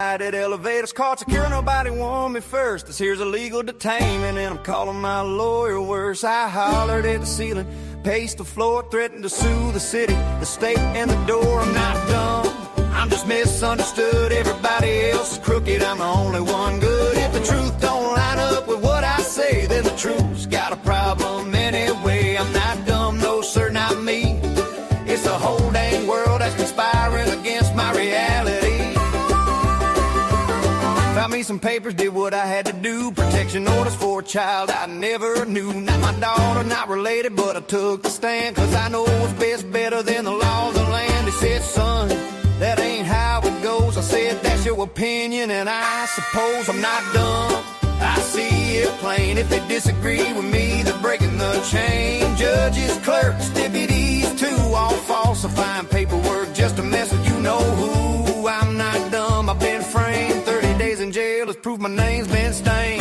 At elevators, caught secure, nobody warned me first. This here's illegal detainment, and I'm calling my lawyer worse. I hollered at the ceiling, paced the floor, threatened to sue the city, the state, and the door. I'm not dumb, I'm just misunderstood. Everybody else is crooked, I'm the only one good. If the truth don't line up with what I say, then the truth's got a problem anyway. I'm not dumb, no sir, not me. It's the whole dang world that's conspiring against my reality. Found me some papers, did what I had to do. Protection orders for a child I never knew. Not my daughter, not related, but I took the stand, cause I know what's best better than the laws of the land. They said, son, that ain't how it goes. I said, that's your opinion, and I suppose I'm not dumb. I see it plain. If they disagree with me, they're breaking the chain. Judges, clerks, deputies, too, all falsifying paperwork just to mess with you know who. I'm not dumb, I've been framed. 30 days in jail has proved my name's been stained.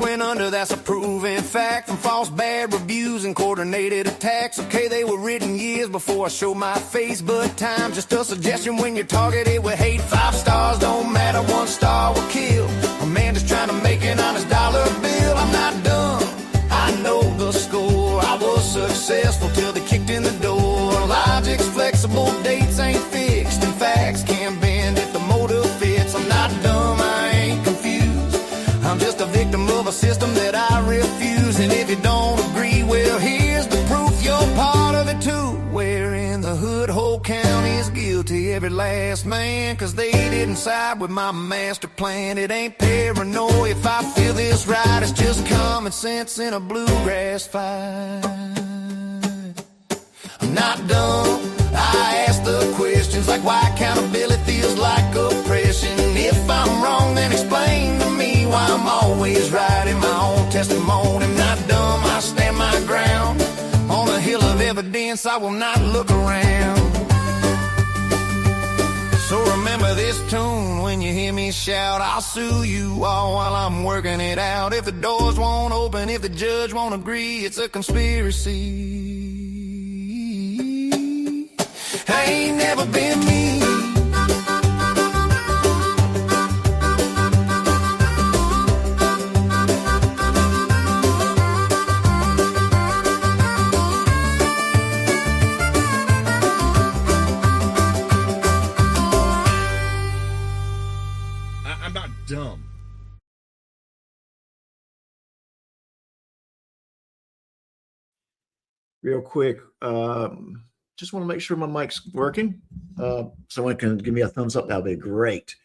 Went under, that's a proven fact, from false bad reviews and coordinated attacks. Okay, they were written years before I showed my face, but time's just a suggestion when you're targeted with hate. 5 stars don't matter, 1 star will kill a man just trying to make an honest dollar bill. I'm not dumb, I know the score. I was successful till they kicked in the door. Logic's flexible, dates ain't fixed, and facts can't bend if the motive fits. I'm not dumb, I ain't confused, I'm just a victim of a system that I refuse. And if you don't agree, well, here's the proof you're part of it too. Where in the hood, whole county is guilty, every last man, cause they didn't side with my master plan. It ain't paranoia if I feel this right, it's just common sense in a bluegrass fight. I'm not dumb, I ask the questions like why accountability feels like oppression. If I'm wrong, then explain to me why I'm always right in my own testimony. I'm not dumb, I stand my ground on a hill of evidence, I will not look around. So remember this tune when you hear me shout, I'll sue you all while I'm working it out. If the doors won't open, if the judge won't agree, it's a conspiracy. Ain't never been me. I'm not dumb. Real quick, just want to make sure my mic's working. Someone can give me a thumbs up, that'll be great.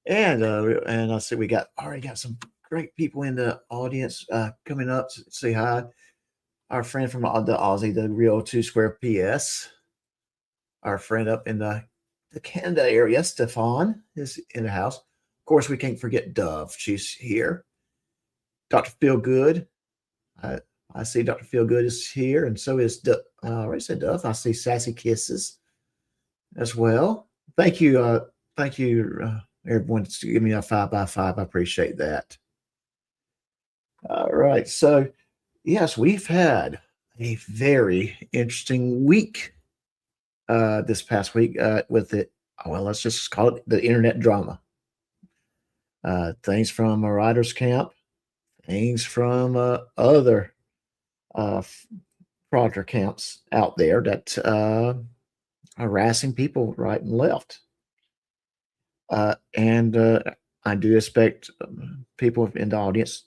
And I see we already got some great people in the audience coming up to say hi. Our friend from the Aussie, the Real 2 Square PS. Our friend up in the Canada area, Stefan, is in the house. Of course, we can't forget Dove. She's here. Dr. Feelgood. I see Dr. Feelgood is here, and so is I already said Dove. I see Sassy Kisses as well. Thank you, everyone, to give me a 5x5. I appreciate that. All right, so yes, we've had a very interesting week this past week with it. Well, let's just call it the internet drama. Things from a writer's camp, things from other fraudster camps out there that harassing people right and left. And I do expect people in the audience,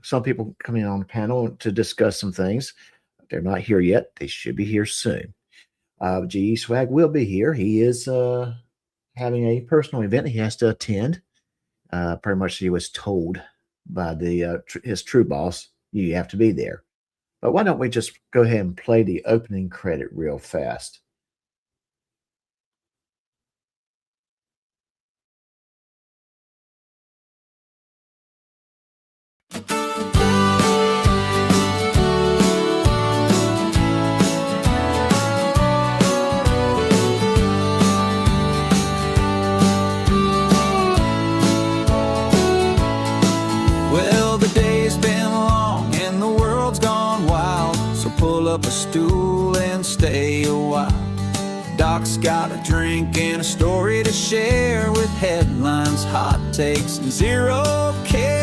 some people coming on the panel to discuss some things. They're not here yet. They should be here soon. GE Swag will be here. He is having a personal event he has to attend. Pretty much he was told by his true boss, you have to be there. But why don't we just go ahead and play the opening credit real fast? up a stool and stay a while. Doc's got a drink and a story to share with headlines, hot takes, and zero cares.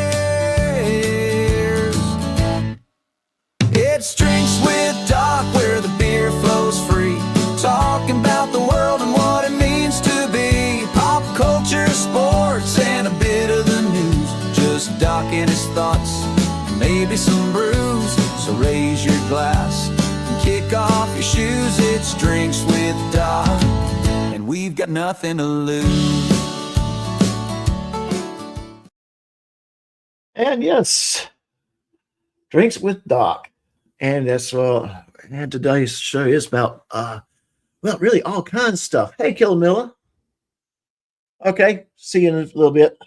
It's Drinks with Doc, where the beer flows free, talking about the world and what it means to be pop culture, sports, and a bit of the news. Just Doc and his thoughts, maybe some brews. So raise your glass and kick off your shoes. It's Drinks with Doc, and we've got nothing to lose. And yes, Drinks with Doc. And that's and today's show is about well, really all kinds of stuff. Hey, Killer Miller. Okay, see you in a little bit.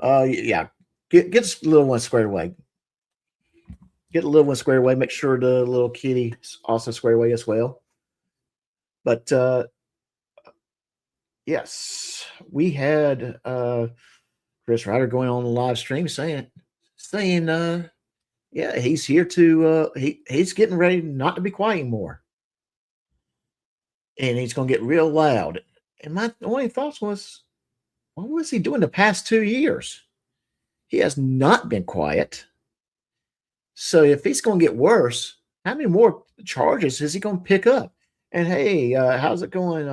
Yeah, get this little one squared away. Get the little one squared away. Make sure the little kitty's also squared away as well. But yes, we had Chris Ryder going on the live stream saying yeah, he's here to he's getting ready not to be quiet anymore. And he's gonna get real loud. And my only thoughts was, what was he doing the past 2 years? He has not been quiet. So if he's going to get worse, how many more charges is he going to pick up? And hey, how's it going?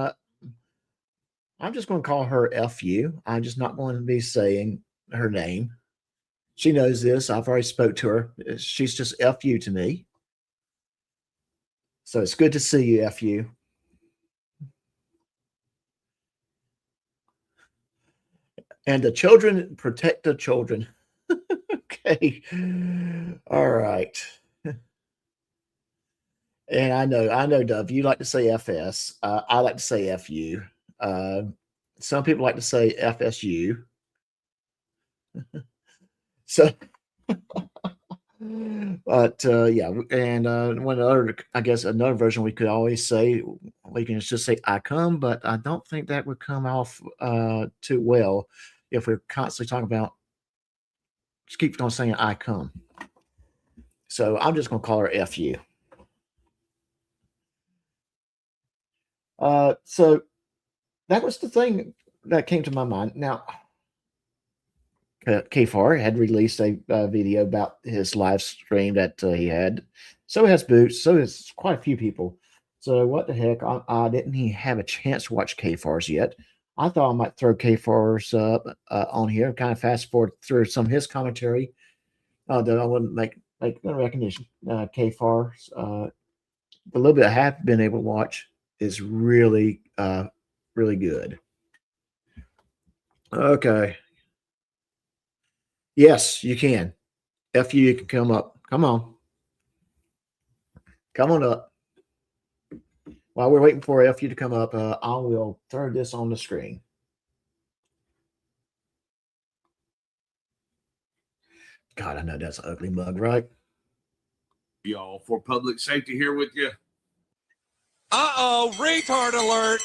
I'm just going to call her FU. I'm just not going to be saying her name. She knows this. I've already spoke to her. She's just FU to me. So it's good to see you, FU. And the children, protect the children. Okay. All right. And I know, Dove, you like to say FS. I like to say FU. Some people like to say FSU. So, but yeah, and one other, I guess another version we could always say, we can just say I come, but I don't think that would come off too well if we're constantly talking about, just keep on saying I come. So I'm just going to call her FU. So that was the thing that came to my mind. Now, Kfar had released a video about his live stream that he had. So has Boots. So has quite a few people. So what the heck? I didn't even have a chance to watch Kfar's yet. I thought I might throw Kfar's on here, kind of fast forward through some of his commentary. That I wouldn't make no recognition. Kfar's, the little bit I have been able to watch is really, really good. Okay. Yes, you can. FU, you can come up. Come on. Come on up. While we're waiting for FU to come up, I will throw this on the screen. God, I know that's an ugly mug, right? Y'all, for public safety here with you. Uh-oh, retard alert.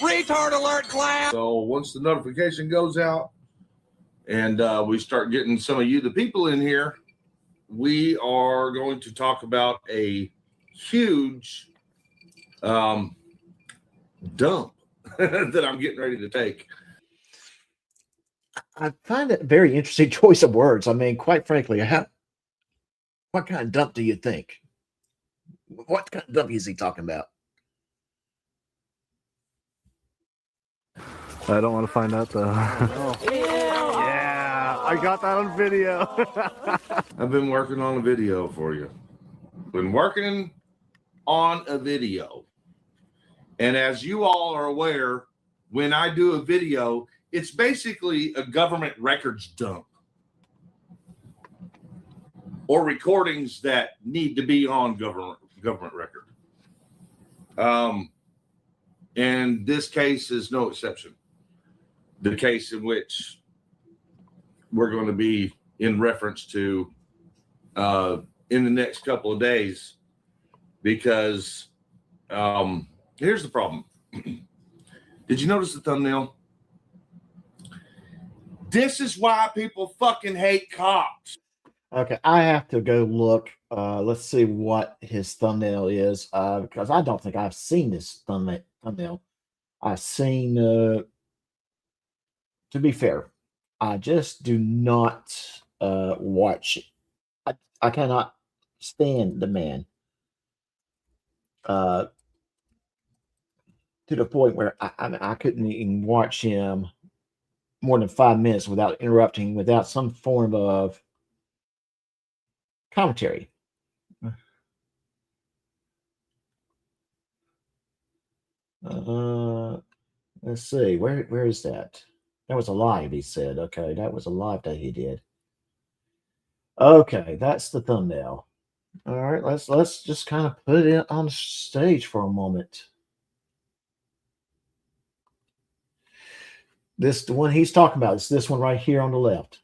Retard alert, class. So once the notification goes out and we start getting some of you, the people in here, we are going to talk about a huge dump that I'm getting ready to take. I find it a very interesting choice of words. I mean, quite frankly, what kind of dump do you think? What kind of dump is he talking about? I don't want to find out though. Yeah, I got that on video. I've been working on a video for you. Been working on a video. And as you all are aware, when I do a video, it's basically a government records dump or recordings that need to be on government record. And this case is no exception. The case in which we're going to be in reference to in the next couple of days, because here's the problem. Did you notice the thumbnail? This is why people fucking hate cops. Okay, I have to go look. Let's see what his thumbnail is, because I don't think I've seen this thumbnail. I've seen. To be fair, I just do not watch. I cannot stand the man uh, to the point where I couldn't even watch him more than 5 minutes without interrupting, without some form of commentary. Let's see, where is that? That was a live, he said. Okay, that was a live that he did. Okay, that's the thumbnail. All right, let's just kind of put it on stage for a moment. This the one he's talking about. It's this one right here on the left.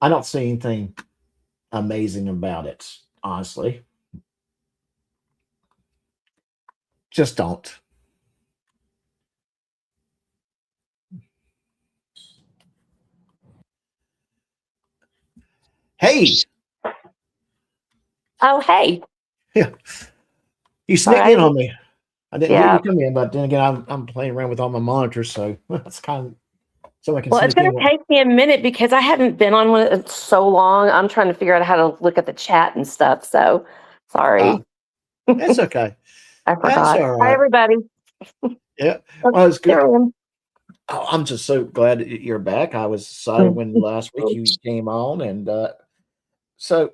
I don't see anything amazing about it, honestly. Just don't. Hey, Oh, hey. yeah, you All sneaked in right. on me. I didn't hear Yeah. you come in, but then again, I'm playing around with all my monitors, so that's kind of so I can Well, it's sneak going in. to take me a minute because I haven't been on one in so long. I'm trying to figure out how to look at the chat and stuff. So sorry. That's okay. I That's forgot. all Hi, right. everybody. Yeah. Oh, Well, it's good. there I am. Oh, I'm just so glad that you're back. I was excited when last week you came on, and so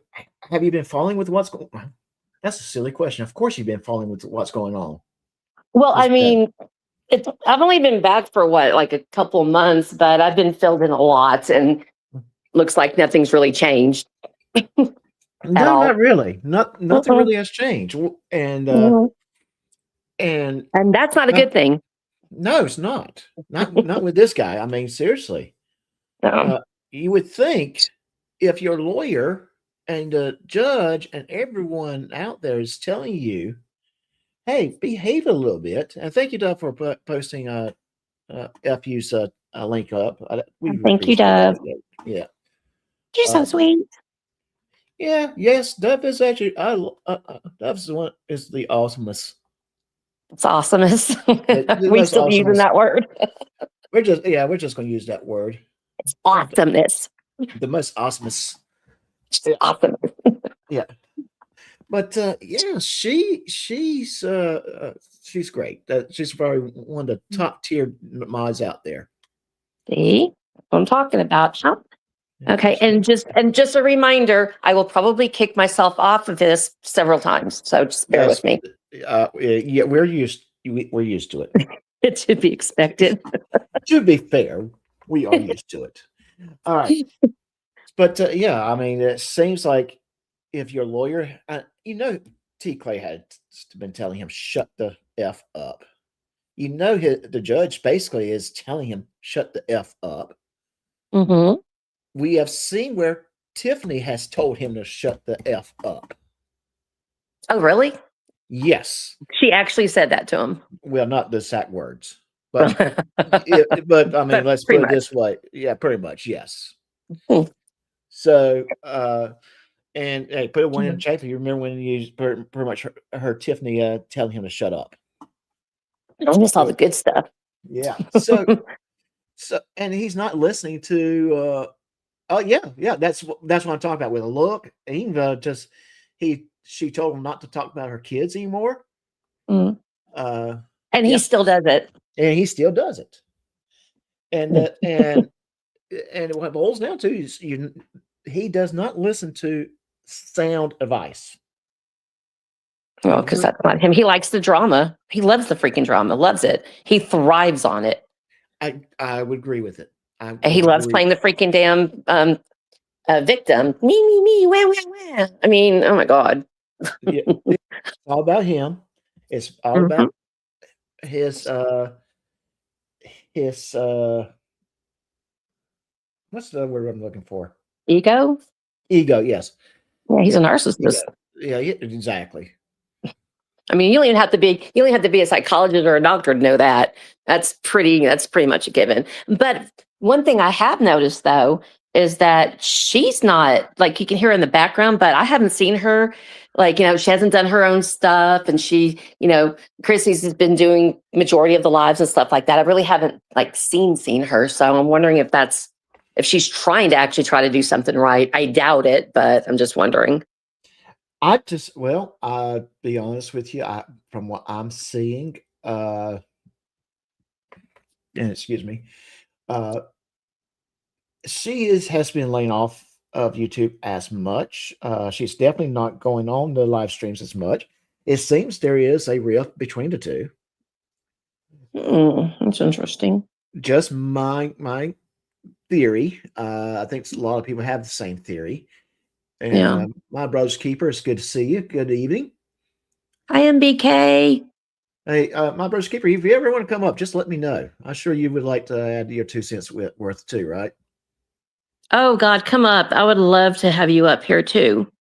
have you been following with what's going on? That's a silly question. Of course, you've been following with what's going on. Well, I This day. mean, I've only been back for what, like a couple months, but I've been filled in a lot and looks like nothing's really changed at No, all. not really. Nothing Mm-mm. really has changed, and Mhm. and And that's not a uh, good thing. no, it's not. Not with this guy. I mean, seriously. No. Uh, you would think if your lawyer and the judge and everyone out there is telling you, "Hey, behave a little bit," and thank you, Doug, for posting FU's link up. We Thank you, appreciate Dove. it. Yeah, You're so uh, sweet. yeah, yes. Dove is actually. Dove's the one is the awesomest. It's awesomest. The We most still using awesomest. that word. We're just going to use that word. Awesomeness. The most awesomest. Just Yeah, awesome. yeah. But yeah, she's great. She's probably one of the top tier mods out there. See what I'm talking about. Huh? Yeah, Okay, and just a reminder, I will probably kick myself off of this several times. So just bear yes, with me. yeah, we're used to it. It should be expected. To be fair, we are used to it. All right, but yeah, I mean, it seems like if your lawyer, T. Clay had been telling him shut the f up. The judge basically is telling him shut the f up. Hmm. We have seen where Tiffany has told him to shut the f up. Oh, really? Yes. She actually said that to him. Well, not the exact words, but but I mean, But let's pretty put it much. this way. Yeah, pretty much, yes. Hmm. So, and hey, put it one in the chat. You remember when you pretty much heard Tiffany telling him to shut up? I miss all the good stuff. Yeah. So, and he's not listening to. Oh yeah. That's what I'm talking about. With a look, even she told him not to talk about her kids anymore. Mm. Uh, And he yeah, still does it. and he still does it. And what it boils down to is he does not listen to sound advice. Well, because that's not him. He likes the drama. He loves the freaking drama. Loves it. He thrives on it. I would agree with it. I And he would loves agree. playing the freaking damn victim. Me, wah, wah, wah. I mean, oh my God. Yeah, it's all about him. It's all Mhm. about his his what's the word I'm looking for? Ego? Ego, yes. Yeah, he's a Ego. narcissist. Yeah, exactly. I mean, you don't have to be a psychologist or a doctor to know that. That's pretty much a given. But one thing I have noticed though is that she's not, like, you can hear her in the background, but I haven't seen her, like, she hasn't done her own stuff, and she, Chrissy's has been doing majority of the lives and stuff like that. I really haven't like seen her. So I'm wondering if she's trying to do something right. I doubt it, but I'm just wondering. I'll be honest with you. From what I'm seeing, and excuse me, she has been laying off of YouTube as much. She's definitely not going on the live streams as much. It seems there is a rift between the two. That's interesting. Just my theory. I think a lot of people have the same theory. And Yeah. My brother's keeper, it's good to see you. Good evening. I am BK. Hey, my brother's keeper, if you ever want to come up, just let me know. I'm sure you would like to add your 2 cents worth too, right? Oh God, come up. I would love to have you up here too.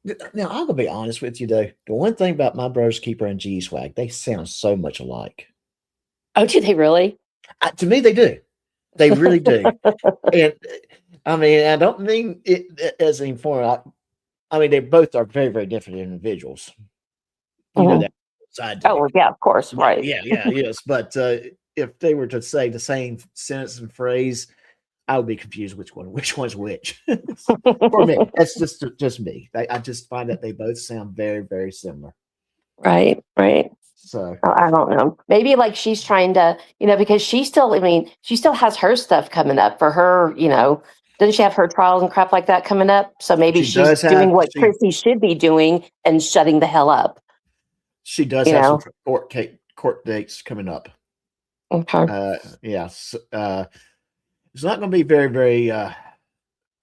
Now, I'm gonna be honest with you though. The one thing about my brother's keeper and G Swag, they sound so much alike. Oh, do they really? To me, they do. They really do. And I mean, I don't mean it as an informal. I mean, they both are very, very different individuals. You know that side. Oh, yeah, of course, right. Yeah, yes. But if they were to say the same sentence and phrase, I would be confused which one's which. For me, that's just me. I just find that they both sound very, very similar. Right. So I don't know. Maybe like she's trying to, because she still has her stuff coming up for her, doesn't she have her trials and crap like that coming up? So maybe she's doing what Chrissy should be doing and shutting the hell up. She does have some court dates coming up. Okay. Yes. It's not going to be very, very.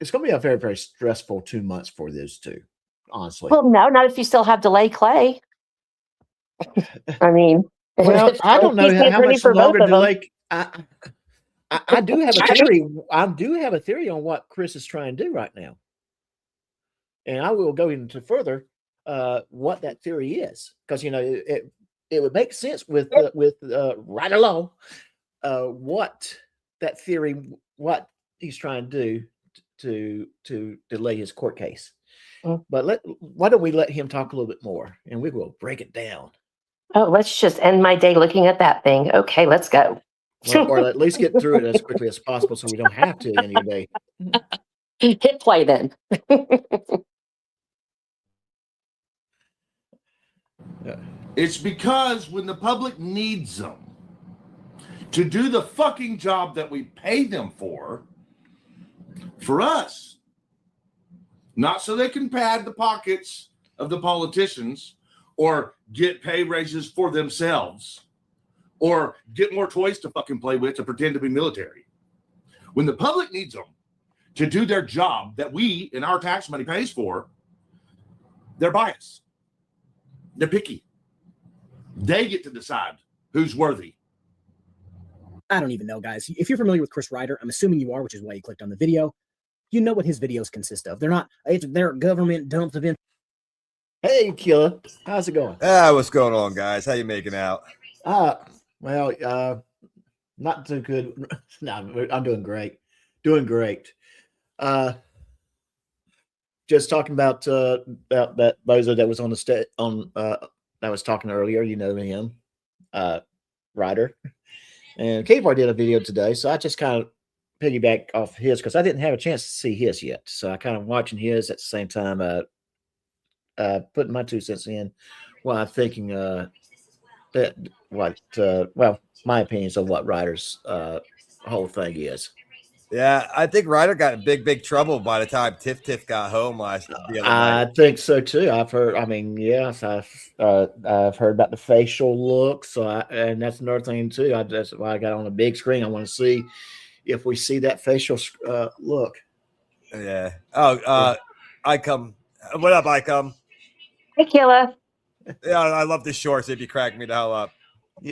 It's going to be a very, very stressful 2 months for those two, honestly. Well, no, not if you still have delay Clay. I mean, well, I don't know how much longer delay. I do have a theory. I do have a theory on what Chris is trying to do right now, and I will go into further what that theory is, because it would make sense with Rietter LAW, what that theory, what he's trying to do to delay his court case. But why don't we let him talk a little bit more, and we will break it down. Oh, let's just end my day looking at that thing. Okay, let's go. Or at least get through it as quickly as possible so we don't have to end your day. Hit play then. It's because when the public needs them to do the fucking job that we pay them for us, not so they can pad the pockets of the politicians or get pay raises for themselves or get more toys to fucking play with to pretend to be military. When the public needs them to do their job that we in our tax money pays for, they're biased. They're picky. They get to decide who's worthy. I don't even know, guys. If you're familiar with Chris Rietter, I'm assuming you are, which is why you clicked on the video. You know what his videos consist of. They're government dumps of information. Hey, Killer. How's it going? What's going on, guys? How you making out? Well, not too good. No, I'm doing great. Just talking about that bozo that was on the that was talking earlier. You know him, Ryder. And K-Bar did a video today, so I just kind of piggyback off his because I didn't have a chance to see his yet. So I kind of watching his at the same time, putting my 2 cents in while I'm thinking my opinions of what Ryder's whole thing is. Yeah, I think Ryder got in big trouble by the time Tiff got home the other night. I think so too. I've heard. I mean, yes, I've heard about the facial look. So, and that's another thing too. That's why I got on the big screen. I want to see if we see that facial look. Yeah. Oh, I come. What up, I come? Hey, Killa. Yeah, I love the shorts. They'd be cracking me the hell up.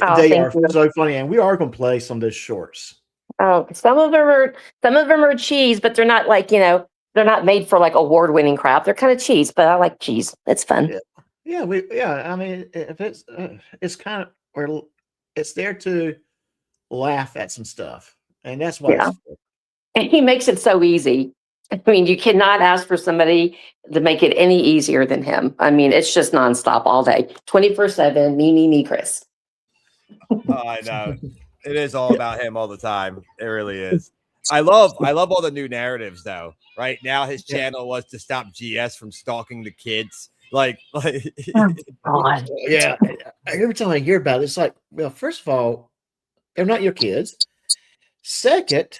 Oh, they are so funny, and we are going to play some of those shorts. Oh, some of them are cheese, but they're not like, they're not made for like award-winning crap. They're kind of cheese, but I like cheese. It's fun. Yeah. I mean, if it's kind of, or it's there to laugh at some stuff, and that's why Yeah. And he makes it so easy. I mean, you cannot ask for somebody to make it any easier than him. I mean, it's just nonstop all day, 24/7. Me, Chris. Oh, I know. It is all about him all the time. It really is. I love all the new narratives though. Right now, his channel was to stop GS from stalking the kids. Like Oh, God. Yeah. Every time I hear about it, it's like, well, first of all, they're not your kids. Second,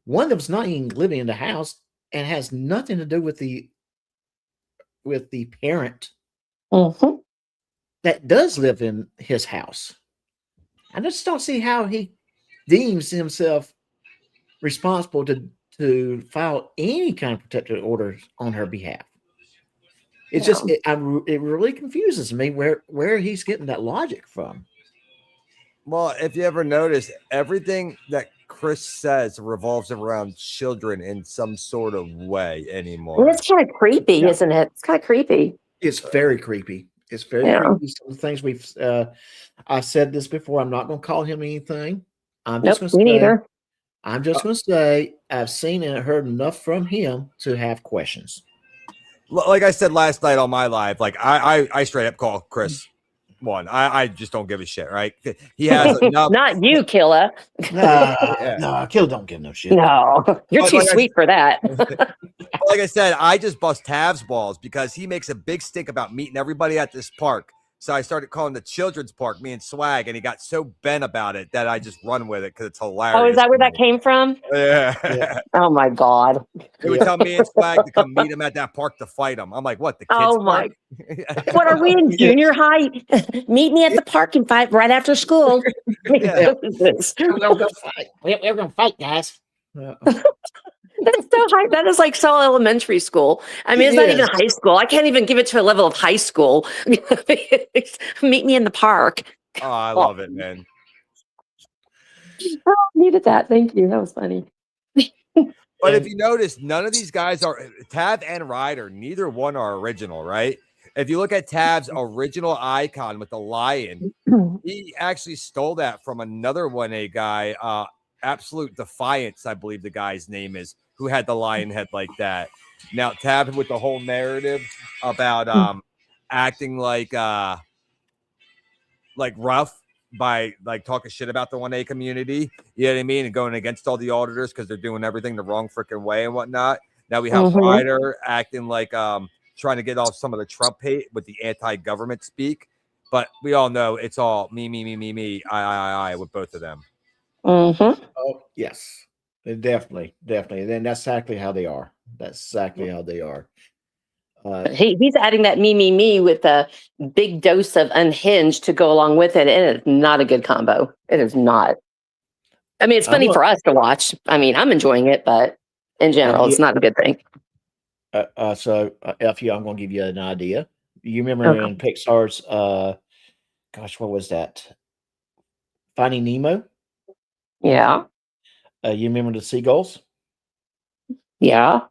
one of them's not even living in the house and has nothing to do with the parent Mhm. that does live in his house. I just don't see how he deems himself responsible to file any kind of protective orders on her behalf. It's just it really confuses me where he's getting that logic from. Well, if you ever notice, everything that Chris says revolves around children in some sort of way anymore. It's kind of creepy, isn't it? It's kind of creepy. It's very creepy. It's very creepy. Some of the things I've said this before. I'm not going to call him anything. I'm just going to say, neither. I'm just going to say I've seen and heard enough from him to have questions. Like I said last night on my live, like I straight up call Chris one. I just don't give a shit, right? He has enough. Not you, Killa. No, Killa don't give no shit. No, you're too sweet for that. Like I said, I just bust Tav's balls because he makes a big stink about meeting everybody at this park. So I started calling the children's park, me and Swag, and he got so bent about it that I just run with it because it's hilarious. Oh, is that where that came from? Yeah. Oh my God. They would tell me and Swag to come meet him at that park to fight him. I'm like, what? The kids? Oh my! What are we in junior high? Meet me at the park and fight right after school. We're gonna fight. We're gonna fight, guys. That's so high. That is like so elementary school. I mean, it's not even high school. I can't even give it to a level of high school. Meet me in the park. Oh, I love it, man. Oh, needed that. Thank you. That was funny. But if you notice, none of these guys are Tav and Ryder. Neither one are original, right? If you look at Tav's original icon with the lion, he actually stole that from another 1A guy, Absolute Defiance, I believe the guy's name is, who had the lion head like that. Now, Tav with the whole narrative about acting like rough by like talking shit about the 1A community, you know what I mean, and going against all the auditors because they're doing everything the wrong freaking way and whatnot. Now we have Ryder acting like trying to get off some of the Trump hate with the anti-government speak, but we all know it's all me, I with both of them. Oh yes, definitely. Then that's exactly how they are. That's exactly how they are. He's adding that me with a big dose of unhinged to go along with it. And it's not a good combo. It is not. I mean, it's funny for us to watch. I mean, I'm enjoying it, but in general, it's not a good thing. So, FU, I'm going to give you an idea. You remember in Pixar's, gosh, what was that? Finding Nemo? Yeah. You remember the seagulls? Yeah.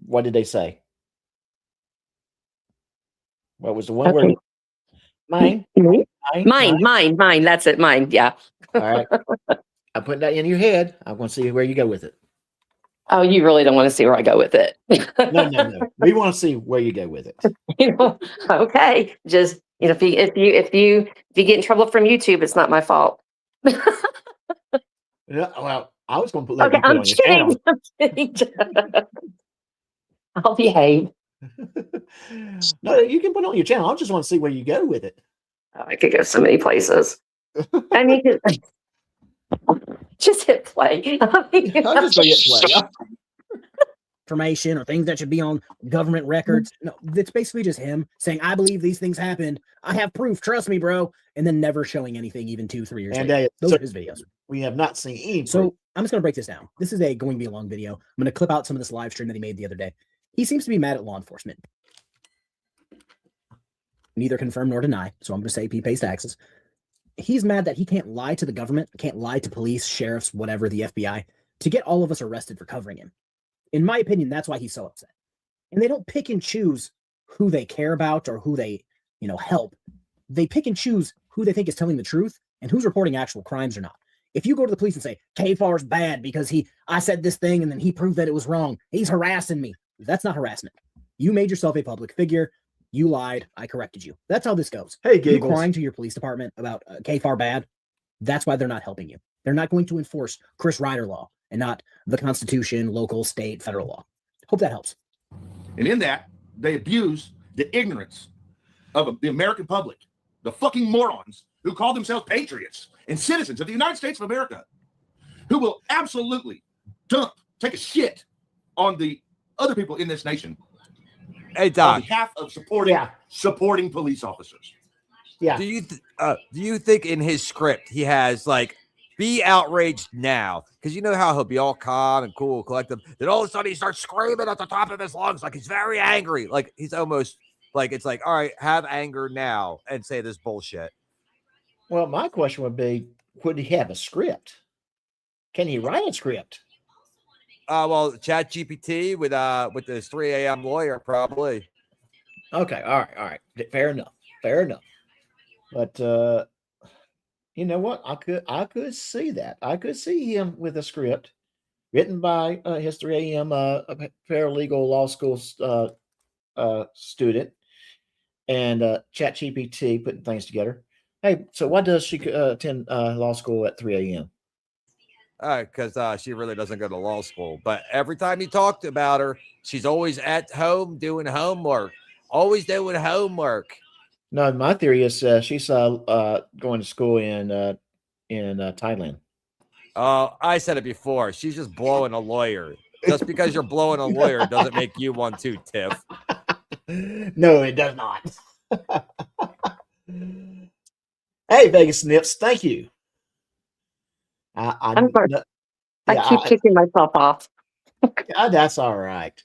What did they say? What was the one word? Mine. That's it. Mine. Yeah. All right. I'm putting that in your head. I'm going to see where you go with it. Oh, you really don't want to see where I go with it. No. We want to see where you go with it. Okay. Just if you get in trouble from YouTube, it's not my fault. Well, I was going to put. Okay, I'm kidding. I'll behave. No, you can put it on your channel. I just want to see where you go with it. Oh, I could go so many places. I mean, just hit play. I'll just go hit play. Information or things that should be on government records. No, it's basically just him saying, I believe these things happened. I have proof. Trust me, bro. And then never showing anything even 2-3 years later. Those are his videos. We have not seen any. So I'm just going to break this down. This is going to be a long video. I'm going to clip out some of this live stream that he made the other day. He seems to be mad at law enforcement. Neither confirm nor deny. So I'm going to say he pays taxes. He's mad that he can't lie to the government, can't lie to police, sheriffs, whatever, the FBI, to get all of us arrested for covering him. In my opinion, that's why he's so upset. And they don't pick and choose who they care about or who they help, they pick and choose who they think is telling the truth and who's reporting actual crimes or not. If you go to the police and say, KFAR's bad because I said this thing and then he proved that it was wrong, he's harassing me. That's not harassment. You made yourself a public figure. You lied. I corrected you. That's how this goes. Hey, you Giggles. crying to your police department about KFAR bad. That's why they're not helping you. They're not going to enforce Chris Rietter law and not the Constitution, local, state, federal law. Hope that helps. And in that, they abuse the ignorance of the American public, the fucking morons who call themselves patriots and citizens of the United States of America, who will absolutely take a shit on the other people in this nation. Hey, Doc. On behalf of supporting police officers. Yeah. Do you think in his script he has like, be outraged now? Because you know how he'll be all calm and cool, collective. Then all of a sudden he starts screaming at the top of his lungs like he's very angry. Like he's almost like, it's like, all right, have anger now and say this bullshit. Well, my question would be, would he have a script? Can he write a script? Well, Chat GPT with this 3 a.m. lawyer, probably. Okay, all right. Fair enough. But you know what? I could see that. I could see him with a script written by his 3 a.m. Paralegal law school student and ChatGPT putting things together. Hey, so why does she attend law school at 3 a.m.? Because she really doesn't go to law school. But every time you talked about her, she's always at home doing homework. Always doing homework. No, my theory is she's going to school in Thailand. I said it before. She's just blowing a lawyer. Just because you're blowing a lawyer doesn't make you one too, Tiff. No, it does not. Hey, Vegas Snips, thank you. I'm sorry. I keep kicking myself off. That's all right.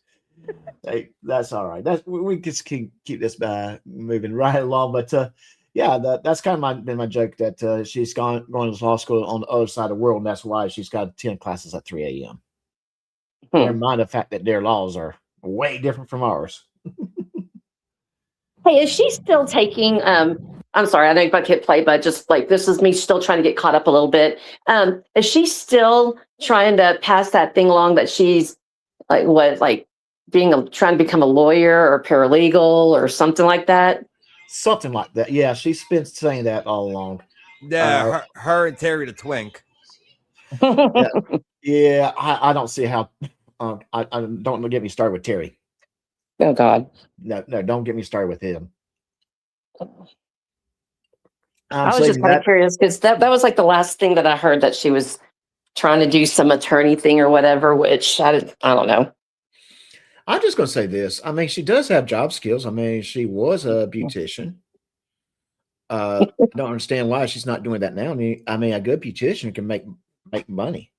Hey, that's all right. We just keep this moving right along. But that's kind of been my joke that she's going to law school on the other side of the world, and that's why she's got 10 classes at 3 a.m. Never mind the fact that their laws are way different from ours. Hey, is she still taking? I'm sorry, I know you can't play, but just like this is me still trying to get caught up a little bit. Is she still trying to pass that thing along that she's trying to become a lawyer or paralegal or something like that? Something like that. Yeah, she's been saying that all along. Yeah, her and Terry the Twink. Yeah, I don't see how. I don't get me started with Terry. Oh God. No, don't get me started with him. I was just kind of curious because that was like the last thing that I heard that she was trying to do some attorney thing or whatever, which I don't know. I'm just going to say this. I mean, she does have job skills. I mean, she was a beautician. I don't understand why she's not doing that now. I mean, a good beautician can make money.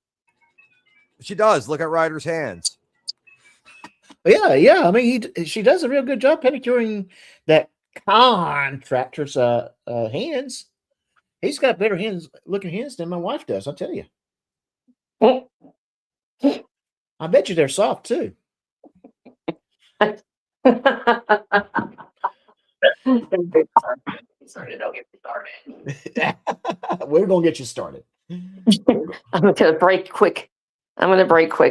She does. Look at Ryder's hands. Yeah. I mean, she does a real good job pedicuring that contractor's hands. He's got better looking hands than my wife does. I'll tell you. I bet you they're soft too. Sorry, don't get me started. We're gonna get you started. I'm gonna break quick.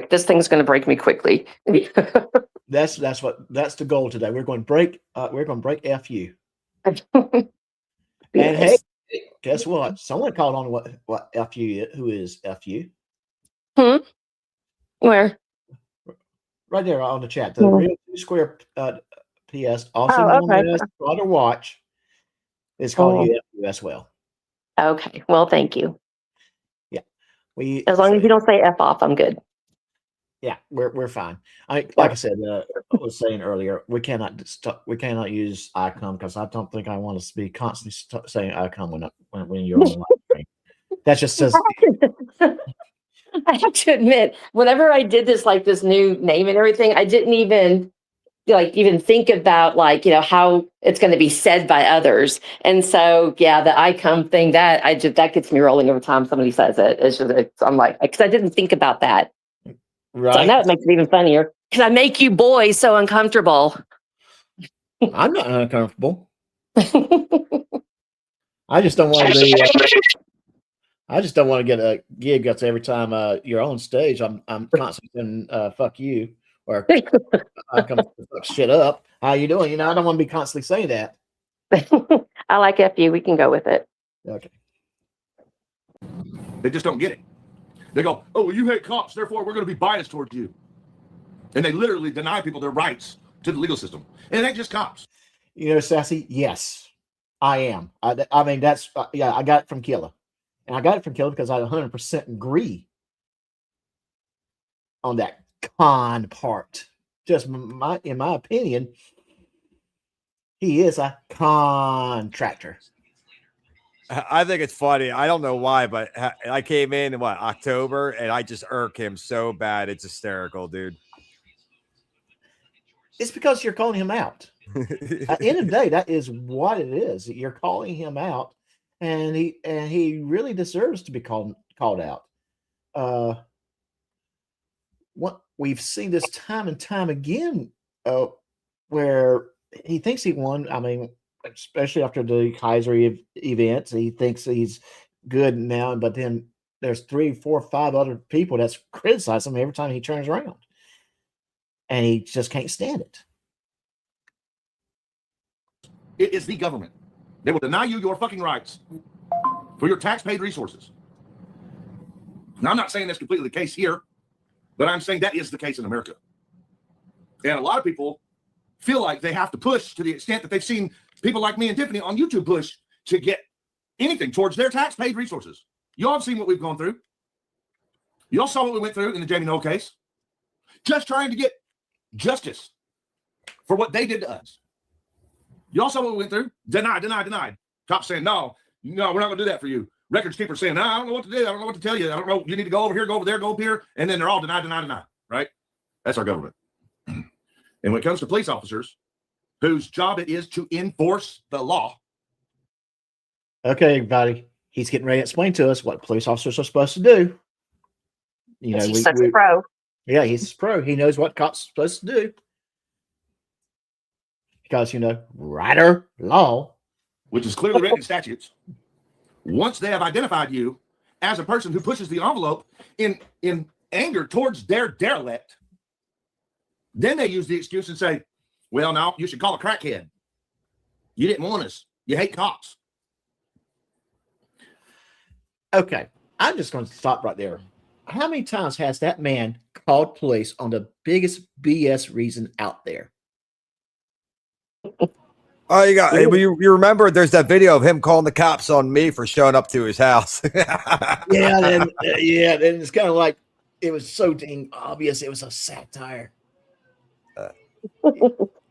This thing's gonna break me quickly. That's the goal today. We're going to break FU. Yes. And hey, guess what? Someone called on what FU is. Who is FU? Where? Right there on the chat. The real square PS, also known as Brother Watch, is called UFU as well. Okay. Well, thank you. Yeah. As long as you don't say F off, I'm good. Yeah, we're fine. Like I said, I was saying earlier, we cannot use ICOM because I don't think I want to be constantly saying ICOM when you're on the live stream. That just says. I have to admit, whenever I did this new name and everything, I didn't even think about how it's going to be said by others. And so, the ICOM thing that gets me rolling every time somebody says it. I'm like, because I didn't think about that. Right. So now it makes it even funnier because I make you boys so uncomfortable. I'm not uncomfortable. I just don't want to be. I just don't want to get a gig that's every time you're on stage. I'm constantly saying "fuck you" or I come fuck shit up. How you doing? You know, I don't want to be constantly saying that. I like FU. We can go with it. Okay. They just don't get it. They go, "Oh, well, you hate cops, therefore we're going to be biased towards you," and they literally deny people their rights to the legal system. And it ain't just cops. You know, Sassy. Yes, I am. I mean, that's yeah. I got it from Killa. And I got it from Killa because I 100% agree on that con part. Just in my opinion, he is a contractor. I think it's funny. I don't know why, but I came in October, and I just irk him so bad. It's hysterical, dude. It's because you're calling him out. At the end of the day, that is what it is. You're calling him out. And he really deserves to be called out. What we've seen this time and time again, where he thinks he won. I mean, especially after the Kaiser events, he thinks he's good now. But then there's 3, 4, 5 other people that's criticize him every time he turns around, and he just can't stand it. It is the government. They will deny you your fucking rights for your tax-paid resources. Now, I'm not saying that's completely the case here, but I'm saying that is the case in America. And a lot of people feel like they have to push to the extent that they've seen people like me and Tiffany on YouTube push to get anything towards their tax-paid resources. You all have seen what we've gone through. You all saw what we went through in the Jamie Noel case. Just trying to get justice for what they did to us. You all saw what we went through. Denied. Cops saying, no, we're not going to do that for you. Records keepers saying, no, I don't know what to do. I don't know what to tell you. I don't know. You need to go over here, go over there, go up here. And then they're all denied. Right? That's our government. And when it comes to police officers, whose job it is to enforce the law. Okay, everybody. He's getting ready to explain to us what police officers are supposed to do. You know, he's such a pro. Yeah, he's a pro. He knows what cops are supposed to do. Because, you know, Rietter LAW, which is clearly written in statutes, once they have identified you as a person who pushes the envelope in anger towards their derelict, then they use the excuse and say, well, now you should call a crackhead. You didn't want us. You hate cops. Okay, I'm just going to stop right there. How many times has that man called police on the biggest BS reason out there? Oh, you remember there's that video of him calling the cops on me for showing up to his house. Then it's kind of like it was so dang obvious. It was a satire.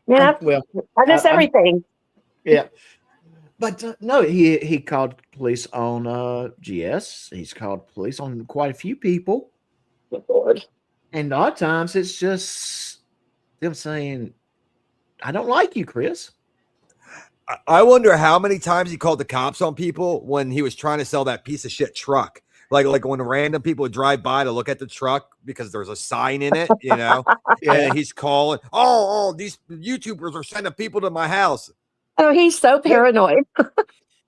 Yeah, I miss everything. Yeah, but no, he called police on GS. He's called police on quite a few people. Good Lord. And a lot of times it's just them saying, I don't like you, Chris. I wonder how many times he called the cops on people when he was trying to sell that piece of shit truck. Like when random people would drive by to look at the truck because there was a sign in it, you know, and he's calling, oh, these YouTubers are sending people to my house. Oh, he's so paranoid.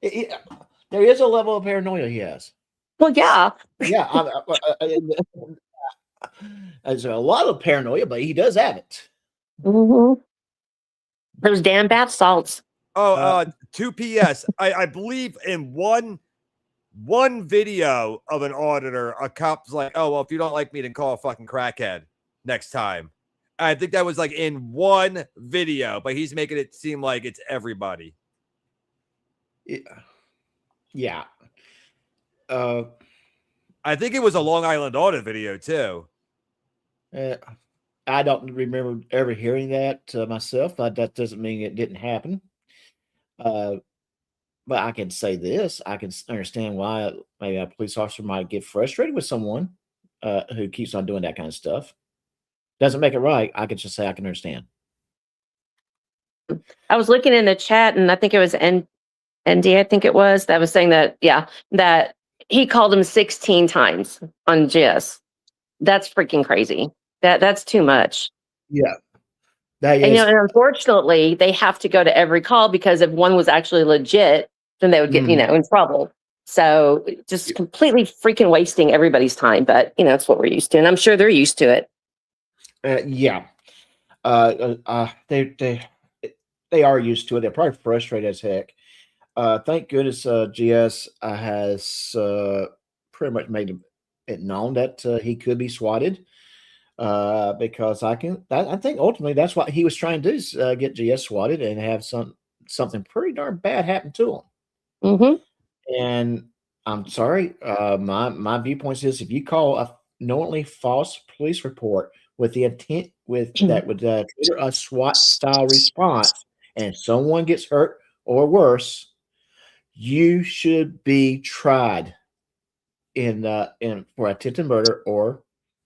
There is a level of paranoia he has. Well, yeah. Yeah. There's a lot of paranoia, but he does have it. Mm-hmm. Those damn bath salts. 2 PS. I believe in one video of an auditor, a cop's like, oh, well, if you don't like me, then call a fucking crackhead next time. I think that was like in one video, but he's making it seem like it's everybody. Yeah. I think it was a Long Island audit video too. I don't remember ever hearing that myself, but that doesn't mean it didn't happen. But I can say this: I can understand why maybe a police officer might get frustrated with someone who keeps on doing that kind of stuff. Doesn't make it right. I could just say I can understand. I was looking in the chat, and I think it was ND. I think it was that was saying that that he called him 16 times on GIS. That's freaking crazy. That's too much. Yeah. That And, is, and unfortunately, they have to go to every call because if one was actually legit, then they would get, in trouble. So just completely freaking wasting everybody's time. But, it's what we're used to. And I'm sure they're used to it. yeah. They are used to it. They're probably frustrated as heck. Thank goodness GS has pretty much made it known that he could be swatted. Because I think ultimately that's what he was trying to do is get GS swatted and have something pretty darn bad happen to him. And I'm sorry, my viewpoint is if you call a knowingly false police report with the intent that would trigger a SWAT style response, and someone gets hurt or worse, you should be tried in for attempted murder, or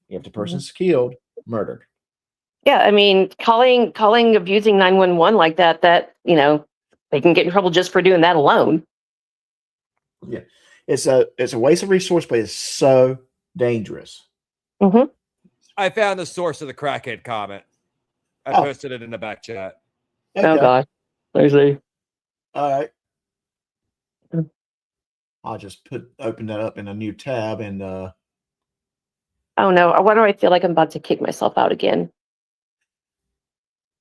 if the person's killed, murdered. Yeah, I mean, calling abusing 911 like that, they can get in trouble just for doing that alone. Yeah, it's a waste of resource, but it's so dangerous. I found the source of the crackhead comment. I posted it in the back chat. Okay. Oh God, there's a. All right. I'll just open that up in a new tab and. Oh no! Why do I feel like I'm about to kick myself out again?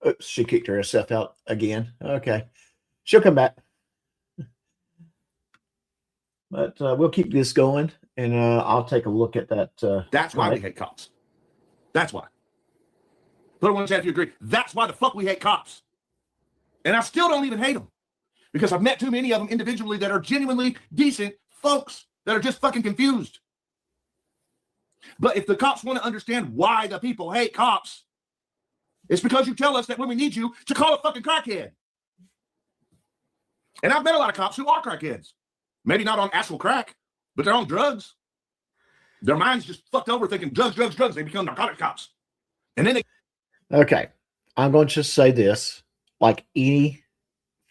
Oops, she kicked herself out again. Okay, she'll come back. But we'll keep this going, and I'll take a look at that. That's why we hate cops. That's why. Put it in the chat if you agree. That's why the fuck we hate cops. And I still don't even hate them. Because I've met too many of them individually that are genuinely decent folks that are just fucking confused. But if the cops want to understand why the people hate cops, it's because you tell us that when we need you to call a fucking crackhead. And I've met a lot of cops who are crackheads. Maybe not on actual crack, but they're on drugs. Their mind's just fucked over thinking drugs. They become narcotic cops. And then they... Okay. I'm going to just say this. Like any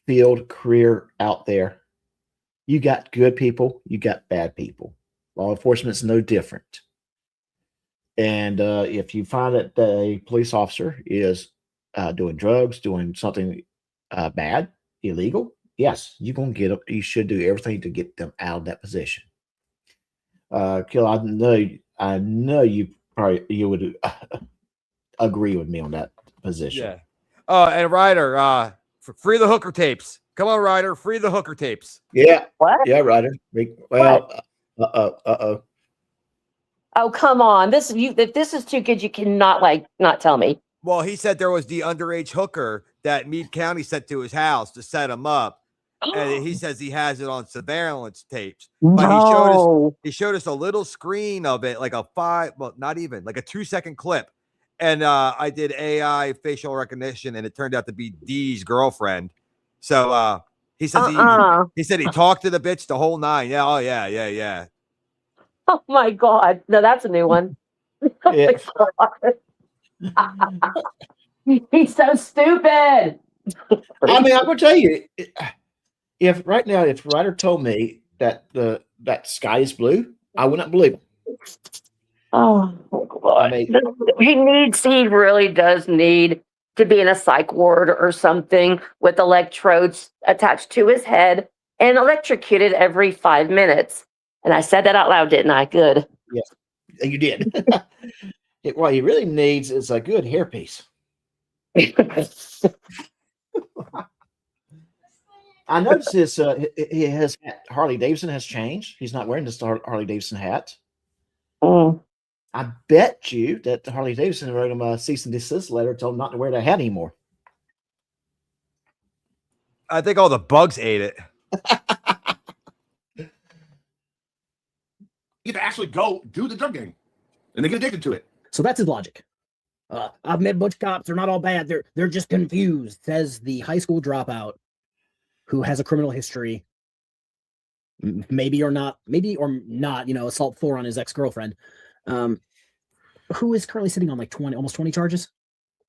field career out there, you got good people, you got bad people. Law enforcement's no different. And if you find that a police officer is doing drugs, doing something bad, illegal, yes, you're gonna get them. You should do everything to get them out of that position. Kill, I know you would agree with me on that position. Yeah. Oh, and Ryder, free the hooker tapes. Come on, Ryder, free the hooker tapes. Yeah. What? Yeah, Ryder. Well, uh-oh. Oh, come on. If this is too good, you cannot not tell me. Well, he said there was the underage hooker that Meade County sent to his house to set him up. And he says he has it on surveillance tapes. But he showed us a little screen of it, like not even, like a 2-second clip. And I did AI facial recognition, and it turned out to be Dee's girlfriend. So he says he said he talked to the bitch the whole nine. Yeah, yeah. Oh my God. No, that's a new one. Yeah. He's so stupid. I mean, I'm gonna tell you, if Ryder told me that that sky is blue, I would not believe him. Oh God. He really does need to be in a psych ward or something with electrodes attached to his head and electrocuted every 5 minutes. And I said that out loud, didn't I? Good. Yes, you did. What he really needs is a good hairpiece. I noticed this. Harley Davidson has changed. He's not wearing this Harley Davidson hat. I bet you that the Harley Davidson wrote him a cease and desist letter, told him not to wear that hat anymore. I think all the bugs ate it. You to actually go do the drug game, and they get addicted to it. So that's his logic. I've met a bunch of cops. They're not all bad. They're just confused, says the high school dropout who has a criminal history. Maybe or not, assault 4 on his ex-girlfriend, who is currently sitting on like almost 20 charges.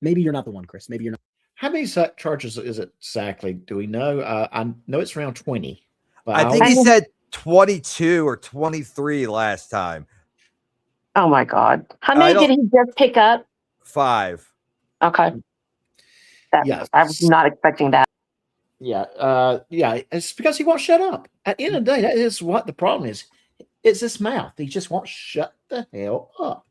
Maybe you're not the one, Chris. Maybe you're not. How many charges is it exactly? Do we know? I know it's around 20. But I think he said 22 or 23 last time. Oh my God. How many did he just pick up? 5. Okay. Yeah. I was not expecting that. Yeah. Yeah. It's because he won't shut up. At the end of the day, that is what the problem is. It's his mouth. He just won't shut the hell up.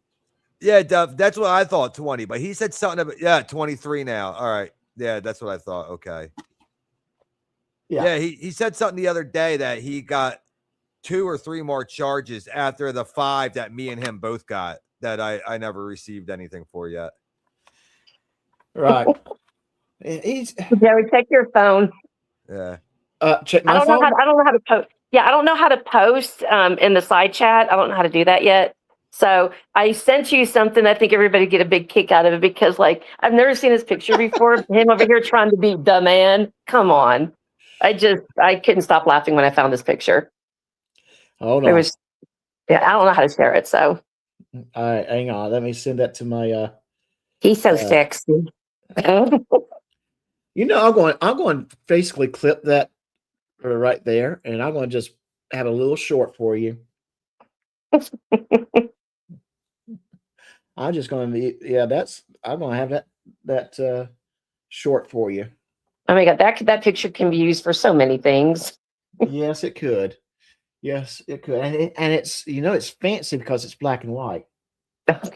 Yeah, Duff, that's what I thought, 20. But he said something about 23 now. All right. Yeah, that's what I thought. Okay. Yeah, he said something the other day that he got 2 or 3 more charges after the 5 that me and him both got that I never received anything for yet. Right. Jerry, check your phone. Yeah. Check my phone. I don't know how to post. Yeah, I don't know how to post in the side chat. I don't know how to do that yet. So I sent you something. I think everybody get a big kick out of it because, like, I've never seen this picture before. Him over here trying to be the man. Come on. I couldn't stop laughing when I found this picture. Hold on. I don't know how to share it. So, all right, hang on. Let me send that to my. He's so sexy. You know, I'm going to basically clip that right there, and I'm going to just have a little short for you. I'm just going to be, I'm going to have that short for you. Oh my God, that picture can be used for so many things. Yes, it could. Yes, it could. And it's, it's fancy because it's black and white. Not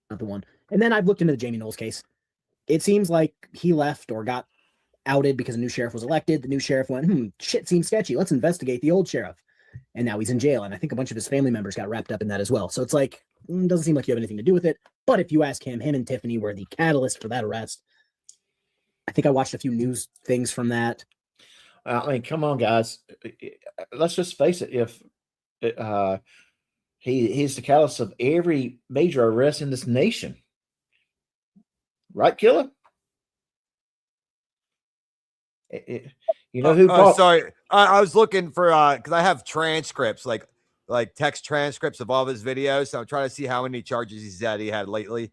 the one. And then I've looked into the Jamie Knowles case. It seems like he left or got outed because a new sheriff was elected. The new sheriff went, shit seems sketchy. Let's investigate the old sheriff. And now he's in jail. And I think a bunch of his family members got wrapped up in that as well. So it's like, doesn't seem like you have anything to do with it. But if you ask him and Tiffany were the catalyst for that arrest. I think I watched a few news things from that. I mean, come on, guys. Let's just face it. If he's the catalyst of every major arrest in this nation. Right, Killer? You know who? Sorry, I was looking for because I have transcripts, like text transcripts of all of his videos. So I'm trying to see how many charges he said he had lately.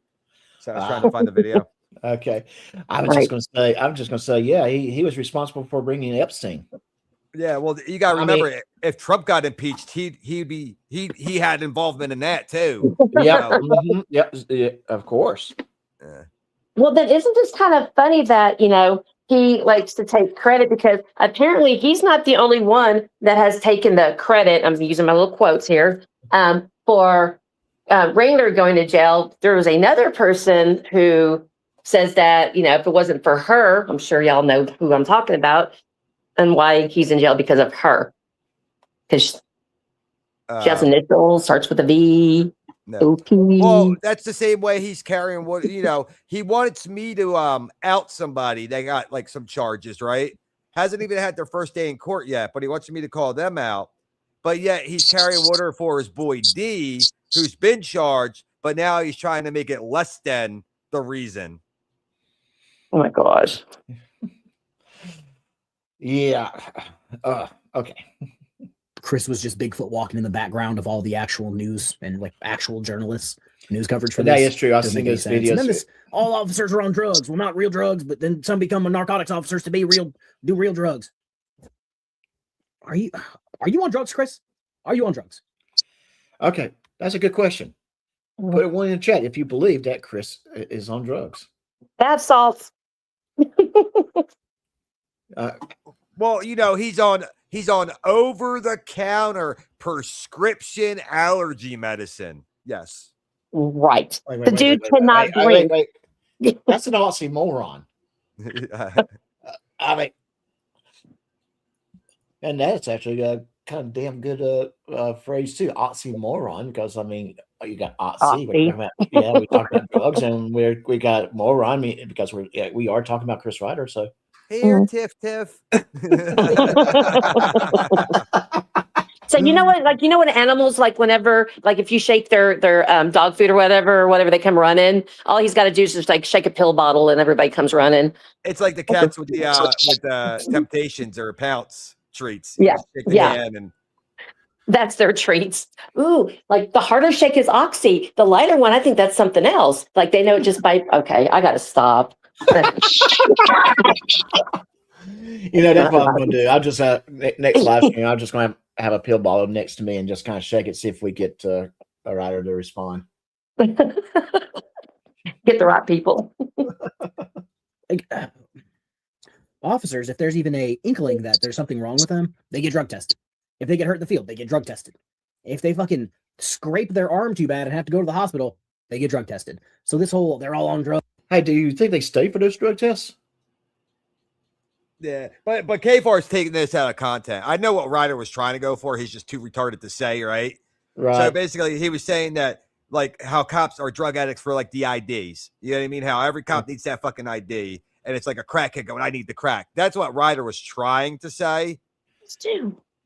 So I was trying to find the video. Okay, I'm just going to say, yeah, he was responsible for bringing Epstein. Yeah, well, you got to remember, if Trump got impeached, he had involvement in that too. Yeah, yeah, of course. Well, then isn't this kind of funny that he likes to take credit because apparently he's not the only one that has taken the credit. I'm using my little quotes here for Rayner going to jail. There was another person who says that if it wasn't for her, I'm sure y'all know who I'm talking about. And why he's in jail because of her. Because she has initials, starts with a V. No. Well, that's the same way he's carrying what, he wants me to out somebody. They got like some charges, right? Hasn't even had their first day in court yet, but he wants me to call them out. But yet he's carrying water for his boy D, who's been charged, but now he's trying to make it less than the reason. Oh my gosh. Yeah. Okay. Chris was just Bigfoot walking in the background of all the actual news and like actual journalists, news coverage for that this. is true. I've seen those videos. And then all officers are on drugs. Well, not real drugs, but then some become narcotics officers to do real drugs. Are you on drugs, Chris? Are you on drugs? Okay, that's a good question. Put one in the chat if you believe that Chris is on drugs. Bath salts. Well, he's on over-the-counter prescription allergy medicine. Yes. Right. The dude cannot drink. Wait. That's an oxymoron. I mean, and that's actually a kind of damn good phrase too, oxymoron, because I mean, you got oxy. We talk about drugs, and we got moron because we are talking about Chris Ryder. So here, Tiff. So you know what animals like whenever if you shake their dog food or whatever they come running, all he's got to do is just like shake a pill bottle and everybody comes running. It's like the cats with the Temptations or Pounce treats. Yeah. And that's their treats. Ooh, like the harder shake is oxy. The lighter one, I think that's something else. Like they know just by okay, I gotta stop. That's what I'm gonna do. I'll just next live stream, I'm just gonna have a pill bottle next to me and just kind of shake it, see if we get a writer to respond. Get the right people. Like, officers, if there's even a inkling that there's something wrong with them, they get drug tested. If they get hurt in the field, they get drug tested. If they fucking scrape their arm too bad and have to go to the hospital, they get drug tested. So this whole, they're all on drugs. Hey, do you think they stay for those drug tests? Yeah, but K4's taking this out of content. I know what Ryder was trying to go for. He's just too retarded to say, right? Right. So basically, he was saying that, like, how cops are drug addicts for, like, the IDs. You know what I mean? How every cop needs that fucking ID, and it's like a crackhead going, I need the crack. That's what Ryder was trying to say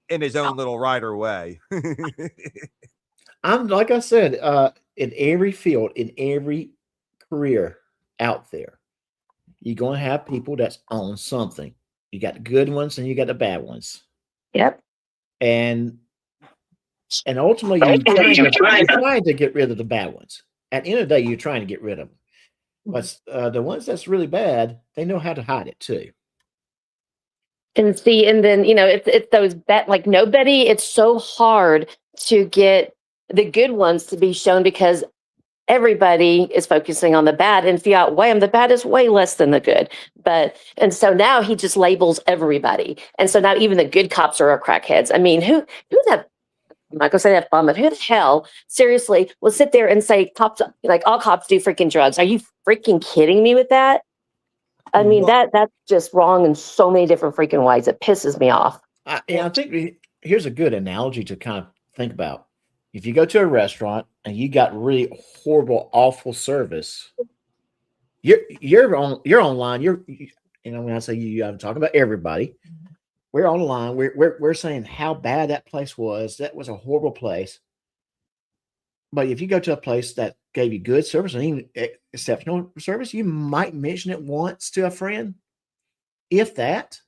in his own little Ryder way. I'm like I said, in every field, in every career out there, you're going to have people that's on something. You got the good ones and you got the bad ones. Yep. And ultimately, you're trying to get rid of the bad ones. At the end of the day, you're trying to get rid of them. But the ones that's really bad, they know how to hide it too. And see, and then, you know, it's those like nobody, it's so hard to get the good ones to be shown because everybody is focusing on the bad, and if you outweigh them, the bad is way less than the good. And so now he just labels everybody, and so now even the good cops are crackheads. I mean, who that? I'm not gonna say that fun, but who the hell seriously will sit there and say cops, like all cops do freaking drugs? Are you freaking kidding me with that? I mean, that's just wrong in so many different freaking ways. It pisses me off. I think here's a good analogy to kind of think about. If you go to a restaurant and you got really horrible, awful service, you're online. When I say you, I'm talking about everybody. We're online. We're saying how bad that place was. That was a horrible place. But if you go to a place that gave you good service and even exceptional service, you might mention it once to a friend, if that.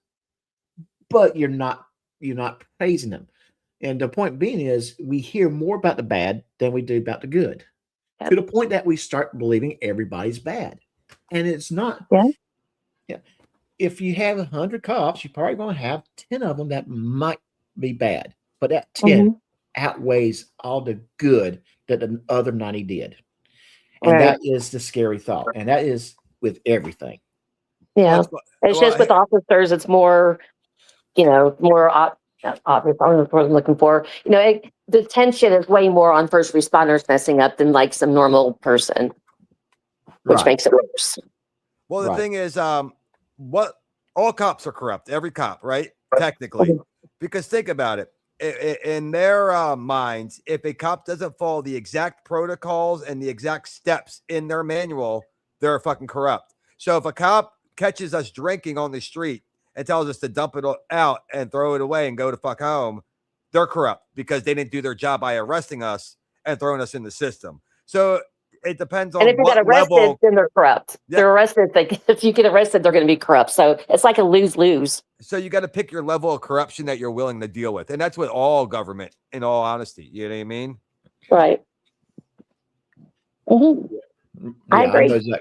But you're not praising them. And the point being is we hear more about the bad than we do about the good. Yep. To the point that we start believing everybody's bad. And it's not. Yeah. If you have 100 cops, you're probably going to have 10 of them that might be bad. But that 10 outweighs all the good that the other 90 did. And that is the scary thought. And that is with everything. Yeah. It's just with officers, it's more, more obvious. I'm looking for, the tension is way more on first responders messing up than like some normal person, which makes it worse. Well, the thing is, what all cops are corrupt, every cop, right? Technically, because think about it. In their minds, if a cop doesn't follow the exact protocols and the exact steps in their manual, they're fucking corrupt. So if a cop catches us drinking on the street and tells us to dump it out and throw it away and go to fuck home, they're corrupt because they didn't do their job by arresting us and throwing us in the system. So it depends on. And if you get arrested, level, then they're corrupt. Yeah. They're arrested. If you get arrested, they're going to be corrupt. So it's like a lose-lose. So you got to pick your level of corruption that you're willing to deal with. And that's with all government, in all honesty. You know what I mean? Right. I agree.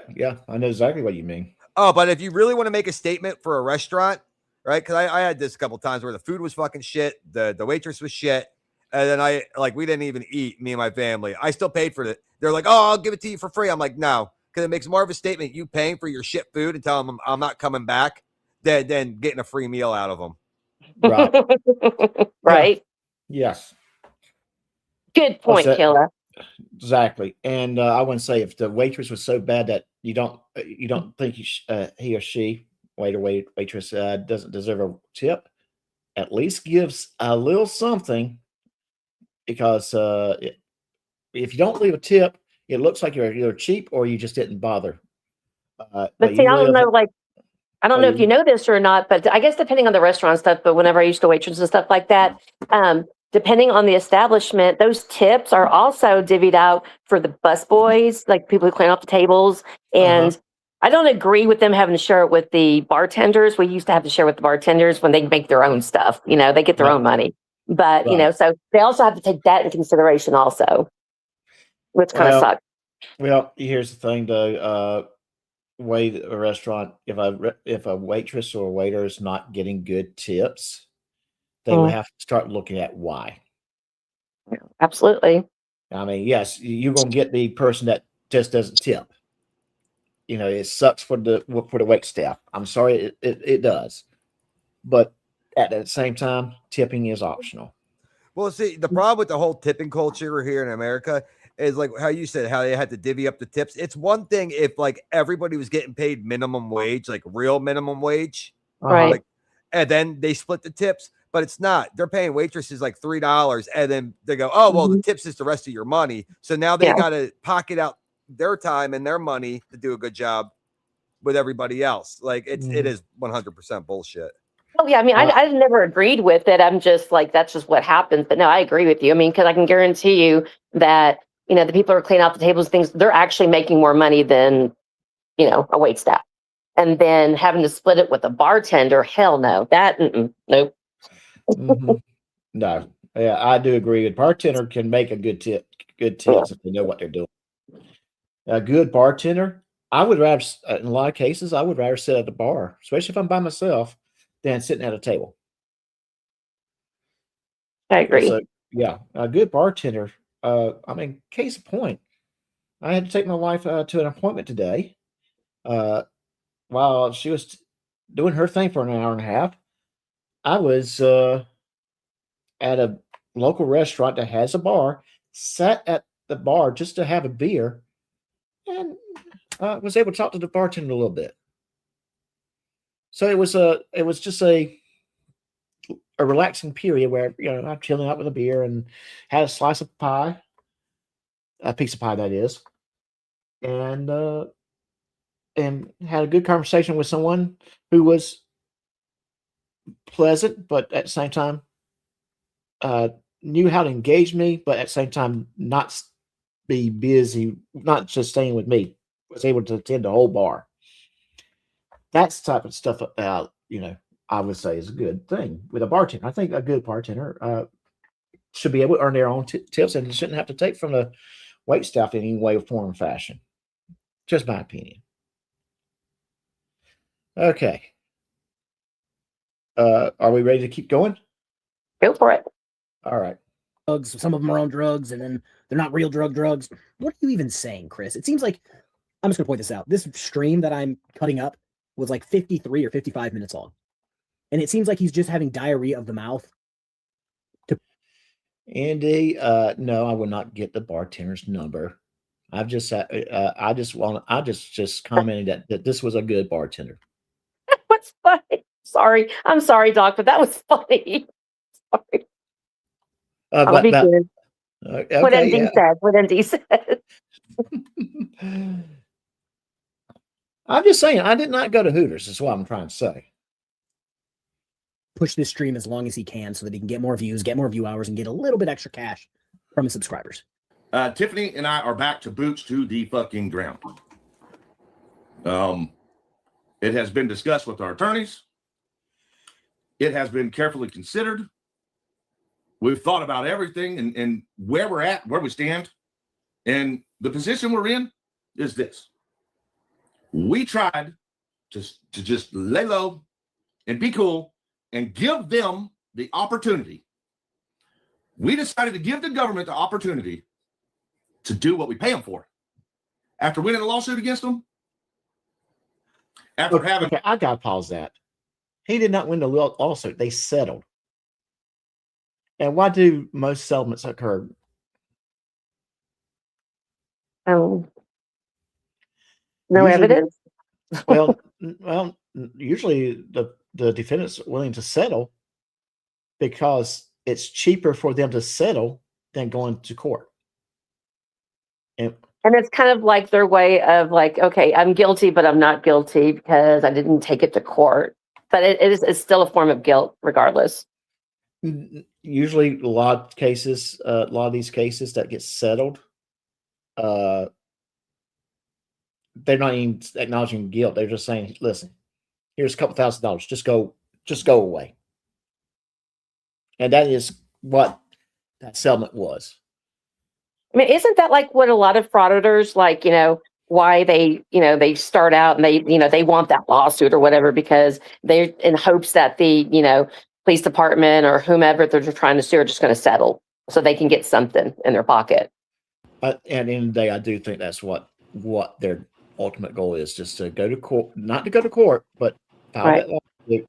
I know exactly what you mean. Oh, but if you really want to make a statement for a restaurant, right? Because I had this a couple of times where the food was fucking shit, the waitress was shit, and then we didn't even eat, me and my family. I still paid for it. They're like, "Oh, I'll give it to you for free." I'm like, "No," because it makes more of a statement you paying for your shit food and telling them I'm not coming back than getting a free meal out of them. Right. Right. Yeah. Yes. Good point, Killer. Exactly. And I wouldn't say if the waitress was so bad that you don't think he or she, waitress doesn't deserve a tip, at least gives a little something, because if you don't leave a tip, it looks like you're either cheap or you just didn't bother. But see, I don't know, I don't know if you know this or not, but I guess depending on the restaurant stuff, but whenever I used to waitress and stuff like that, depending on the establishment, those tips are also divvied out for the bus boys, like people who clean off the tables. And I don't agree with them having to share it with the bartenders. We used to have to share with the bartenders when they make their own stuff. They get their own money. But, so they also have to take that into consideration also, which kind of sucks. Well, here's the thing, though. Way a restaurant, if a waitress or a waiter is not getting good tips, they will have to start looking at why. Absolutely. I mean, yes, you're going to get the person that just doesn't tip. it sucks for the wait staff. I'm sorry, it does, but at the same time, tipping is optional. Well, see, the problem with the whole tipping culture here in America is like how you said, how they had to divvy up the tips. It's one thing if like everybody was getting paid minimum wage, like real minimum wage, Right. like, and then they split the tips, but it's not. They're paying waitresses like $3, and then they go, oh, well, the tips is the rest of your money. So now they got to pocket out their time and their money to do a good job with everybody else. Like it is 100% bullshit. Oh yeah, I mean, I never agreed with it. I'm just like, that's just what happens. But no, I agree with you. I mean, because I can guarantee you that the people who are cleaning out the tables, things, they're actually making more money than a wait staff. And then having to split it with a bartender, hell no, that nope. No, yeah, I do agree. A bartender can make a good tips if they know what they're doing. A good bartender, I would rather, in a lot of cases, I would rather sit at the bar, especially if I'm by myself, than sitting at a table. I agree. So, yeah, a good bartender. I mean, case in point, I had to take my wife to an appointment today. While she was doing her thing for an hour and a half, I was at a local restaurant that has a bar, sat at the bar just to have a beer, and was able to talk to the bartender a little bit. So it was just a relaxing period where I'm chilling out with a beer and had a slice of pie, a piece of pie that is, and had a good conversation with someone who was pleasant, but at the same time knew how to engage me, but at the same time not be busy, not just staying with me. Was able to attend the whole bar. That's the type of stuff I would say is a good thing with a bartender. I think a good bartender should be able to earn their own tips and shouldn't have to take from the wait staff in any way, form, or fashion. Just my opinion. Okay. Are we ready to keep going? Go for it. All right. Drugs. Some of them are on drugs, and then they're not real drugs. What are you even saying, Chris? It seems like, I'm just going to point this out. This stream that I'm cutting up was like 53 or 55 minutes long. And it seems like he's just having diarrhea of the mouth. Andy, no, I will not get the bartender's number. I've just, I just commented that this was a good bartender. What's funny? Sorry. I'm sorry, Doc, but that was funny. Sorry. I'll be good. Okay, what MD said. What MD said. I'm just saying, I did not go to Hooters, is what I'm trying to say. Push this stream as long as he can so that he can get more views, get more view hours, and get a little bit extra cash from his subscribers. Tiffany and I are back to boots to the fucking ground. It has been discussed with our attorneys. It has been carefully considered. We've thought about everything and where we're at, where we stand. And the position we're in is this. We tried to just lay low and be cool and give them the opportunity. We decided to give the government the opportunity to do what we pay them for. After winning a lawsuit against them, after having... Okay, I got to pause that. He did not win the lawsuit. They settled. And why do most settlements occur? No Usually, evidence. well, usually the defendant's willing to settle because it's cheaper for them to settle than going to court. And it's kind of like their way of like, okay, I'm guilty, but I'm not guilty because I didn't take it to court. But it's still a form of guilt regardless. Usually a lot of these cases that get settled, they're not even acknowledging guilt. They're just saying, listen, here's a couple $1,000. Just go away. And that is what that settlement was. I mean, isn't that like what a lot of frauditors, like, why they start out and they want that lawsuit or whatever, because they're in hopes that the, police department or whomever they're just trying to sue are just going to settle so they can get something in their pocket. And at the end of the day, I do think that's what their ultimate goal is, just to go to court, not to go to court, but file Right. that lawsuit.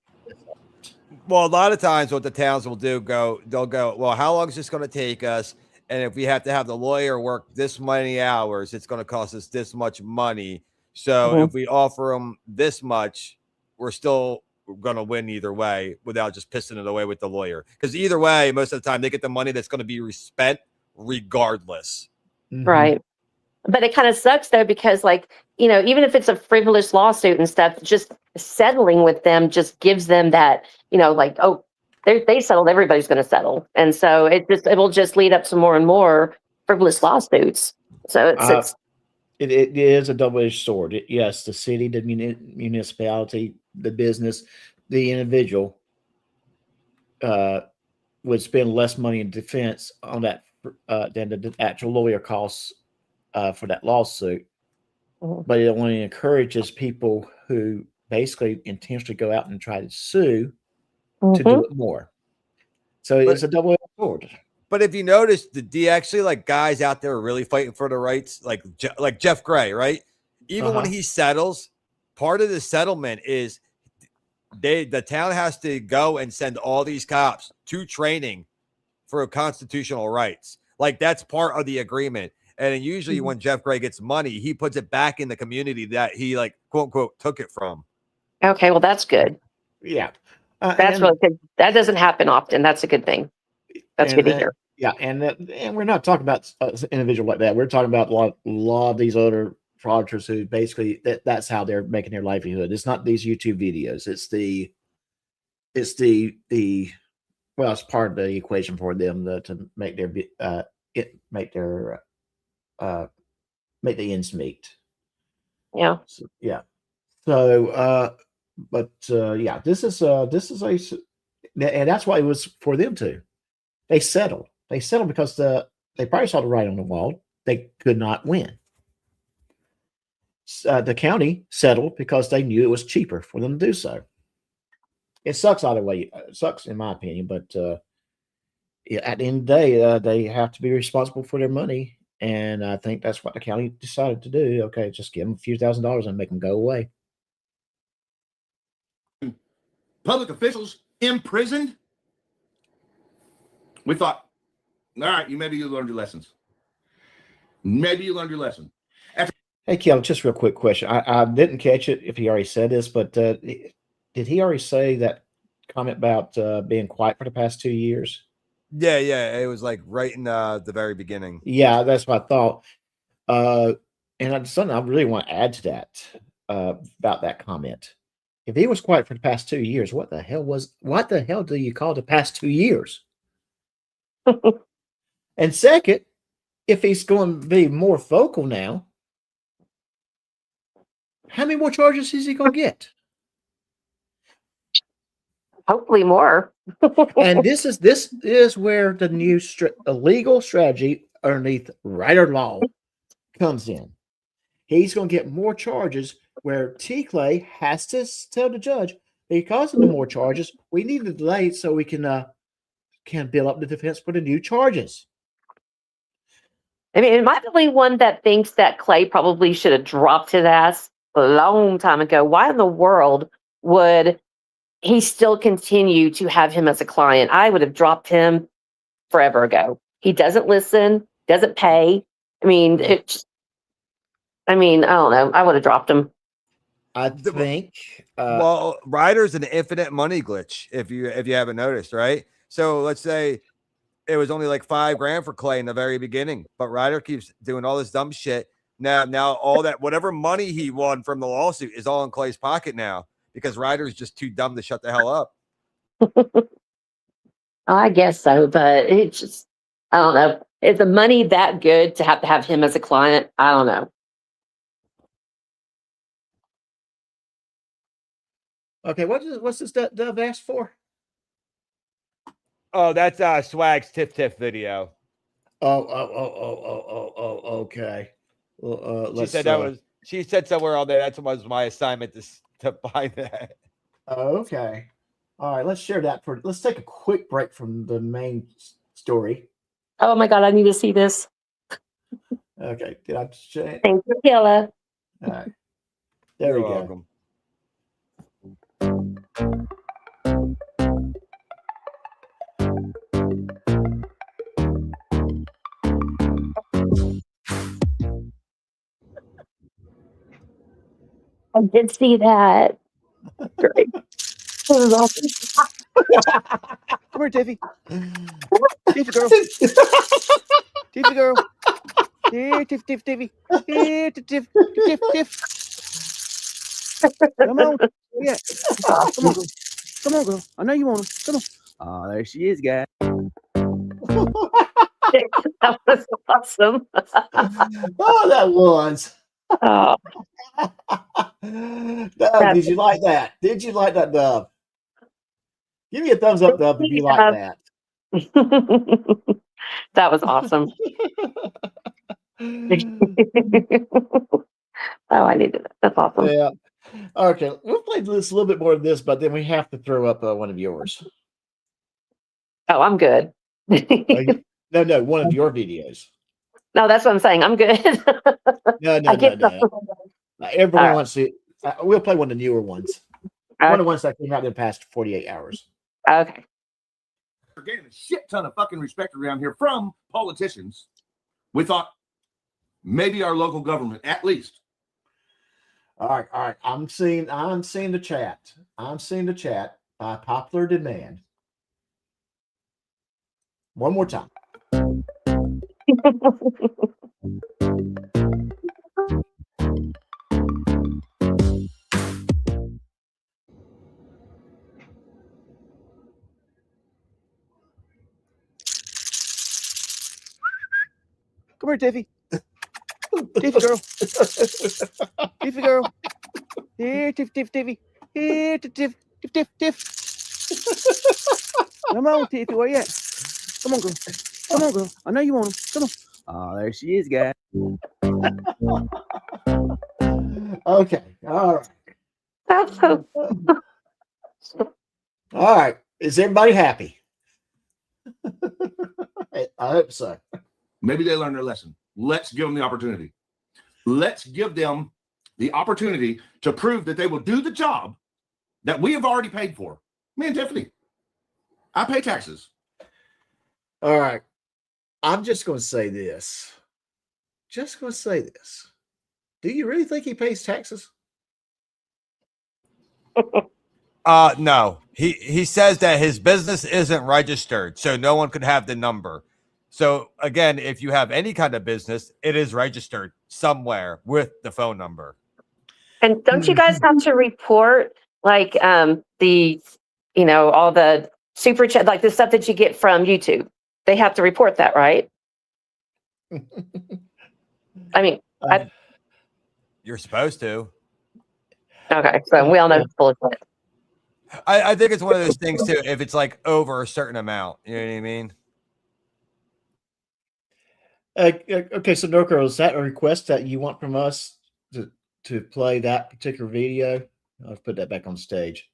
Well, a lot of times what the towns will do, they'll go, well, how long is this going to take us? And if we have to have the lawyer work this many hours, it's going to cost us this much money. So Mhm. if we offer them this much, we're still going to win either way without just pissing it away with the lawyer. Because either way, most of the time they get the money that's going to be spent regardless. Mhm. Right. But it kind of sucks though, because like, you know, even if it's a frivolous lawsuit and stuff, just settling with them just gives them that, you know, like, oh, they settled, everybody's going to settle. And so it will just lead up to more and more frivolous lawsuits. So it's It is a double-edged sword. Yes, the city, the municipality, the business, the individual would spend less money in defense on that than the actual lawyer costs for that lawsuit. Mhm. But it only encourages people who basically intentionally go out and try to sue to do it more. So it's a double-edged sword. But if you notice, the actually like guys out there are really fighting for the rights, like Jeff Gray, right? Even when he settles, part of the settlement is the town has to go and send all these cops to training for constitutional rights. Like that's part of the agreement. And then usually when Jeff Gray gets money, he puts it back in the community that he like quote unquote took it from. okay. Well, that's good. Yeah. That's really good. That doesn't happen often. That's a good thing. That's good to hear. Yeah, and we're not talking about an individual like that. We're talking about a lot of these other fraudsters who basically that's how they're making their livelihood. It's not these YouTube videos. It's well, it's part of the equation for them to make their make the ends meet. Yeah. So, yeah. So, yeah, this is and that's why it was for them too. They settled. They settled because they probably saw the writing on the wall. They could not win. The county settled because they knew it was cheaper for them to do so. It sucks either way. It sucks in my opinion, but at the end of the day, they have to be responsible for their money, and I think that's what the county decided to do. Okay, just give them a few $1,000s and make them go away. Public officials imprisoned. We thought, all right, maybe you learned your lessons. Maybe you learned your lesson. Hey, Kel, just real quick question. I didn't catch it if he already said this, but did he already say that comment about being quiet for the past 2 years? Yeah. It was like right in the very beginning. Yeah, that's what I thought. And something I really want to add to that about that comment. If he was quiet for the past 2 years, what the hell do you call the past 2 years? And second, if he's going to be more vocal now, how many more charges is he going to get? Hopefully more. And this is where the new legal strategy underneath Rietter LAW comes in. He's going to get more charges where T-Clay has to tell the judge, because of the more charges, we need to delay so we can build up the defense for the new charges. I mean, am I the only one that thinks that Clay probably should have dropped his ass a long time ago? Why in the world would he still continue to have him as a client? I would have dropped him forever ago. He doesn't listen, doesn't pay. I mean, I don't know. I would have dropped him. I think. Well, Ryder's an infinite money glitch. If you haven't noticed, right? So let's say it was only like $5,000 for Clay in the very beginning, but Ryder keeps doing all this dumb shit. Now all that whatever money he won from the lawsuit is all in Clay's pocket now because Ryder's just too dumb to shut the hell up. I guess so, but it just, I don't know. Is the money that good to have him as a client? I don't know. Okay, what's this Dove asked for? Oh, that's Swag's Tiff video. Okay. Well, She said she said somewhere on there that was my assignment to find that. Okay. All right, let's share that let's take a quick break from the main story. Oh my God, I need to see this. Okay. Did I change? Thank you, Kayla. All right. There You're we go. welcome. I did see that. Great. This is awesome. Come here, Tiffy. Tiffy girl. Tiffy girl. Here, Tiffy. Here, Tiff. Come on. Yeah. Come on, girl. Come on, girl. I know you want him. Come on. Oh, there she is, guys. That was awesome. Oh, that was. Oh, Dub, did you like that? Did you like that, Dub? Give me a thumbs up, Dub, if you like that. that was awesome. Oh, I needed that. That's awesome. Yeah. Okay, we'll play this a little bit more of this, but then we have to throw up one of yours. Oh, I'm good. No, one of your videos. No, that's what I'm saying. I'm good. No. Everyone wants to. We'll play one of the newer ones. One of the ones that came out in the past 48 hours. Okay. We're getting a shit ton of fucking respect around here from politicians. We thought maybe our local government, at least. All right. I'm seeing the chat. I'm seeing the chat by popular demand. One more time. Come here, Tiffy. Tiffy girl. Tiffy girl. Here, Tiffy. Here, Tiff. Come on, Tiffy. Where you at? Come on, girl. Come on, girl. I know you want him. Come on. Oh, there she is, guys. Okay. All right. That's so. All right. Is everybody happy? I hope so. Maybe they learned their lesson. Let's give them the opportunity. Let's give them the opportunity to prove that they will do the job that we have already paid for. Me and Tiffany. I pay taxes. All right. I'm just going to say this. Do you really think he pays taxes? No. He says that his business isn't registered, so no one could have the number. So again, if you have any kind of business, it is registered somewhere with the phone number. And don't you guys have to report like all the super chat, like the stuff that you get from YouTube? They have to report that, right? I mean, You're supposed to. okay, so we all know it's bullshit. I think it's one of those things too. If it's like over a certain amount, you know what I mean? Okay, so Norco, is that a request that you want from us to play that particular video? I'll put that back on stage.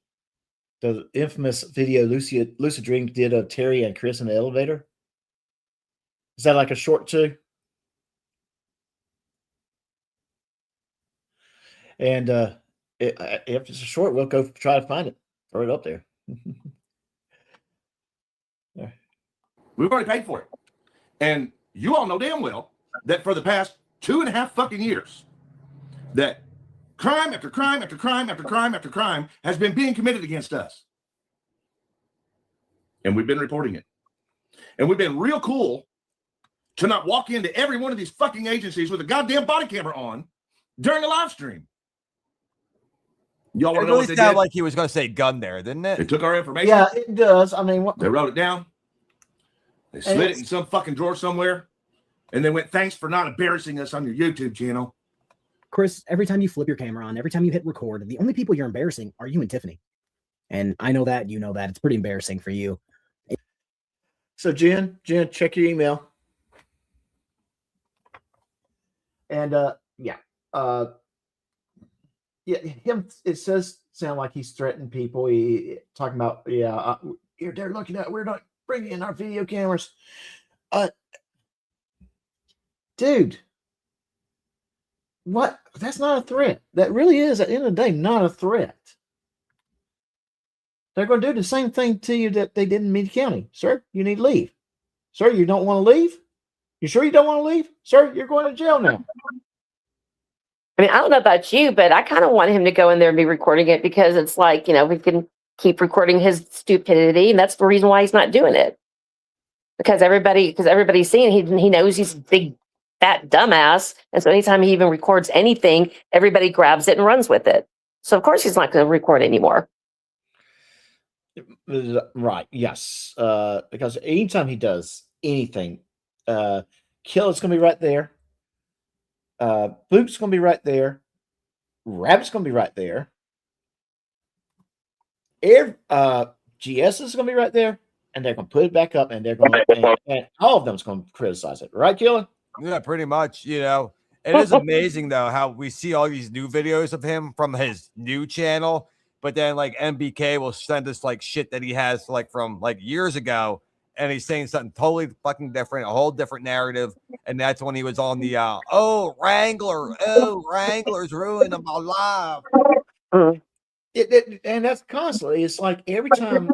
The infamous video Lucid Dream did of Terry and Chris in the elevator. Is that like a short too? And if it's a short, we'll go try to find it. Throw it up there. Yeah. We've already paid for it. And you all know damn well that for the past 2.5 fucking years, that crime after crime after crime after crime after crime has been being committed against us. And we've been reporting it. And we've been real cool to not walk into every one of these fucking agencies with a goddamn body camera on during a live stream. Y'all want to know what they did? Like he was going to say gun there, didn't it? They took our information. Yeah, it does. I mean, they wrote it down. They slid it in some fucking drawer somewhere. And they went, thanks for not embarrassing us on your YouTube channel. Chris, every time you flip your camera on, every time you hit record, the only people you're embarrassing are you and Tiffany. And I know that, you know that. It's pretty embarrassing for you. So Jen, check your email. And him. It says sound like he's threatening people. He talking about they're looking at. We're not bringing in our video cameras. Dude, What? That's not a threat. That really is, at the end of the day, not a threat. They're going to do the same thing to you that they did in Meade County. Sir, you need to leave. Sir, you don't want to leave? You sure you don't want to leave? Sir, you're going to jail now. I mean, I don't know about you, but I kind of want him to go in there and be recording it because it's like, we can keep recording his stupidity, and that's the reason why he's not doing it. Because everybody's seeing he knows he's a big fat dumbass, and so anytime he even records anything, everybody grabs it and runs with it. So of course he's not going to record anymore. Right? Yes. Because anytime he does anything, Killer's going to be right there. Boot's going to be right there. Rabbit's going to be right there. GS is going to be right there, and they're going to put it back up, and they're going to, and all of them's going to criticize it, right, Killer? Yeah, pretty much. It is amazing though how we see all these new videos of him from his new channel, but then like MBK will send us like shit that he has like from like years ago, and he's saying something totally fucking different, a whole different narrative, and that's when he was on the Wrangler's ruining my life. And that's constantly. It's like every time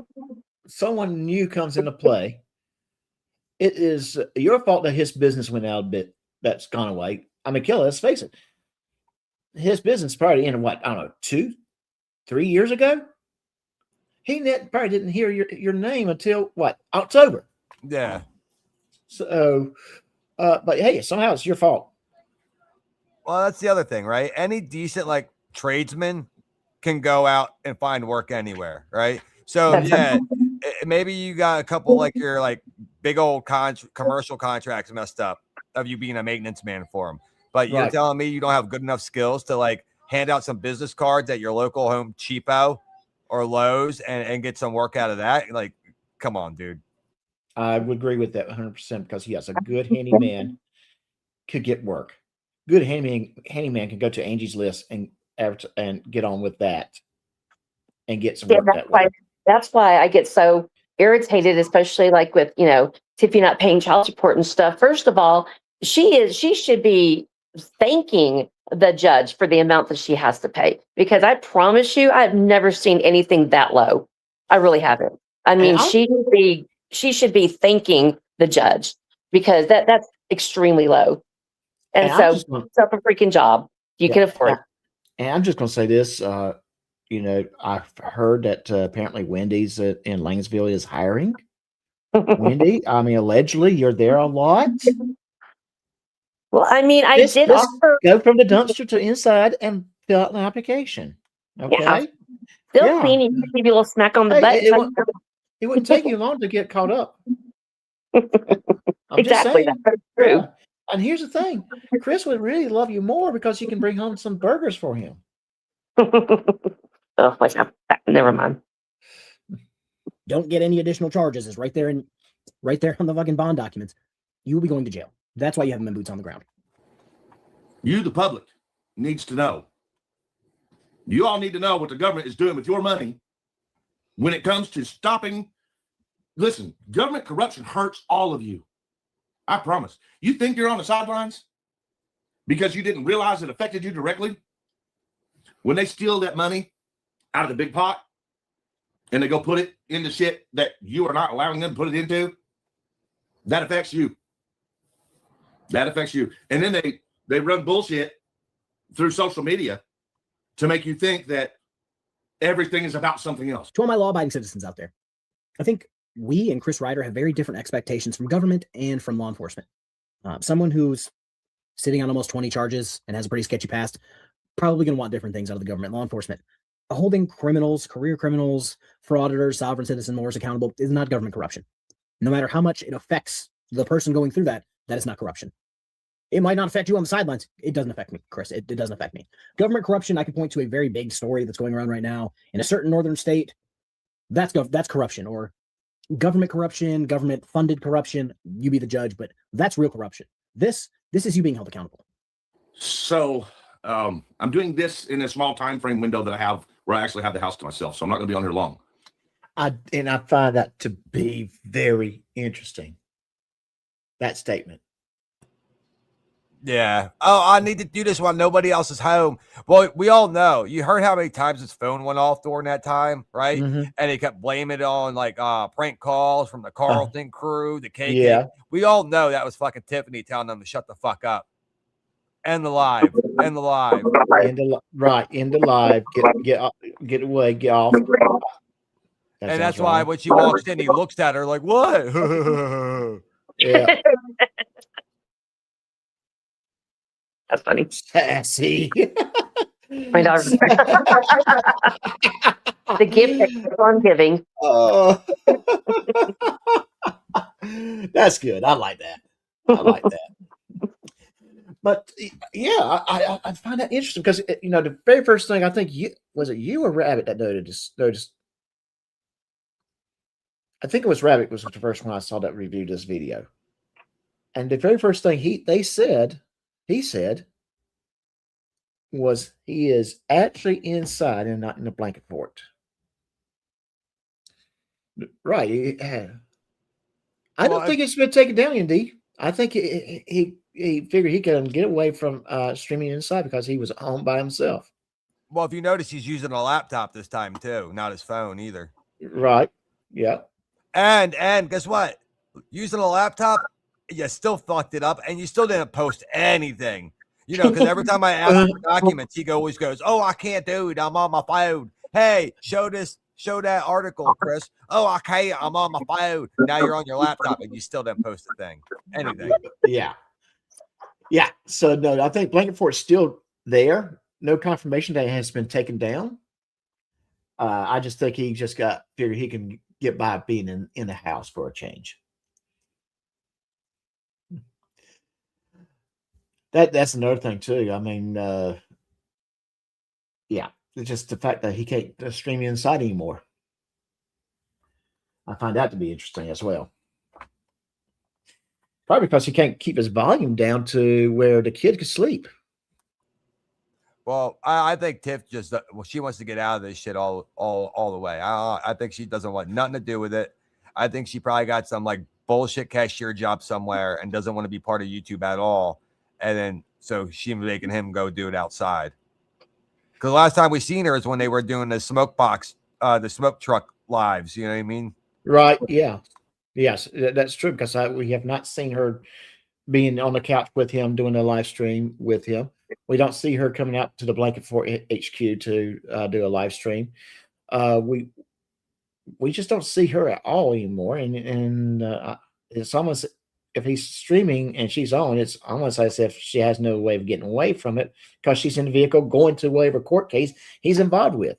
someone new comes into play, it is your fault that his business went out a bit. That's gone away. I mean, Killer, let's face it. His business probably ended, what, I don't know, 2-3 years ago? He probably didn't hear your name until, what, October? Yeah. So, but hey, somehow it's your fault. Well, that's the other thing, right? Any decent, like, tradesman can go out and find work anywhere, right? So, yeah, maybe you got a couple, like, your, like, big old commercial contracts messed up of you being a maintenance man for them. But you're telling me you don't have good enough skills to, like, hand out some business cards at your local Home Cheapo or Lowe's and get some work out of that? Like, come on, dude. I would agree with that 100% because, yes, a good handyman could get work. Good handyman can go to Angie's List and get on with that and get some work that way. That's why I get so irritated, especially like with, Tiffy not paying child support and stuff. First of all, she should be thanking the judge for the amount that she has to pay, because I promise you, I've never seen anything that low. I really haven't. I mean, she should be thanking the judge because that's extremely low. And so it's up a freaking job. You can afford it. And I'm just going to say this, I've heard that apparently Wendy's in Lanesville is hiring. Wendy, I mean, allegedly you're there a lot. Well, I mean, I did offer go from the dumpster to inside and fill out an application. Okay. Yeah. Still cleaning, give you a little smack on the butt. It wouldn't take you long to get caught up. Exactly. That's true. Yeah. And here's the thing, Chris would really love you more because you can bring home some burgers for him. Oh, never mind. Don't get any additional charges. It's right there on the fucking bond documents. You will be going to jail. That's why you haven't been boots on the ground. You, the public, needs to know. You all need to know what the government is doing with your money when it comes to stopping. Listen, government corruption hurts all of you. I promise. You think you're on the sidelines because you didn't realize it affected you directly? When they steal that money out of the big pot and they go put it into shit that you are not allowing them to put it into, that affects you. That affects you. And then they run bullshit through social media to make you think that everything is about something else. To all my law-abiding citizens out there, I think we and Chris Rietter have very different expectations from government and from law enforcement. Someone who's sitting on almost 20 charges and has a pretty sketchy past, probably going to want different things out of the government. Law enforcement, holding criminals, career criminals, frauditors, sovereign citizen mores accountable is not government corruption. No matter how much it affects the person going through that is not corruption. It might not affect you on the sidelines. It doesn't affect me, Chris. It doesn't affect me. Government corruption, I can point to a very big story that's going around right now in a certain northern state. That's corruption. Or government corruption, government funded corruption. You be the judge, but that's real corruption. This is you being held accountable. So I'm doing this in a small time frame window that I have where I actually have the house to myself. So I'm not going to be on here long. I find that to be very interesting. That statement. Yeah. Oh, I need to do this while nobody else is home. Well, we all know. You heard how many times his phone went off during that time, right? Mhm. And he kept blaming it on like prank calls from the Carlton crew, the KK. Yeah. We all know that was fucking Tiffany telling them to shut the fuck up. End the live. End the live. End the live. Get away. Get off. That And that's sounds why wrong. when she walks in, he looks at her like, what? Yeah. That's funny. Sassy. My daughter. The gift that keeps on giving. Oh. That's good. I like that. I like that. But yeah, I find that interesting because the very first thing I think you or Rabbit that noticed. I think it was Rabbit was the first one I saw that reviewed this video, and the very first thing he said was he is actually inside and not in a blanket fort. Right. I don't think it's been taken down, Indy. I think he figured he could get away from streaming inside because he was home by himself. Well, if you notice, he's using a laptop this time too, not his phone either. Right. Yeah. And guess what? Using a laptop, you still fucked it up, and you still didn't post anything. Because every time I ask him for documents, he always goes, "Oh, I can't do it. I'm on my phone. Hey, show that article, Chris. Oh, I can't. I'm on my phone." Now you're on your laptop, and you still didn't post a thing, anything. Yeah. Yeah. So no, I think blanket fort's still there. No confirmation that it has been taken down. I just think he just figured he can get by being in the house for a change. That's another thing too. I mean, yeah, it's just the fact that he can't stream inside anymore. I find that to be interesting as well. Probably because he can't keep his volume down to where the kid could sleep. Well, I think Tiff she wants to get out of this shit all the way. I think she doesn't want nothing to do with it. I think she probably got some like bullshit cashier job somewhere and doesn't want to be part of YouTube at all. And then so she's making him go do it outside. Because the last time we seen her is when they were doing the smoke truck lives. You know what I mean? Right. Yeah. Yes, that's true. Because we have not seen her being on the couch with him, doing a live stream with him. We don't see her coming out to the Blanket Fort HQ to do a live stream. We just don't see her at all anymore. And it's almost, if he's streaming and she's on, it's almost as if she has no way of getting away from it because she's in the vehicle going to whatever court case he's involved with.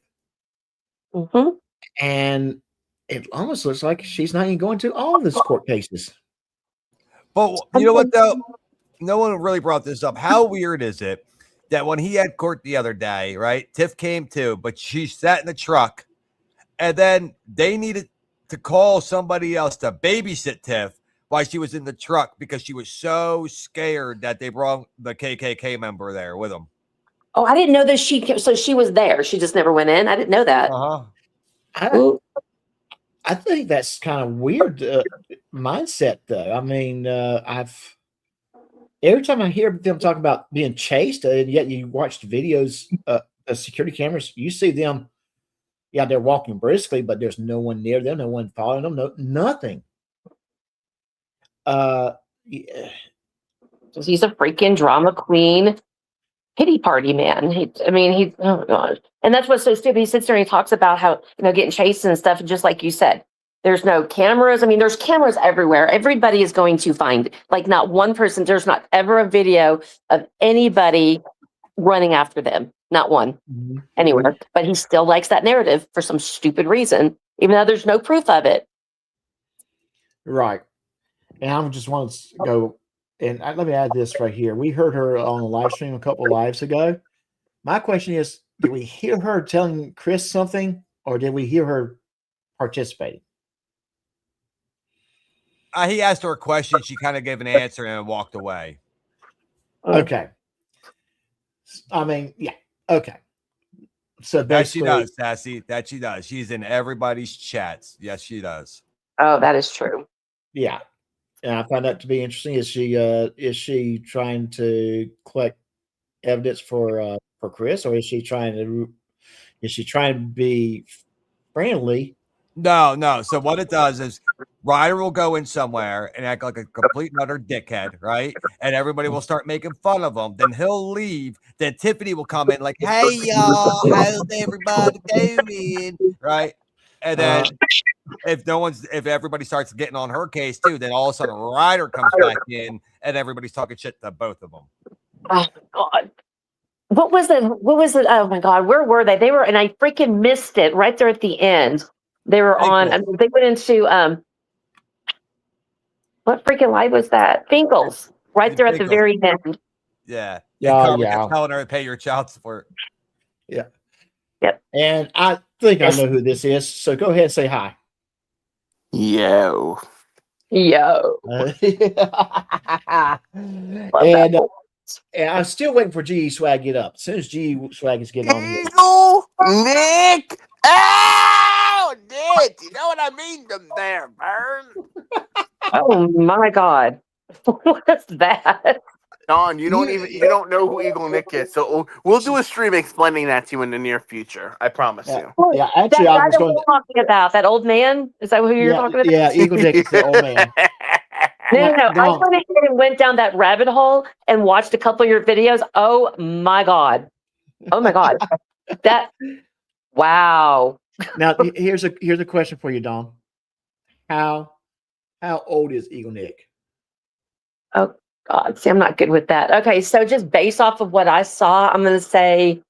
Mm-hmm. And it almost looks like she's not even going to all of these court cases. But you know what, though? No one really brought this up. How weird is it that when he had court the other day, right? Tiff came too, but she sat in the truck, and then they needed to call somebody else to babysit Tiff while she was in the truck because she was so scared that they brought the KKK member there with them. Oh, I didn't know that so she was there. She just never went in. I didn't know that. I think that's kind of weird mindset, though. I mean, every time I hear them talk about being chased, and yet you watch the videos, security cameras, you see them. Yeah, they're walking briskly, but there's no one near them, no one following them, nothing. Yeah. He's a freaking drama queen, pity party man. He's oh god, and that's what's so stupid. He sits there and he talks about how getting chased and stuff. And just like you said, there's no cameras. I mean, there's cameras everywhere. Everybody is going to find, like, not one person. There's not ever a video of anybody running after them. Not one anywhere. But he still likes that narrative for some stupid reason, even though there's no proof of it. Right. And I just want to go, and let me add this right here. We heard her on a live stream a couple of lives ago. My question is, did we hear her telling Chris something, or did we hear her participating? He asked her a question. She kind of gave an answer and walked away. Okay. I mean, yeah. Okay. So that she does, Sassy. That she does. She's in everybody's chats. Yes, she does. Oh, that is true. Yeah. And I find that to be interesting. Is she trying to collect evidence for Chris, or is she trying to be friendly? No. So what it does is Ryder will go in somewhere and act like a complete and utter dickhead, right? And everybody will start making fun of him. Then he'll leave. Then Tiffany will come in like, "Hey y'all, how's everybody doing?" Right? And then if everybody starts getting on her case too, then all of a sudden Ryder comes back in and everybody's talking shit to both of them. Oh God. What was it? Oh my God, where were they? They were, and I freaking missed it right there at the end. They were on, they went into what freaking live was that? Finkel's, right there at the very end. Yeah. Yeah. Telling her to pay your child support. Yeah. Yep. And I think I know who this is. So go ahead and say hi. Yo. And I'm still waiting for GE Swag to get up. As soon as GE Swag is getting on here. Eagle Nick. Oh, Nick. You know what I mean there, Burn? Oh my God. What's that? Don, you don't know who Eagle Nick is, so we'll do a stream explaining that to you in the near future. I promise you. Yeah, actually, I was going to talking about that old man. Is that who you're talking about? Yeah, Eagle Nick is the old man. No. I went ahead and went down that rabbit hole and watched a couple of your videos. Oh my God. Wow. Now here's a question for you, Don. How old is Eagle Nick? Oh God. See, I'm not good with that. Okay, so just based off of what I saw, I'm gonna say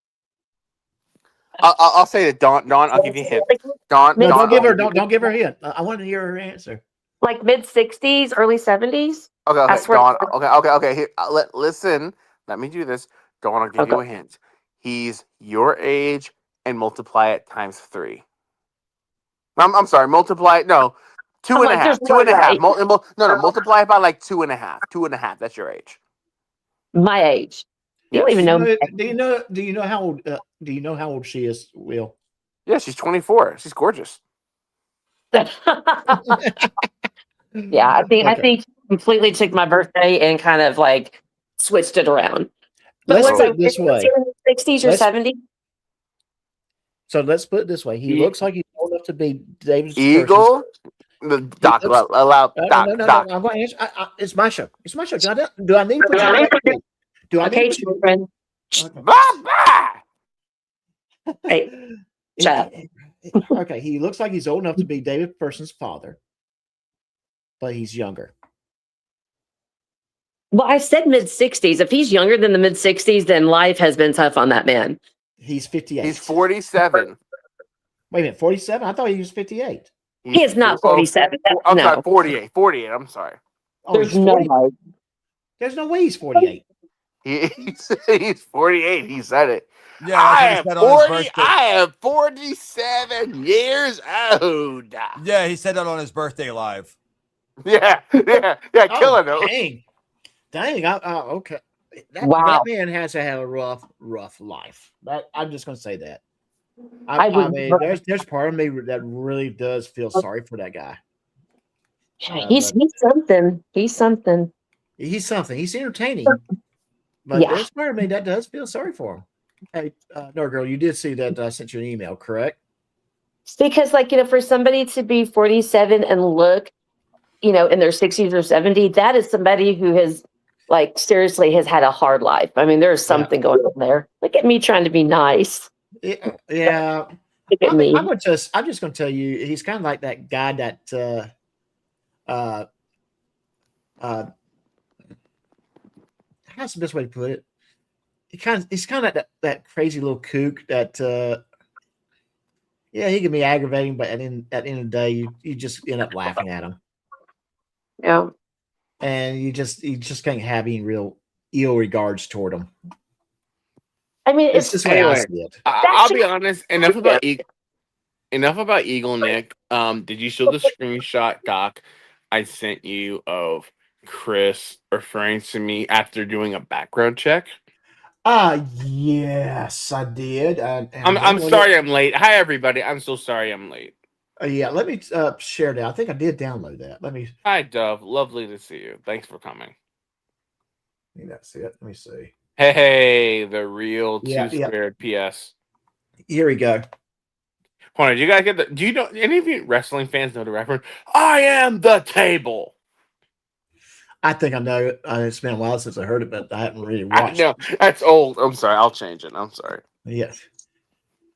I'll say that Don, I'll give you a hint. Don, no, don't give her a hint. I want to hear her answer. Like mid 60s, early 70s. Okay, Don. Okay. Here, listen. Let me do this. Don, I'll give you a hint. He's your age and multiply it times 3. I'm sorry. Multiply it. No, 2.5. 2.5. No. Multiply it by like 2.5. 2.5. That's your age. My age. You don't even know. Do you know how old? Do you know how old she is, Will? Yeah, she's 24. She's gorgeous. Yeah, I think completely took my birthday and kind of like switched it around. But let's put it this way: 60s or 70s. So let's put it this way: he looks like he's old enough to be David's Eagle. The doc, allow doc. No. I'm going to answer. It's my show. It's my show. Do I need to put you? Do I need to children? Hey, shut up. Okay, he looks like he's old enough to be David Person's father, but he's younger. Well, I said mid 60s. If he's younger than the mid 60s, then life has been tough on that man. He's 58. He's 47. Wait a minute, 47? I thought he was 58. He is not 47. I'm sorry, 48. 48. I'm sorry. There's no way. There's no way he's 48. He's 48. He said it. Yeah, I am 47 years old. Yeah, he said that on his birthday live. Yeah, killing him. Dang. Okay. That man has to have a rough life. I'm just going to say that. I mean, there's part of me that really does feel sorry for that guy. He's something. He's something. He's something. He's entertaining. But there's part of me that does feel sorry for him. Hey, no, girl, you did see that I sent you an email, correct? Because, for somebody to be 47 and look, in their 60s or 70s, that is somebody who has, seriously has had a hard life. I mean, there's something going on there. Look at me trying to be nice. Yeah. Look at me. I'm just going to tell you, he's kind of like that guy that, how's the best way to put it? He's kind of like that crazy little kook that, he can be aggravating, but at the end of the day, you just end up laughing at him. Yeah. And you just can't have any real ill regards toward him. I mean, it's just what I see it. I'll be honest. Enough about Eagle Nick. Did you show the screenshot, Doc, I sent you of Chris referring to me after doing a background check? Yes, I did. I'm sorry I'm late. Hi, everybody. I'm so sorry I'm late. Yeah, let me share that. I think I did download that. Let me. Hi, Dove. Lovely to see you. Thanks for coming. I think that's it. Let me see. Hey, the real Yeah, two squared PS. Here we go. Hold on, do you guys get the? Do you know any of you wrestling fans know the reference? I am the table. I think I know it. It's been a while since I heard it, but I haven't really watched. No, that's old. I'm sorry. I'll change it. I'm sorry. Yes.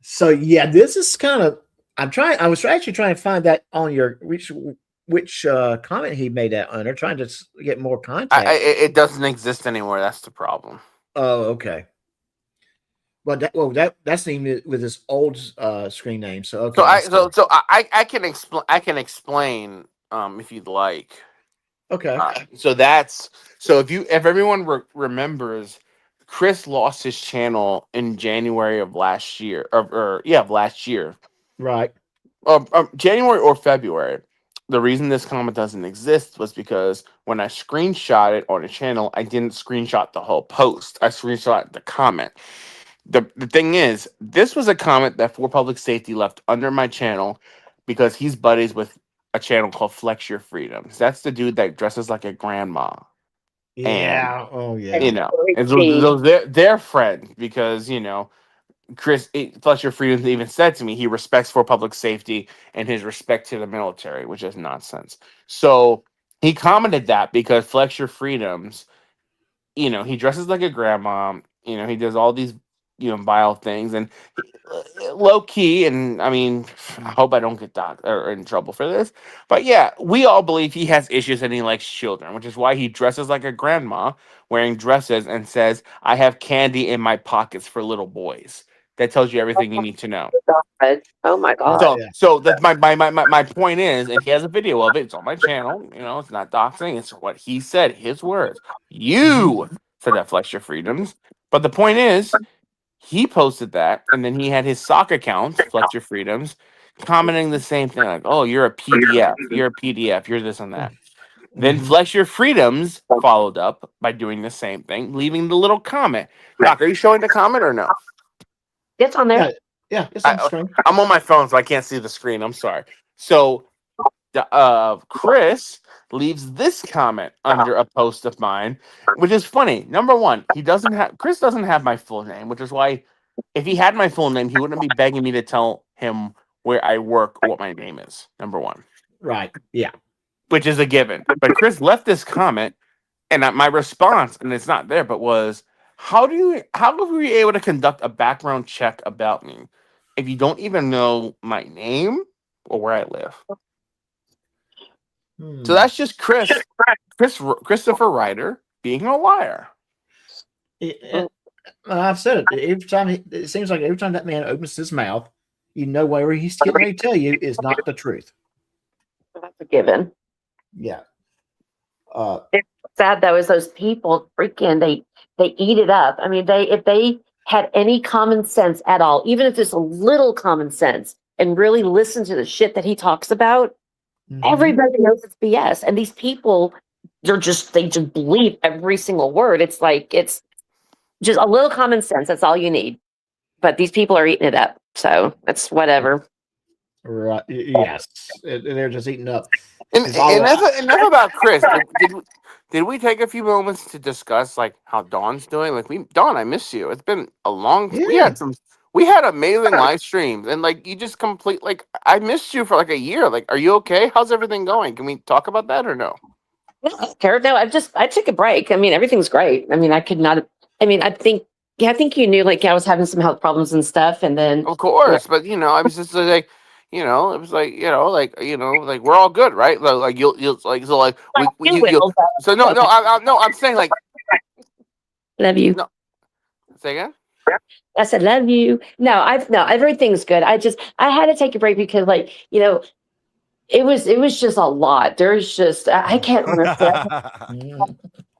So yeah, this is kind of. I'm trying. I was actually trying to find that on your which comment he made that under, trying to get more context. It doesn't exist anymore. That's the problem. Oh, okay. But that's even with this old screen name. So okay. I can explain. I can explain if you'd like. Okay. So if everyone remembers, Chris lost his channel in January of last year, of last year, right? January or February. The reason this comment doesn't exist was because when I screenshot it on a channel, I didn't screenshot the whole post. I screenshot the comment. The thing is, this was a comment that For Public Safety left under my channel because he's buddies with a channel called Flex Your Freedoms. That's the dude that dresses like a grandma. Yeah. And so they're friends because Flex Your Freedoms even said to me he respects For Public Safety and his respect to the military, which is nonsense. So he commented that because Flex Your Freedoms, he dresses like a grandma. He does all these vile things, and low key, and I mean, I hope I don't get docked or in trouble for this, but yeah, we all believe he has issues and he likes children, which is why he dresses like a grandma wearing dresses and says, I have candy in my pockets for little boys. That tells you everything you need to know. Oh my god. So that's my point is, and he has a video of it, it's on my channel, it's not doxing, it's what he said, his words. You said that Flex Your Freedoms. But the point is, he posted that, and then he had his sock account, Flex Your Freedoms, commenting the same thing, like, oh, you're a PDF, you're this and that. Then Flex Your Freedoms followed up by doing the same thing, leaving the little comment. Doc, are you showing the comment or no? It's on there. Yeah, it's on the screen. I'm on my phone, so I can't see the screen. I'm sorry. So, Chris leaves this comment under a post of mine, which is funny. Number one, Chris doesn't have my full name, which is why if he had my full name, he wouldn't be begging me to tell him where I work or what my name is. Number one. Right. Yeah. Which is a given. But Chris left this comment, and my response, and it's not there, but was, how were we able to conduct a background check about me if you don't even know my name or where I live? So that's just Christopher Rietter being a liar. I've said it. Every time it seems like every time that man opens his mouth, you know where he's getting ready to tell you is not the truth. That's a given. Yeah. It's sad though, is those people freaking they eat it up. I mean, if they had any common sense at all, even if it's a little common sense, and really listen to the shit that he talks about, everybody knows it's BS. And these people, they just believe every single word. It's like, it's just a little common sense. That's all you need. But these people are eating it up. So it's whatever. Right. Yes. They're just eating up. And enough about Chris. Did we take a few moments to discuss like how Dawn's doing? Like Dawn, I miss you. It's been a long time. We had amazing live streams, and like you just I missed you for like a year. Like, are you okay? How's everything going? Can we talk about that or no? No, I took a break. I mean, everything's great. I mean, I think you knew like I was having some health problems and stuff, and then of course, but I was just like, it was like, like we're all good, right? Like you'll like so like so I'm saying like love you. No, say again. I said, love you. No, everything's good. I had to take a break because it was just a lot. There's just, I can't understand.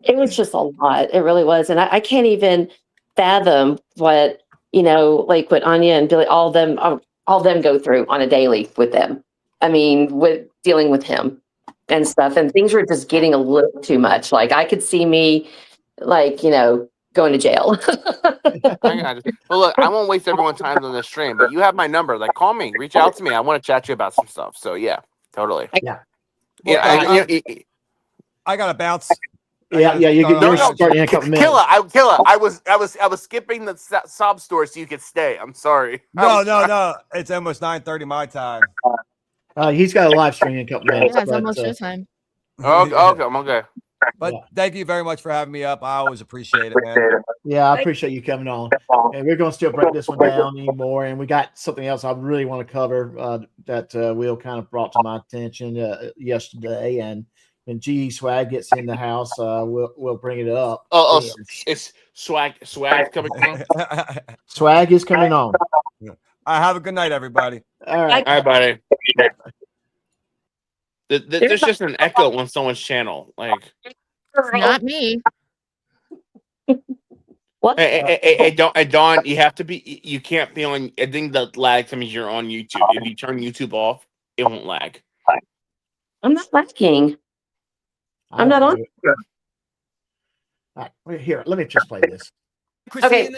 It was just a lot. It really was. And I can't even fathom what, like what Anya and Billy, all of them go through on a daily with them. I mean, with dealing with him and stuff, and things were just getting a little too much. Like I could see me like, going to jail. I got it. Well, look, I won't waste everyone's time on the stream, but you have my number. Like, call me, reach out to me. I want to chat to you about some stuff. So yeah, totally. Yeah. Well, I gotta bounce. You're starting in a couple minutes. Killer. I was skipping the sob story so you could stay. I'm sorry. No. It's almost 9:30 my time. He's got a live stream in a couple minutes. Yeah, it's almost your time. Okay, I'm okay. But thank you very much for having me up. I always appreciate it, man. Yeah, I appreciate you coming on. And we're going to still break this one down anymore. And we got something else I really want to cover that Will kind of brought to my attention yesterday. And when GE Swag gets in the house, we'll bring it up. It's Swag coming on. Swag is coming on. Have a good night, everybody. All right, buddy. There's just an echo on someone's channel. Like, it's not me. What? Hey, Dawn, you have to be. You can't be on. I think the lag means you're on YouTube. If you turn YouTube off, it won't lag. I'm not lagging. I'm not on. All right, here, let me just play this. Okay.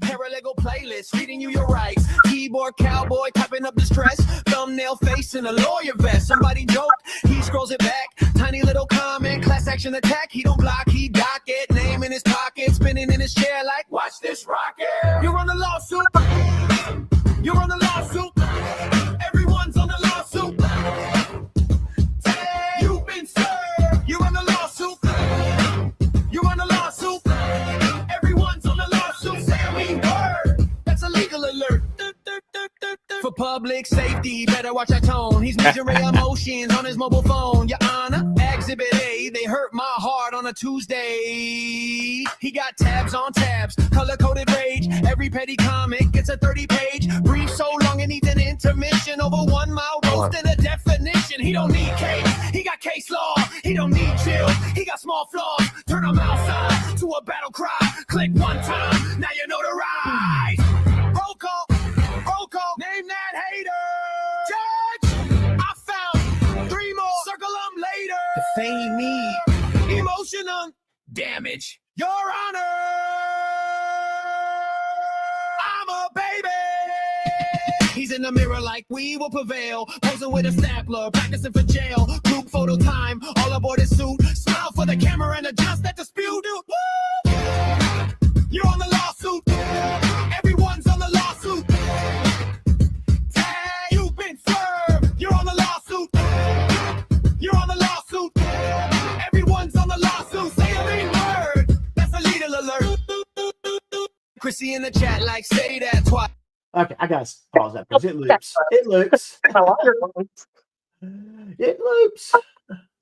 Paralegal playlist, reading you your rights. Keyboard cowboy typing up distress. Thumbnail face in a lawyer vest. Somebody joke, he scrolls it back. Tiny little comment, class action attack. He don't block, he dock it. Name in his pocket, spinning in his chair like, watch this rocket. You're on the lawsuit. You're on the lawsuit. Everyone's on the lawsuit. You've been served. You're on the lawsuit. You're on the lawsuit. Everyone's on the lawsuit. Say a mean word. That's a legal alert. For public safety, better watch that tone. He's measuring emotions on his mobile phone. Your Honor, Exhibit A, they hurt my heart on a Tuesday. He got tabs on tabs, color-coded rage. Every petty comic gets a 30-page brief so long it needs an intermission. Over 1 mile roast and a definition. He don't need case, he got case law. He don't need chill, he got small flaws. Turn him outside to a battle cry. Click one time, now you know the rise. Roll call, name that hater. Judge, I found 3 more. Circle them later. Defame me. Emotional damage. Your Honor, I'm a baby. He's in the mirror like we will prevail. Posing with a stapler, practicing for jail. Group photo time, all aboard his suit. Smile for the camera and adjust that dispute. Woo! You're on the lawsuit. Everyone's on the lawsuit. You've been served. You're on the lawsuit. You're on the lawsuit. Everyone's on the lawsuit. Say a mean word. That's a legal alert. Chrissy in the chat like say that twice. Okay, I gotta pause that because it loops. It loops. It loops.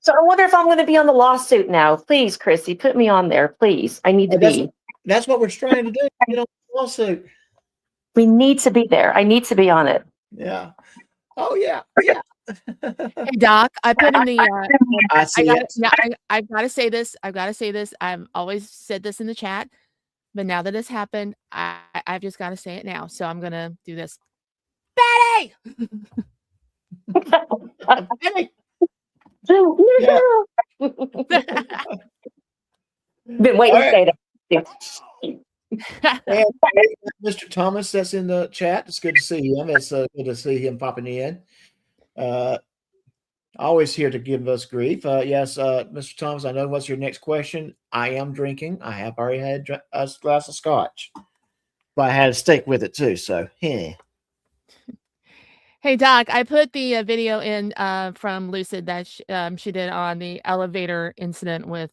So I wonder if I'm going to be on the lawsuit now. Please, Chrissy, put me on there, please. I need to be. That's what we're trying to do. Get on the lawsuit. We need to be there. I need to be on it. Yeah. Oh yeah. Yeah. Hey Doc, I put in the. I see it. Yeah, I've got to say this. I've always said this in the chat, but now that it's happened, I've just got to say it now. So I'm gonna do this. Betty. Hey. Yeah. Been waiting to say that. And Mr. Thomas, that's in the chat. It's good to see him. It's good to see him popping in. Always here to give us grief. Yes, Mr. Thomas, I know what's your next question. I am drinking. I have already had a glass of scotch, but I had a steak with it too. So, yeah. Hey Doc, I put the video in from Lucid that she did on the elevator incident with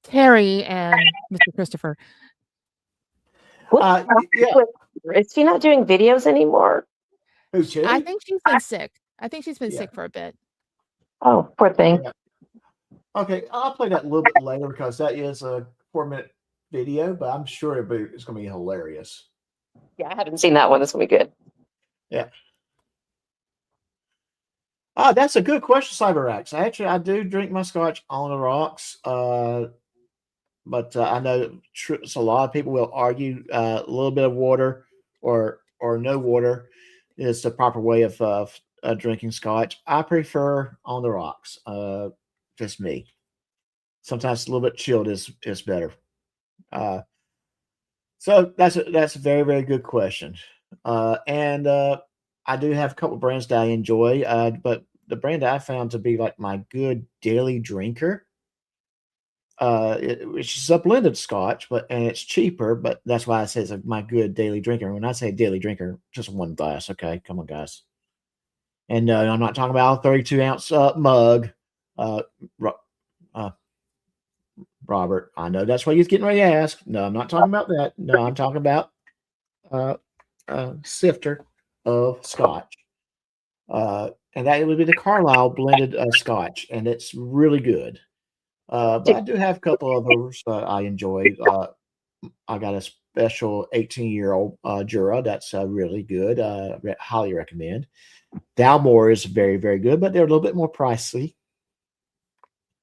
Terry and Mr. Christopher. Yeah. Is she not doing videos anymore? Who's she? I think she's been sick. I think she's been sick for a bit. Oh, poor thing. Yeah. Okay, I'll play that a little bit later because that is a 4-minute video, but I'm sure it's going to be hilarious. Yeah, I haven't seen that one. This will be good. Yeah. That's a good question, CyberX. Actually, I do drink my scotch on the rocks, but I know a lot of people will argue a little bit of water or no water is the proper way of drinking scotch. I prefer on the rocks. Just me. Sometimes a little bit chilled is better. So that's a very, very good question. And I do have a couple of brands that I enjoy, but the brand that I found to be like my good daily drinker, which is a blended Scotch, and it's cheaper, but that's why I say it's my good daily drinker. When I say daily drinker, just one glass. Okay, come on, guys. And I'm not talking about a 32-ounce mug. Robert, I know that's what he's getting ready to ask. No, I'm not talking about that. No, I'm talking about sifter of Scotch. And that would be the Carlisle blended Scotch, and it's really good. But I do have a couple of others I enjoy. I got a special 18-year-old Jura that's really good. Highly recommend. Dalmore is very, very good, but they're a little bit more pricey.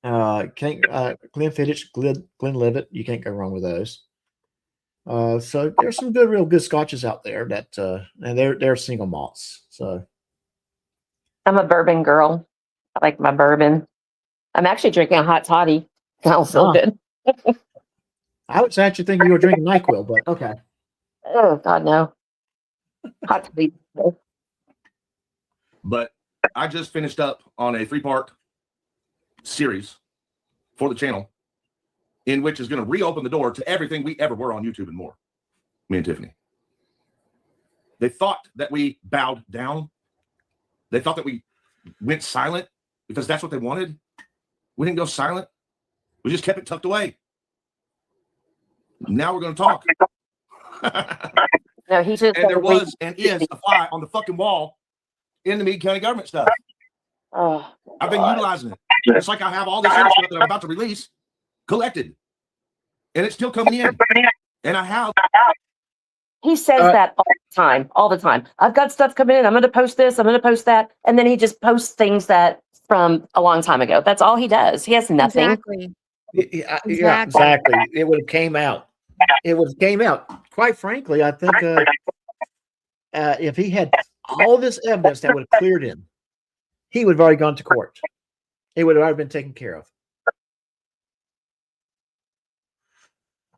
Glenfiddich, Glenlivet, you can't go wrong with those. So there's some real good scotches out there that, and they're single malts. So I'm a bourbon girl. I like my bourbon. I'm actually drinking a hot toddy. I don't feel good. I was actually thinking you were drinking NyQuil, but okay. Oh God, no. Hot toddy. But I just finished up on a 3-part series for the channel, in which is going to reopen the door to everything we ever were on YouTube and more. Me and Tiffany. They thought that we bowed down. They thought that we went silent because that's what they wanted. We didn't go silent. We just kept it tucked away. Now we're going to talk. No, he just. And there was and is a fly on the fucking wall in the Meade County government stuff. Oh, I've been utilizing it. It's like I have all this other stuff that I'm about to release collected, and it's still coming in. And I have. He says that all the time. I've got stuff coming in. I'm going to post this. I'm going to post that, and then he just posts things that from a long time ago. That's all he does. He has nothing. Exactly. Yeah, exactly. It would have came out. It would have came out. Quite frankly, I think if he had all this evidence that would have cleared him, he would have already gone to court. It would have already been taken care of.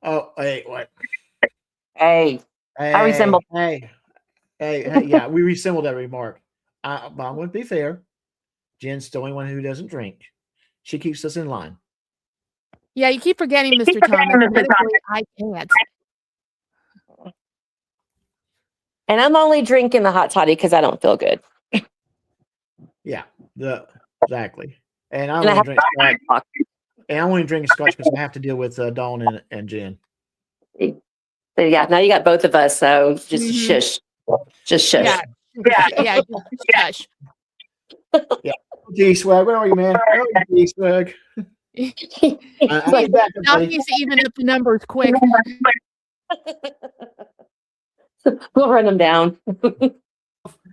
Oh, hey, what? Hey, I resemble. Hey, yeah, we resemble that remark. But I'm going to be fair. Jen's the only one who doesn't drink. She keeps us in line. Yeah, you keep forgetting, Mr. Thomas. Medically, I can't. And I'm only drinking the hot toddy because I don't feel good. Yeah, exactly. And I only drink Scotch. And I only drink Scotch because I have to deal with Dawn and Jen. So yeah, now you got both of us. So just shush, just shush. Yeah, shush. Yeah, G-Swag, where are you, man? Where are you, G-Swag? Now he's even up the numbers quick. We'll run them down.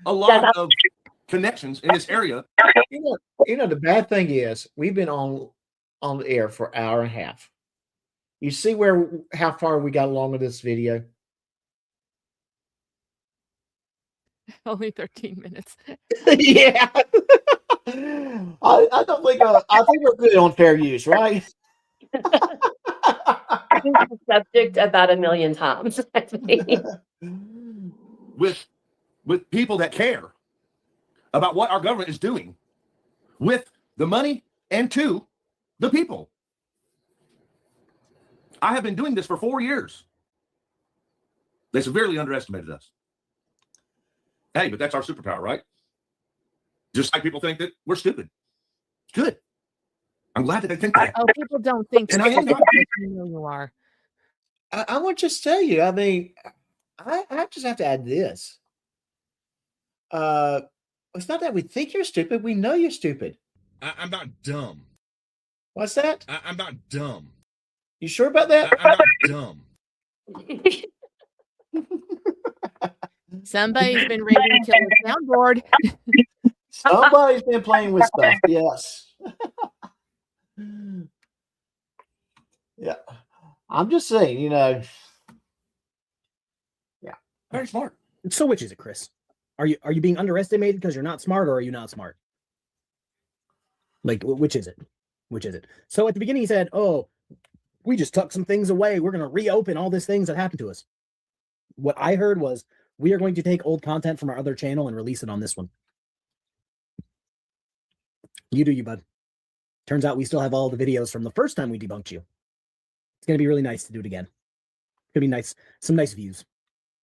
A lot of connections in this area. You know, the bad thing is we've been on the air for an hour and a half. You see how far we got along with this video? Only 13 minutes. Yeah. I don't think I think we're good on fair use, right? I think the subject about 1 million times. with people that care about what our government is doing with the money and to the people. I have been doing this for 4 years. They severely underestimated us. Hey, but that's our superpower, right? Just like people think that we're stupid. Good. I'm glad that they think that. Oh, people don't think and I am not. You know you are. I want to just tell you, I mean, I just have to add this. It's not that we think you're stupid. We know you're stupid. I'm not dumb. What's that? I'm not dumb. You sure about that? I'm not dumb. Somebody's been ready to kill the soundboard. Somebody's been playing with stuff. Yes. Yeah. I'm just saying, you know. Yeah. Very smart. So which is it, Chris? Are you being underestimated because you're not smart, or are you not smart? Like, which is it? Which is it? So at the beginning he said, "Oh, we just tucked some things away. We're going to reopen all these things that happened to us. What I heard was we are going to take old content from our other channel and release it on this one. You do you, bud. Turns out we still have all the videos from the first time we debunked you. It's going to be really nice to do it again. It's going to be nice. Some nice views.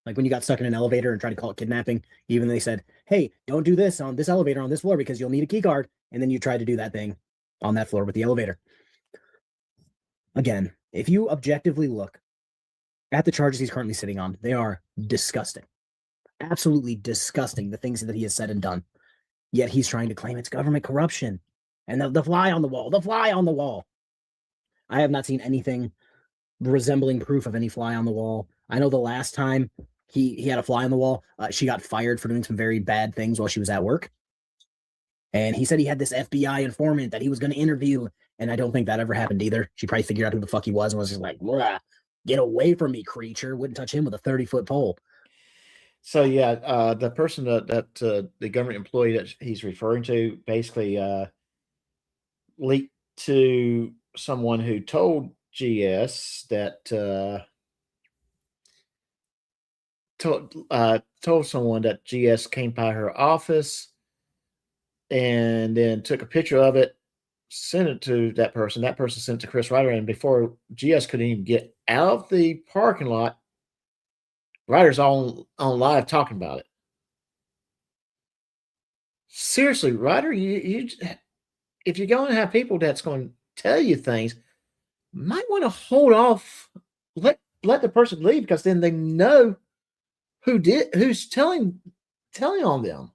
Like when you got stuck in an elevator and tried to call it kidnapping, even they said, hey, don't do this on this elevator on this floor because you'll need a key card. And then you tried to do that thing on that floor with the elevator. Again, if you objectively look at the charges he's currently sitting on, they are disgusting. Absolutely disgusting, the things that he has said and done. Yet he's trying to claim it's government corruption. And the fly on the wall, the fly on the wall. I have not seen anything resembling proof of any fly on the wall. I know the last time he had a fly on the wall, she got fired for doing some very bad things while she was at work. And he said he had this FBI informant that he was going to interview. And I don't think that ever happened either. She probably figured out who the fuck he was and was just like, get away from me, creature. Wouldn't touch him with a 30-foot pole. So, yeah, the person that the government employee that he's referring to basically leaked to someone who told GS that told someone that GS came by her office and then took a picture of it, sent it to that person. That person sent it to Chris Ryder, and before GS could even get out of the parking lot, Ryder's on live talking about it. Seriously, Ryder, you if you're going to have people that's going to tell you things, might want to hold off, let the person leave, because then they know who's telling on them.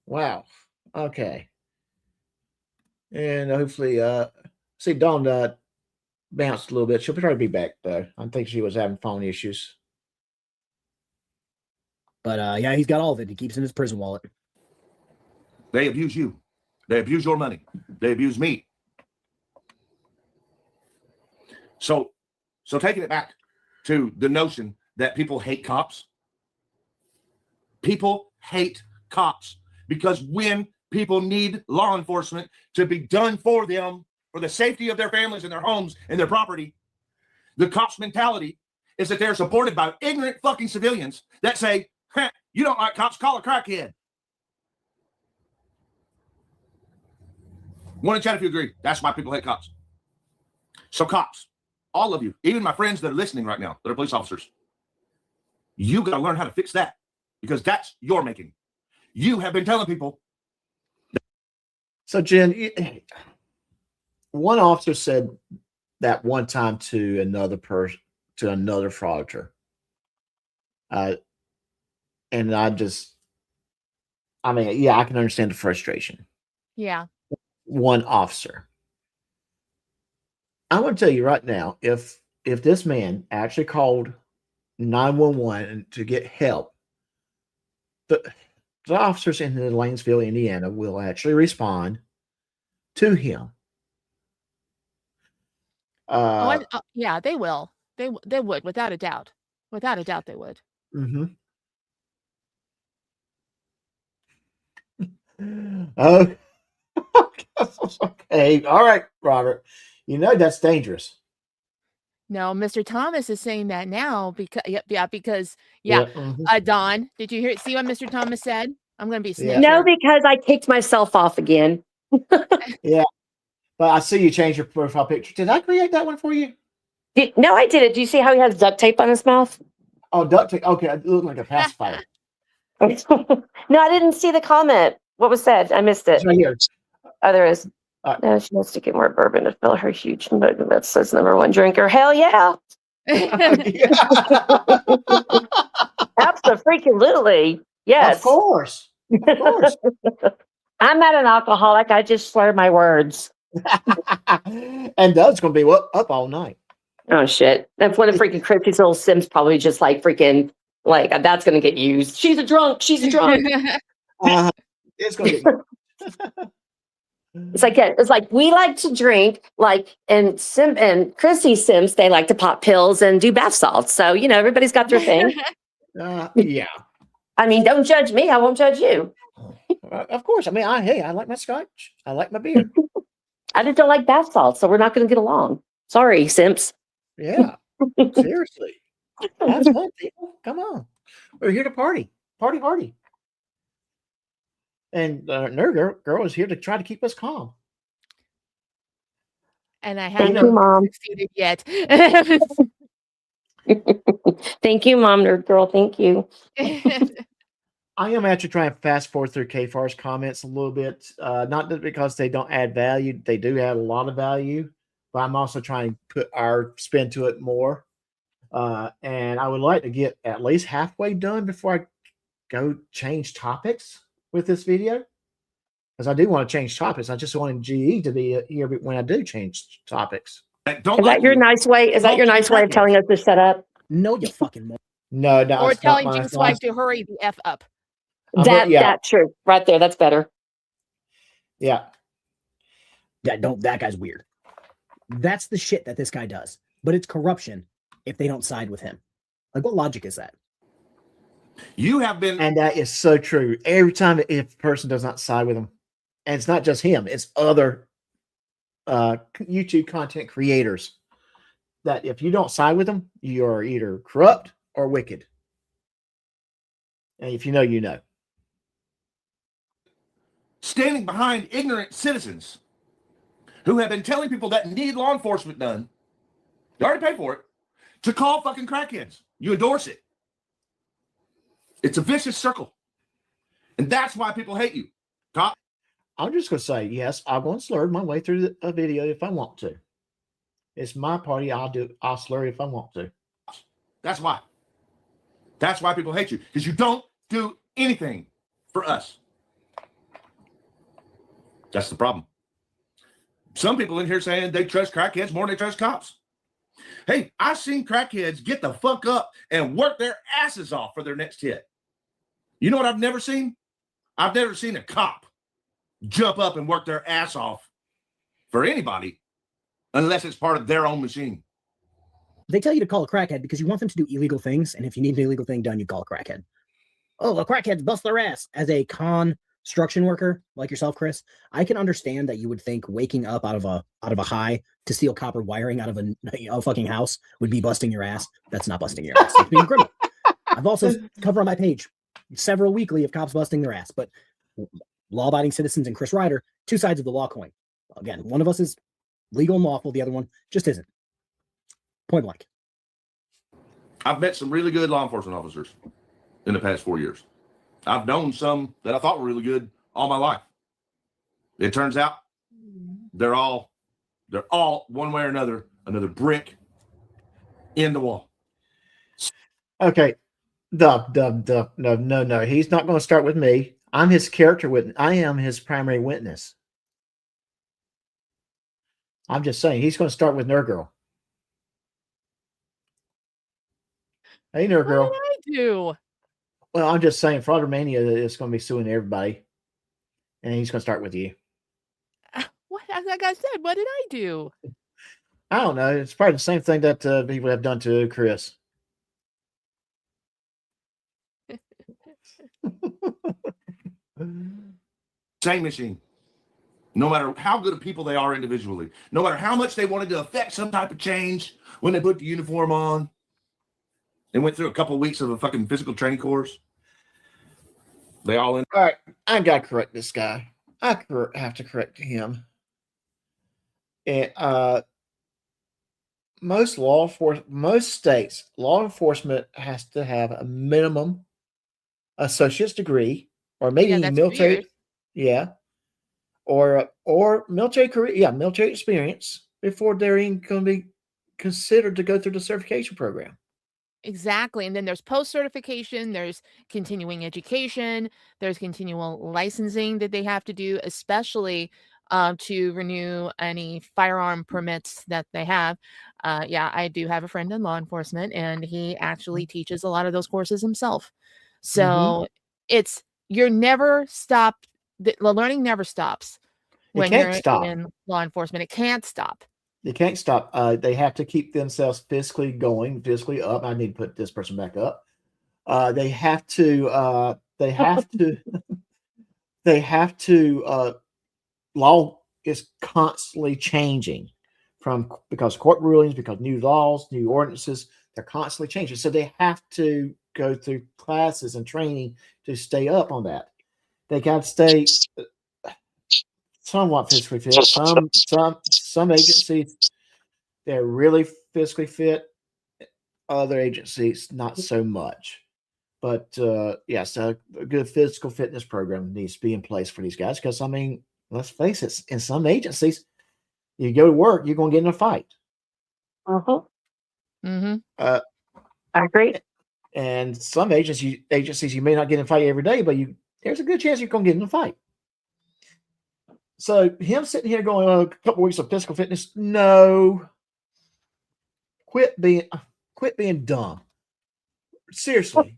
Wow. Okay. And hopefully, see, Dawn bounced a little bit. She'll probably be back though. I think she was having phone issues. But yeah, he's got all of it. He keeps in his prison wallet. They abuse you. They abuse your money. They abuse me. So taking it back to the notion that people hate cops. People hate cops because when people need law enforcement to be done for them, for the safety of their families and their homes and their property, the cops' mentality is that they're supported by ignorant fucking civilians that say, you don't like cops, call a crackhead. One in chat if you agree. That's why people hate cops. So cops, all of you, even my friends that are listening right now, that are police officers, you got to learn how to fix that because that's your making. You have been telling people. So Jen, one officer said that one time to another person, to another frauditor. And I mean, yeah, I can understand the frustration. Yeah. One officer. I want to tell you right now, if this man actually called 911 to get help, the officers in Lanesville, Indiana, will actually respond to him. Yeah, they will. They would, without a doubt. Without a doubt, they would. Mm-hmm. Oh, okay. All right, Robert. You know that's dangerous. No, Mr. Thomas is saying that now because Don, did you see what Mr. Thomas said? I'm going to be snitching. No, because I kicked myself off again. Yeah, but I see you changed your profile picture. Did I create that one for you? No, I did it. Do you see how he has duct tape on his mouth? Oh, duct tape. Okay, it looked like a pacifier. No, I didn't see the comment. What was said? I missed it. It's right here. Oh, there is. Right. No, she wants to get more bourbon to fill her huge mug. That says #1 drinker. Hell yeah. Absolutely. Yes. Of course. Of course. I'm not an alcoholic. I just slur my words. And Doug's going to be up all night. Oh, shit. That's one of freaking Christy's little Sims probably just like freaking, like, that's going to get used. She's a drunk. She's a drunk. It's going to get It's like we like to drink, like, and Chrissy's Sims, they like to pop pills and do bath salts. So, everybody's got their thing. Yeah. I mean, don't judge me. I won't judge you. Of course. I mean, I like my scotch. I like my beer. I just don't like bath salts, so we're not going to get along. Sorry, simps. Yeah. Seriously. Have fun, people. Come on. We're here to party. Party hardy. And Nerd Girl is here to try to keep us calm. And I Thank haven't you, Mom. succeeded yet. Thank you, Mom, Nerd Girl. Thank you. I am actually trying to fast forward through KFAR's comments a little bit. Not that because they don't add value. They do add a lot of value. But I'm also trying to put our spin to it more. And I would like to get at least halfway done before I go change topics with this video. Because I do want to change topics. I just wanted GE to be here when I do change topics. Is that your nice way? Is that your nice way of telling us to shut up? No, you fucking mo- No, Or it's not telling my Jinx's wife to hurry the F up. That's true. Right there. That's better. Yeah. That guy's weird. That's the shit that this guy does. But it's corruption if they don't side with him. Like, what logic is that? You have been, and that is so true. Every time if a person does not side with him, and it's not just him, it's other YouTube content creators, that if you don't side with them, you are either corrupt or wicked. And if you know, you know. standing behind ignorant citizens who have been telling people that need law enforcement done, you already pay for it, to call fucking crackheads. You endorse it. It's a vicious circle. And that's why people hate you. I'm just going to say, yes, I'm going to slur my way through a video if I want to. It's my party. I'll slur if I want to. That's why. That's why people hate you. Because you don't do anything for us. That's the problem. Some people in here saying they trust crackheads more than they trust cops. Hey, I've seen crackheads get the fuck up and work their asses off for their next hit. You know what I've never seen? I've never seen a cop jump up and work their ass off for anybody unless it's part of their own machine. They tell you to call a crackhead because you want them to do illegal things, and if you need an illegal thing done, you call a crackhead. Oh, a crackhead's bust their ass. As a construction worker like yourself, Chris, I can understand that you would think waking up out of a high to steal copper wiring out of a fucking house would be busting your ass. That's not busting your ass. It's being criminal. I've also covered on my page several weekly of cops busting their ass, but law-abiding citizens and Chris Rietter, two sides of the law coin. Again, one of us is legal and lawful, the other one just isn't. Point blank. I've met some really good law enforcement officers in the past 4 years. I've known some that I thought were really good all my life. It turns out they're all one way or another brick in the wall. Okay. No. He's not going to start with me. I'm his character witness. I am his primary witness. I'm just saying he's going to start with Nerd Girl. Hey, Nerd Girl. What did I do? Well, I'm just saying Fraudermania is going to be suing everybody. And he's going to start with you. What? Like I said, what did I do? I don't know. It's probably the same thing that people have done to Chris. Same machine. No matter how good of people they are individually, no matter how much they wanted to affect some type of change when they put the uniform on and went through a couple of weeks of a fucking physical training course, they all in. All right, I got to correct this guy. I have to correct him. And most states, law enforcement has to have a minimum associate's degree, or maybe military. Weird. Yeah. Or military career. Yeah, military experience before they're even going to be considered to go through the certification program. Exactly. And then there's post-certification, there's continuing education, there's continual licensing that they have to do, especially to renew any firearm permits that they have. Yeah, I do have a friend in law enforcement, and he actually teaches a lot of those courses himself. So you're never stopped. The learning never stops when you're in law enforcement. It can't stop. They can't stop. They have to keep themselves physically going, physically up. I need to put this person back up. They have to. Law is constantly changing because court rulings, because new laws, new ordinances, they're constantly changing. So they have to go through classes and training to stay up on that. They got to stay somewhat physically fit. Some agencies, they're really physically fit. Other agencies, not so much. But yes, a good physical fitness program needs to be in place for these guys. Because I mean, let's face it, in some agencies, you go to work, you're going to get in a fight. I agree. And some agencies, you may not get in a fight every day, but there's a good chance you're going to get in a fight. So him sitting here going a couple weeks of physical fitness, no. Quit being dumb. Seriously.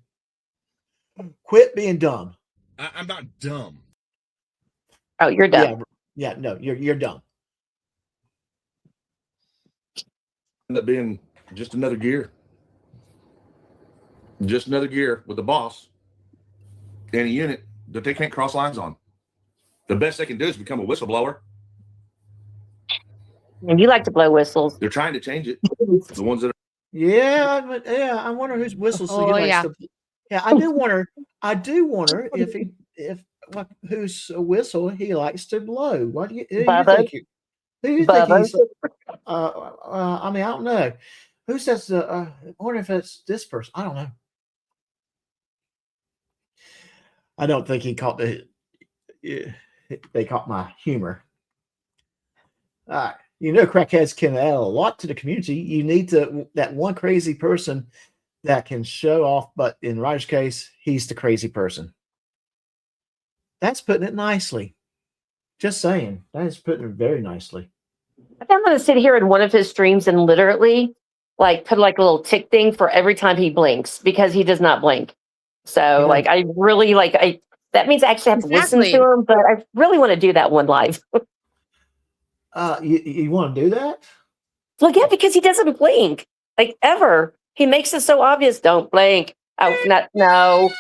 Quit being dumb. I'm not dumb. Oh, you're dumb. Yeah, no, you're dumb. End up being just another gear. Just another gear with the boss and a unit that they can't cross lines on. The best they can do is become a whistleblower. And you like to blow whistles. They're trying to change it. The ones that are. Yeah, I wonder whose whistles he likes to. Yeah, I do wonder if whose whistle he likes to blow. What do you think? Who do you think he's? I mean, I don't know. Who says? I wonder if it's this person. I don't know. I don't think he caught they caught my humor. Crackheads can add a lot to the community. You need that one crazy person that can show off, but in Ryder's case, he's the crazy person. That's putting it nicely. Just saying. That is putting it very nicely. I think I'm going to sit here in one of his streams and literally put a little tick thing for every time he blinks, because he does not blink. So I really that means I actually have to listen to him, but I really want to do that one live. You want to do that? Well, yeah, because he doesn't blink ever. He makes it so obvious. Don't blink. Oh, not that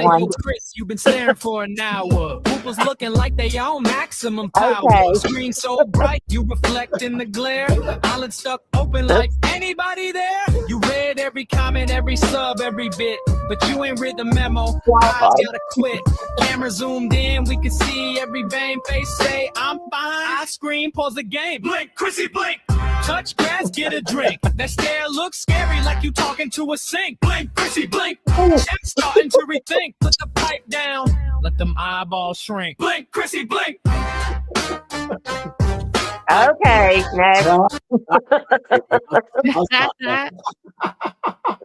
one. Chris, you've been staring for an hour. People's looking like they on maximum power. Okay. Screen so bright, you reflect in the glare. Island stuck open like anybody there. You read every comment, every sub, every bit, but you ain't read the memo. Eyes gotta quit. Camera zoomed in, we can see every vein. Face say, I'm fine. I scream, pause the game. Blink, Chrissy, blink. Touch grass, get a drink. That stare looks scary, like you talking to a sink. Blink, Chrissy, blink. Check starting to rethink. Put the pipe down, let them eyeballs shrink. Blink, Chrissy, blink. Okay, next.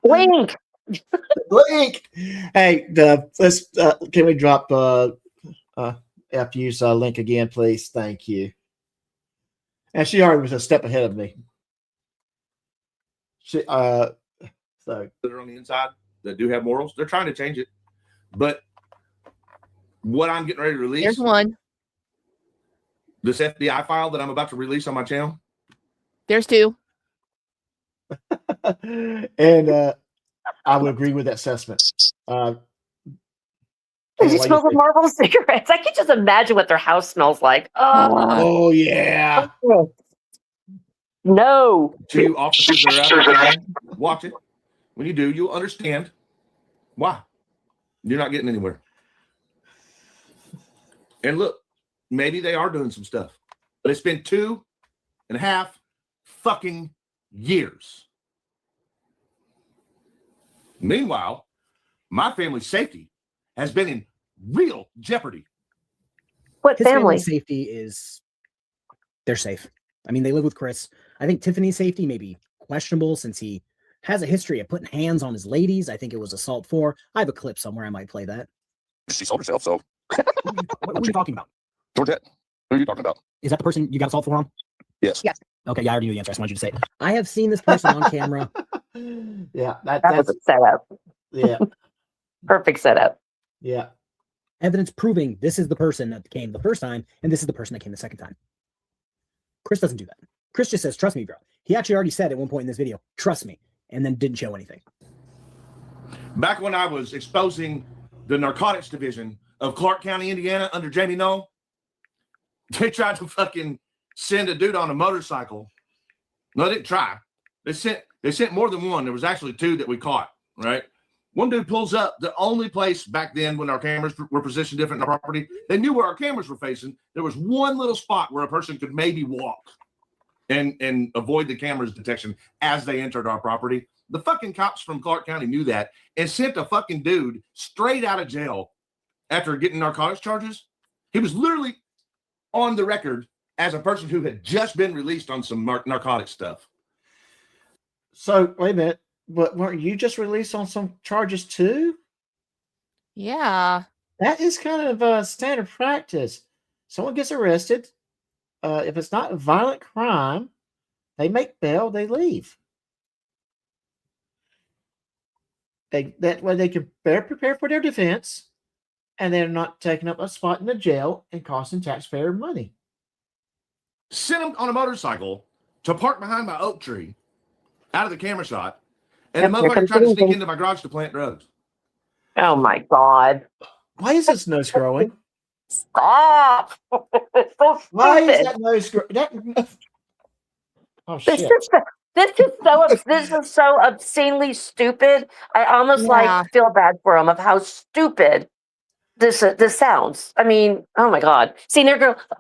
Blink. Blink. Hey, let's can we drop FU's link again, please? Thank you. And she already was a step ahead of me. So that are on the inside that do have morals, they're trying to change it. But what I'm getting ready to release, There's one. This FBI file that I'm about to release on my channel. There's two. And I would agree with that assessment. He smells like Marlboro cigarettes. I can just imagine what their house smells like. Oh yeah. No. To officers that are out there, watch it. When you do, you'll understand why you're not getting anywhere. And look, maybe they are doing some stuff, but it's been 2.5 fucking years. Meanwhile, my family's safety has been in real jeopardy. What His family? safety is, they're safe. I mean, they live with Chris. I think Tiffany's safety may be questionable since he has a history of putting hands on his ladies. I think it was assault 4. I have a clip somewhere. I might play that. She sold herself, so. What are you talking about? Georgette, who are you talking about? Is that the person you got assault 4 on? Yes. Yes. Okay, yeah, I already knew the answer. I just wanted you to say it. I have seen this person on camera. Yeah, That was a setup. Yeah. Perfect setup. Yeah. Evidence proving this is the person that came the first time, and this is the person that came the second time. Chris doesn't do that. Chris just says, trust me, bro. He actually already said at one point in this video, trust me, and then didn't show anything. Back when I was exposing the narcotics division of Clark County, Indiana, under Jamie Knoll, they tried to fucking send a dude on a motorcycle. No, they didn't try. They sent more than one. There was actually 2 that we caught, right? One dude pulls up. The only place back then when our cameras were positioned different in our property, they knew where our cameras were facing. There was one little spot where a person could maybe walk and avoid the camera's detection as they entered our property. The fucking cops from Clark County knew that and sent a fucking dude straight out of jail after getting narcotics charges. He was literally on the record as a person who had just been released on some narcotic stuff. So wait a minute, but weren't you just released on some charges too? Yeah. That is kind of standard practice. Someone gets arrested. If it's not a violent crime, they make bail, they leave. That way they can prepare for their defense, and they're not taking up a spot in the jail and costing taxpayer money. Sent him on a motorcycle to park behind my oak tree out of the camera shot, and the motherfucker tried to sneak into my garage to plant drugs. Oh my God. Why is this nose growing? Stop. It's so stupid. Why is that nose growing? Oh, shit. This is so obscenely stupid. I almost feel bad for him of how stupid this sounds. I mean, oh my God. See,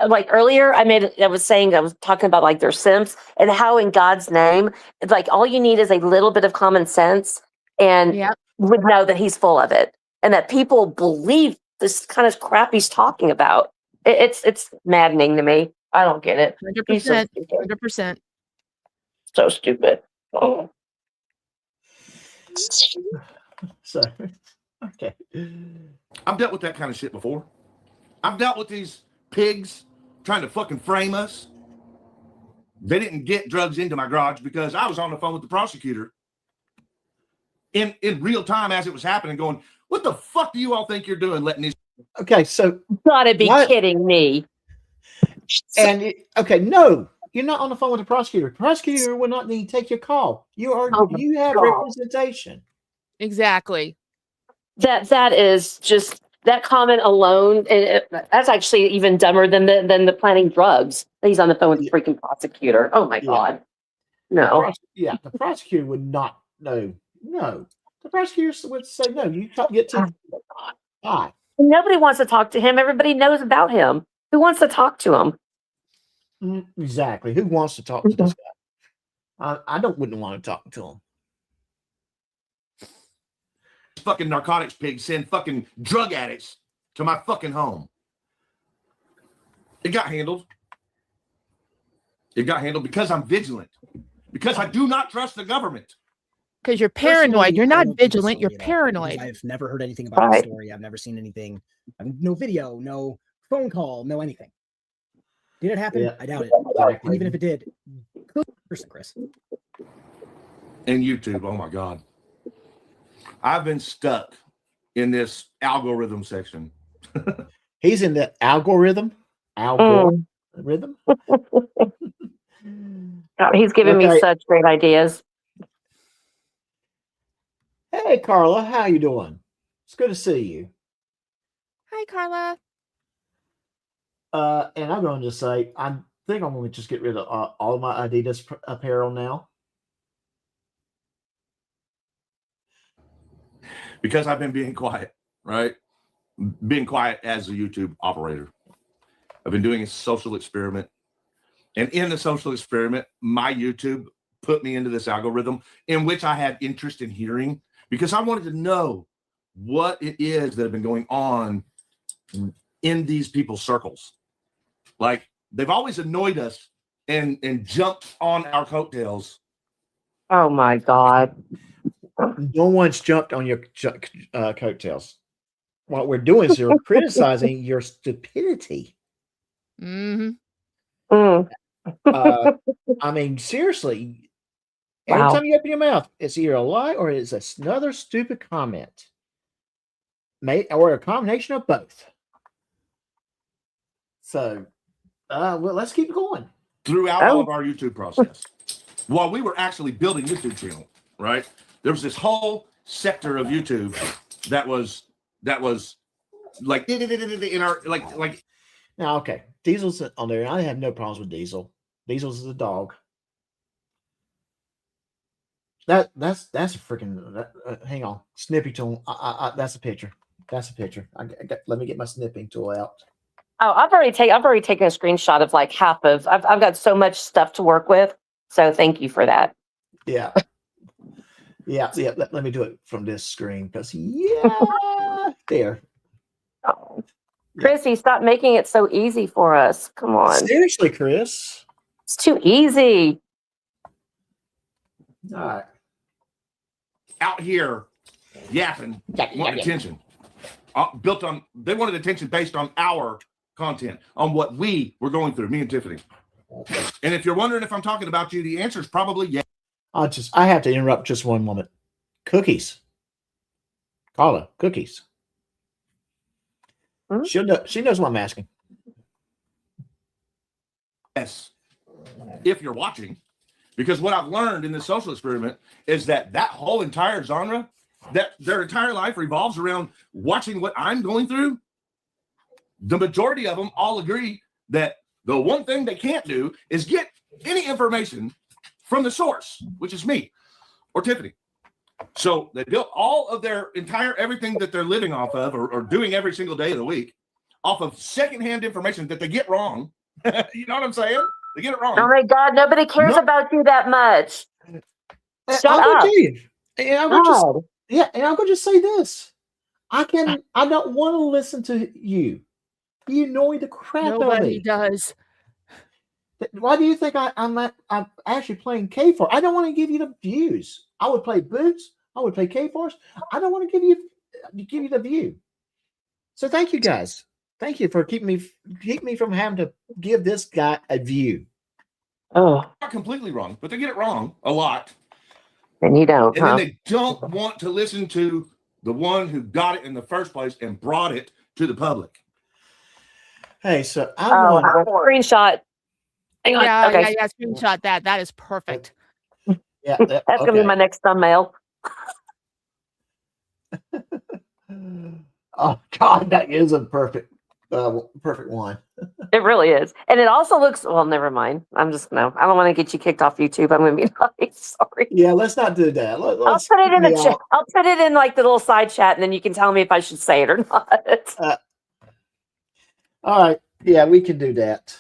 like earlier, I was talking about like their simps and how in God's name, it's like all you need is a little bit of common sense and would know that he's full of it and that people believe this kind of crap he's talking about. It's maddening to me. I don't get it. 100%. 100%. So stupid. Oh. So, okay. I've dealt with that kind of shit before. I've dealt with these pigs trying to fucking frame us. They didn't get drugs into my garage because I was on the phone with the prosecutor in real time as it was happening, going, what the fuck do you all think you're doing letting these? Okay, so gotta be kidding me. And no, you're not on the phone with the prosecutor. The prosecutor will not need to take your call. You have representation. Exactly. That is just that comment alone. That's actually even dumber than the planning drugs. He's on the phone with the freaking prosecutor. Oh my God. No. The prosecutor would not know. No. The prosecutor would say, no, you can't get to why. Nobody wants to talk to him. Everybody knows about him. Who wants to talk to him? Exactly. Who wants to talk to this guy? I wouldn't want to talk to him. Fucking narcotics pigs send fucking drug addicts to my fucking home. It got handled. It got handled because I'm vigilant. Because I do not trust the government. Because you're paranoid. You're not vigilant. You're paranoid. I've never heard anything about the story. I've never seen anything. No video, no phone call, no anything. Did it happen? Yeah. I doubt it. And even if it did, Chris. And YouTube, oh my God. I've been stuck in this algorithm section. He's in the algorithm? Algorithm? God, he's giving me such great ideas. Hey, Carla, how you doing? It's good to see you. Hi, Carla. And I'm going to say, I think I'm going to just get rid of all of my Adidas apparel now. Because I've been being quiet, right? Being quiet as a YouTube operator. I've been doing a social experiment. And in the social experiment, my YouTube put me into this algorithm in which I had interest in hearing because I wanted to know what it is that have been going on in these people's circles. Like, they've always annoyed us and jumped on our coattails. Oh, my God. No one's jumped on your coattails. What we're doing is we're criticizing your stupidity. Mm-hmm. I mean, seriously, every time you open your mouth, it's either a lie or it's another stupid comment. Or a combination of both. So, well, let's keep going. Throughout all of our YouTube process, while we were actually building YouTube channel, right? There was this whole sector of YouTube that was like in our like Now, okay, Diesel's on there. I have no problems with Diesel. Diesel's the dog. That's a freaking. Hang on, snippy tool. That's a picture. That's a picture. Let me get my snipping tool out. Oh, I've already taken a screenshot of like half of. I've got so much stuff to work with. So thank you for that. Yeah. Yeah. Let me do it from this screen because there. Oh. Chrissy, stop making it so easy for us. Come on. Seriously, Chris. It's too easy. All right. Out here yapping, want attention. They wanted attention based on our content, on what we were going through, me and Tiffany. And if you're wondering if I'm talking about you, the answer is probably yes. I have to interrupt just one moment. Cookies. Carla, cookies. Hmm? She knows what I'm asking. Yes. If you're watching, because what I've learned in this social experiment is that whole entire genre, that their entire life revolves around watching what I'm going through. The majority of them all agree that the one thing they can't do is get any information from the source, which is me or Tiffany. So they built all of their entire everything that they're living off of or doing every single day of the week off of secondhand information that they get wrong. You know what I'm saying? They get it wrong. Oh my God, nobody cares about you that much. Shut up. And I'm going to just say this. I don't want to listen to you. You annoy the crap out of me. Nobody does. Why do you think I'm actually playing K4? I don't want to give you the views. I would play Boots. I would play K4s. I don't want to give you the view. So thank you guys. Thank you for keep me from having to give this guy a view. Oh, Not completely wrong, but they get it wrong a lot. And you don't. And then they don't want to listen to the one who got it in the first place and brought it to the public. Hey, so screenshot. Hang on. Yeah, screenshot that. That is perfect. Yeah, that's gonna be my next thumbnail. Oh God, that is a perfect one. It really is, and it also looks. Well, never mind. I don't want to get you kicked off YouTube. I'm gonna be nice. Sorry. Yeah, let's not do that. I'll put it in the chat. I'll put it in like the little side chat, and then you can tell me if I should say it or not. All right. Yeah, we can do that.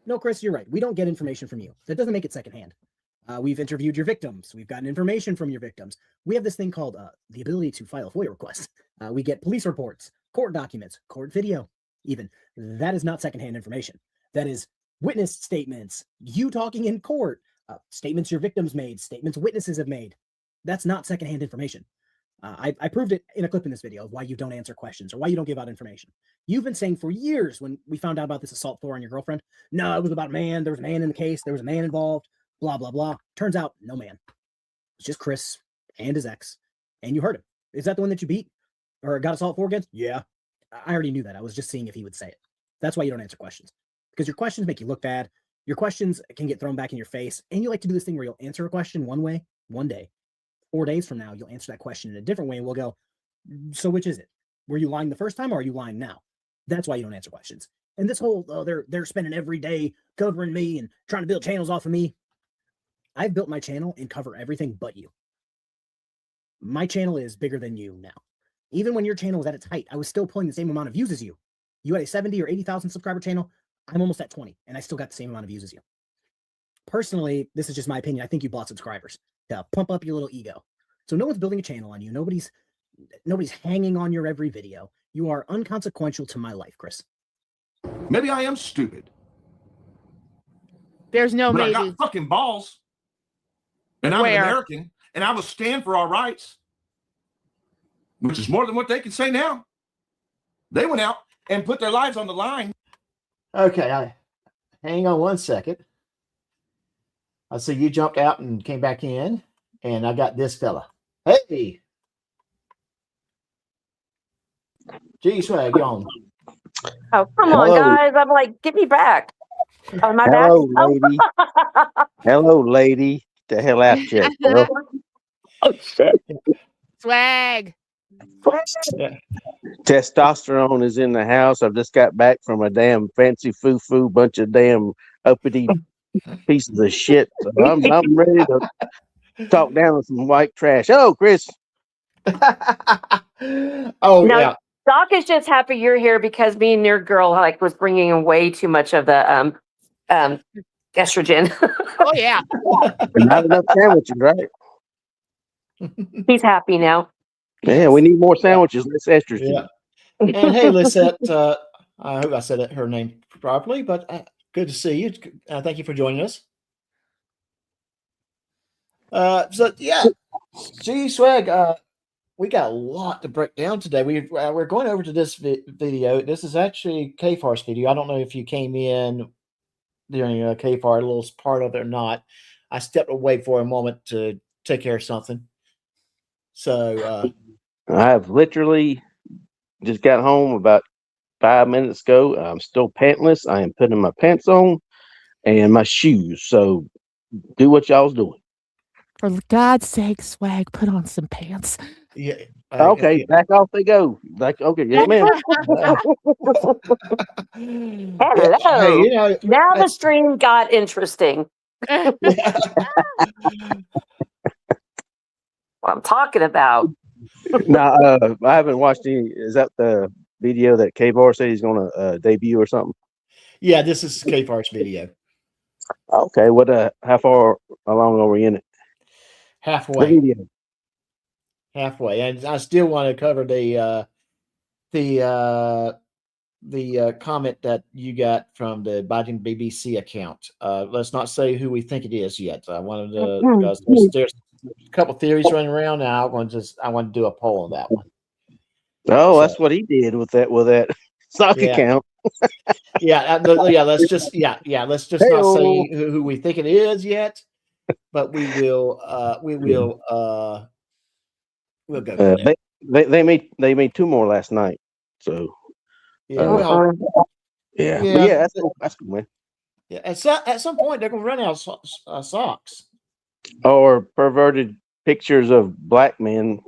No, Chris, you're right. We don't get information from you. That doesn't make it secondhand. We've interviewed your victims. We've gotten information from your victims. We have this thing called the ability to file a FOIA request. We get police reports, court documents, court video, even. That is not secondhand information. That is witness statements, you talking in court, statements your victims made, statements witnesses have made. That's not secondhand information. I proved it in a clip in this video of why you don't answer questions or why you don't give out information. You've been saying for years when we found out about this assault 4 on your girlfriend, no, it was about a man. There was a man in the case. There was a man involved, blah, blah, blah. Turns out, no man. It's just Chris and his ex. And you heard him. Is that the one that you beat or got assault 4 against? Yeah. I already knew that. I was just seeing if he would say it. That's why you don't answer questions. Because your questions make you look bad. Your questions can get thrown back in your face. And you like to do this thing where you'll answer a question one way, one day. 4 days from now, you'll answer that question in a different way, and we'll go, so which is it? Were you lying the first time, or are you lying now? That's why you don't answer questions. And this whole, they're spending every day covering me and trying to build channels off of me. I've built my channel and cover everything but you. My channel is bigger than you now. Even when your channel was at its height, I was still pulling the same amount of views as you. You had a 70 or 80,000 subscriber channel. I'm almost at 20, and I still got the same amount of views as you. Personally, this is just my opinion. I think you bought subscribers to pump up your little ego. So no one's building a channel on you. Nobody's hanging on your every video. You are unconsequential to my life, Chris. Maybe I am stupid. There's no but maybe. I got fucking balls. And I'm an American, and I will stand for our rights, which is more than what they can say now. They went out and put their lives on the line. Okay, hang on one second. I see you jumped out and came back in, and I got this fella. Hey, G Swag, you on? Oh, come on, guys! I'm like, get me back. Oh, my Hello, back. lady. Hello, lady. The hell out you, girl. Oh shit! Swag. To Testosterone is in the house. I've just got back from a damn fancy foo-foo bunch of damn uppity pieces of shit. So I'm ready to talk down with some white trash. Oh, Chris. Oh, Now, yeah. Doc is just happy you're here because me and your girl was bringing in way too much of the estrogen. Oh yeah. Not enough sandwiches, right? He's happy now. Yeah, we need more sandwiches. Less estrogen. Yeah. And hey, Lisette, I hope I said her name properly, but good to see you. Thank you for joining us. So yeah, gee, Swag, we got a lot to break down today. We're going over to this video. This is actually KFAR's video. I don't know if you came in during KFAR, a little part of it or not. I stepped away for a moment to take care of something. So I have literally just got home about 5 minutes ago. I'm still pantless. I am putting my pants on and my shoes. So do what y'all's doing. For God's sake, Swag, put on some pants. Yeah. Okay, back off they go. Okay, yes, ma'am. Hello. Hey, now the stream got interesting. What I'm talking about. Now, I haven't watched any. Is that the video that K-Bar said he's going to debut or something? Yeah, this is KFAR's video. Okay, how far along are we in it? Halfway. The video. Halfway, and I still want to cover the comment that you got from the Biden BBC account. Let's not say who we think it is yet. I wanted to because there's a couple theories running around now. I want to do a poll on that one. Oh, so, that's what he did with that stock account. Let's just not say who we think it is yet, but we'll go from there. They made two more last night. So yeah, that's cool, man. Yeah, at some point they're gonna run out of socks or perverted pictures of black men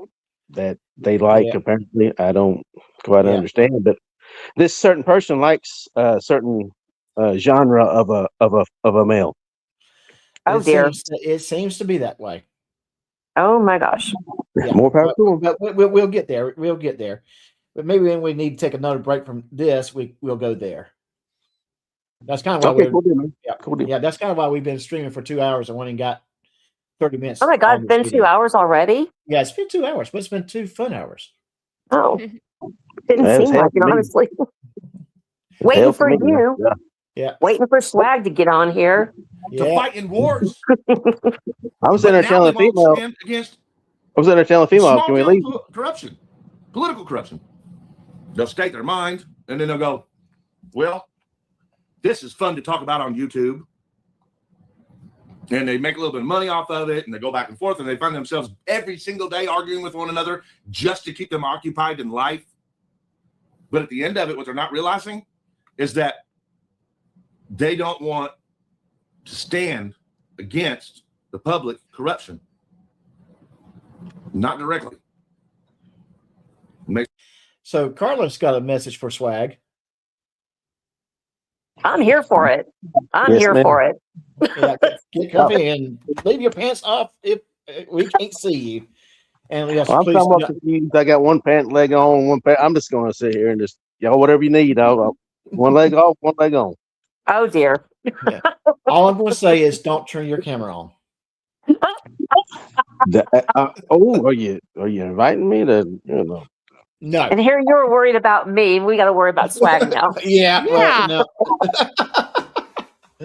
that they like. Apparently, I don't quite understand, but this certain person likes a certain genre of a male. Oh dear, it seems to be that way. Oh my gosh. Yeah, more power to him. But we'll get there. We'll get there. But maybe when we need to take another break from this, we'll go there. That's kind of why that's kind of why we've been streaming for 2 hours and only got 30 minutes. Oh my God, it's been 2 hours already? Yeah, it's been 2 hours, but it's been 2 fun hours. Oh. Didn't seem like it, honestly. Waiting for you. Yeah. Waiting for Swag to get on here. To fight in wars. I was in there telling a female. Can we leave? Corruption, political corruption. They'll state their mind, and then they'll go, "Well, this is fun to talk about on YouTube," and they make a little bit of money off of it, and they go back and forth, and they find themselves every single day arguing with one another just to keep them occupied in life. But at the end of it, what they're not realizing is that they don't want to stand against the public corruption. Not directly. So Carlos got a message for Swag. I'm here for it. I'm here for it. Yeah, get comfy and leave your pants off if we can't see you. And I'm somewhat confused. I got one pant leg on, one pant. I'm just going to sit here and just y'all whatever you need. I'll one leg off, one leg on. Oh dear. Yeah. All I'm going to say is don't turn your camera on. Are you inviting me to? No. And here you're worried about me. We got to worry about Swag now. Yeah. Well, no.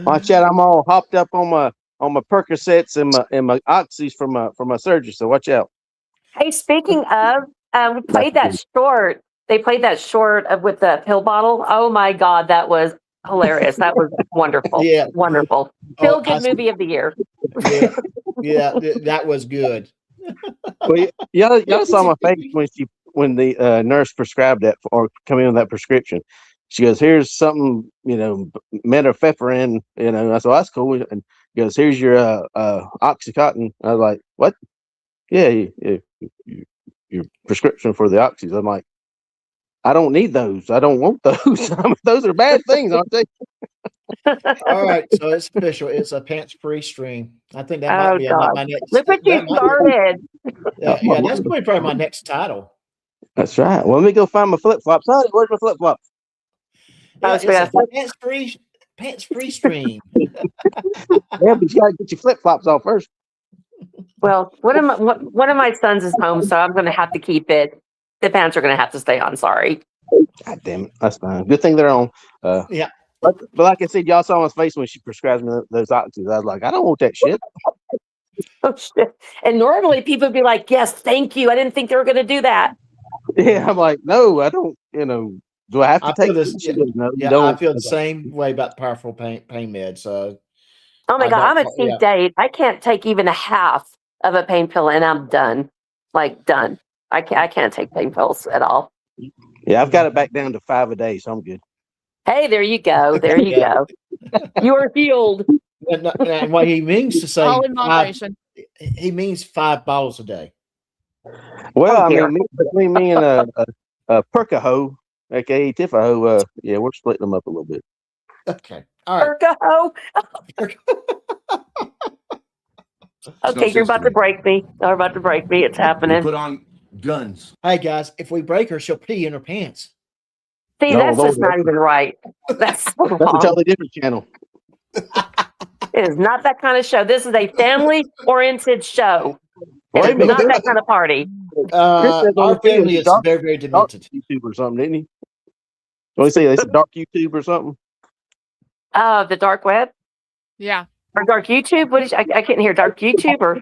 Watch out! I'm all hopped up on my Percocets and my oxys from my surgery. So watch out. Hey, speaking of, we played that short. They played that short with the pill bottle. Oh my God, that was hilarious. That was wonderful. Yeah, wonderful. Feel good movie of the year. Yeah, that was good. Well, y'all saw my face when the nurse prescribed that or come in with that prescription. She goes, "Here's something, methamphetamine." I said, "That's cool." And he goes, "Here's your OxyContin." I was like, "What?" Yeah, your prescription for the oxys. I'm like, I don't need those. I don't want those. I mean, those are bad things, aren't they? All right, so it's official. It's a pants-free stream. I think that might be God. my next. Look what you started. Yeah, that's going to be probably my next title. That's right. Well, let me go find my flip flops. Honey, where's my flip flops? Yeah, it's a pants-free stream. Yeah, but you gotta get your flip flops off first. Well, one of my sons is home, so I'm going to have to keep it. The pants are going to have to stay on. Sorry. God damn it. That's fine. Good thing they're on. Yeah. But like I said, y'all saw my face when she prescribed me those oxys. I was like, I don't want that shit. Oh, shit. And normally people would be like, yes, thank you. I didn't think they were going to do that. Yeah, I'm like, no, I don't, do I have to take this? No, I feel the same way about the powerful pain meds. Oh my God, I'm a cheap date. I can't take even a half of a pain pill and I'm done. Like done. I can't take pain pills at all. Yeah, I've got it back down to 5 a day, so I'm good. Hey, there you go. There you go. You are healed. And what he means to say, All in moderation. He means 5 bottles a day. Well, I mean, between me and a Percaho, aka Tifaho, yeah, we're splitting them up a little bit. Okay. All right. Percaho. Okay, you're about to break me. You're about to break me. It's happening. Put on guns. Hey guys, if we break her, she'll pee in her pants. See, that's just not even right. That's so wrong. That's a totally different channel. It is not that kind of show. This is a family-oriented show. Wait a It's minute. not that kind of party. Our family is very, very demented. YouTube or something, didn't he? What do you say? They said dark YouTube or something? The dark web? Yeah. Or dark YouTube? What is I couldn't hear dark YouTube or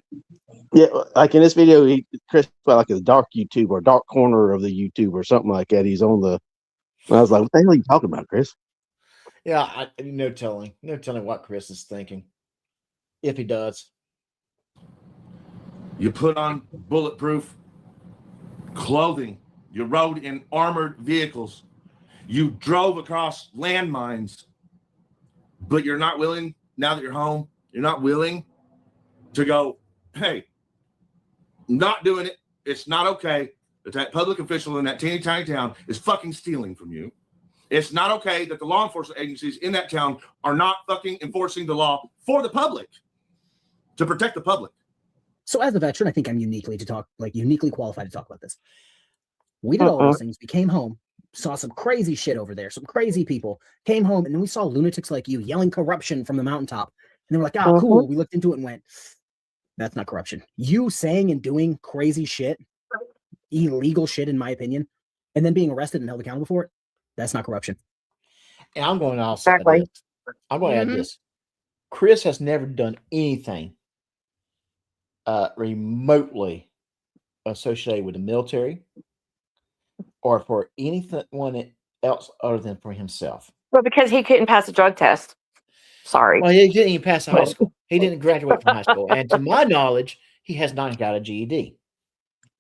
Yeah, like in this video, Chris felt like a dark YouTube or dark corner of the YouTube or something like that. He's on the. I was like, "What the hell are you talking about, Chris?" Yeah, no telling what Chris is thinking, if he does. You put on bulletproof clothing. You rode in armored vehicles. You drove across landmines, but you're not willing. Now that you're home, you're not willing to go, hey, not doing it. It's not okay that public official in that teeny tiny town is fucking stealing from you. It's not okay that the law enforcement agencies in that town are not fucking enforcing the law for the public, to protect the public. So as a veteran, I think I'm uniquely qualified to talk about this. We did all those things. We came home, saw some crazy shit over there, some crazy people, came home, and then we saw lunatics like you yelling corruption from the mountaintop. And they were like, oh, cool. We looked into it and went, that's not corruption. You saying and doing crazy shit, illegal shit, in my opinion, and then being arrested and held accountable for it, that's not corruption. And I'm going to also add this. I'm going to add this. Chris has never done anything remotely associated with the military or for anyone else other than for himself. well, because he couldn't pass a drug test. Sorry. Well, he didn't even pass high school. He didn't graduate from high school. And to my knowledge, he has not got a GED.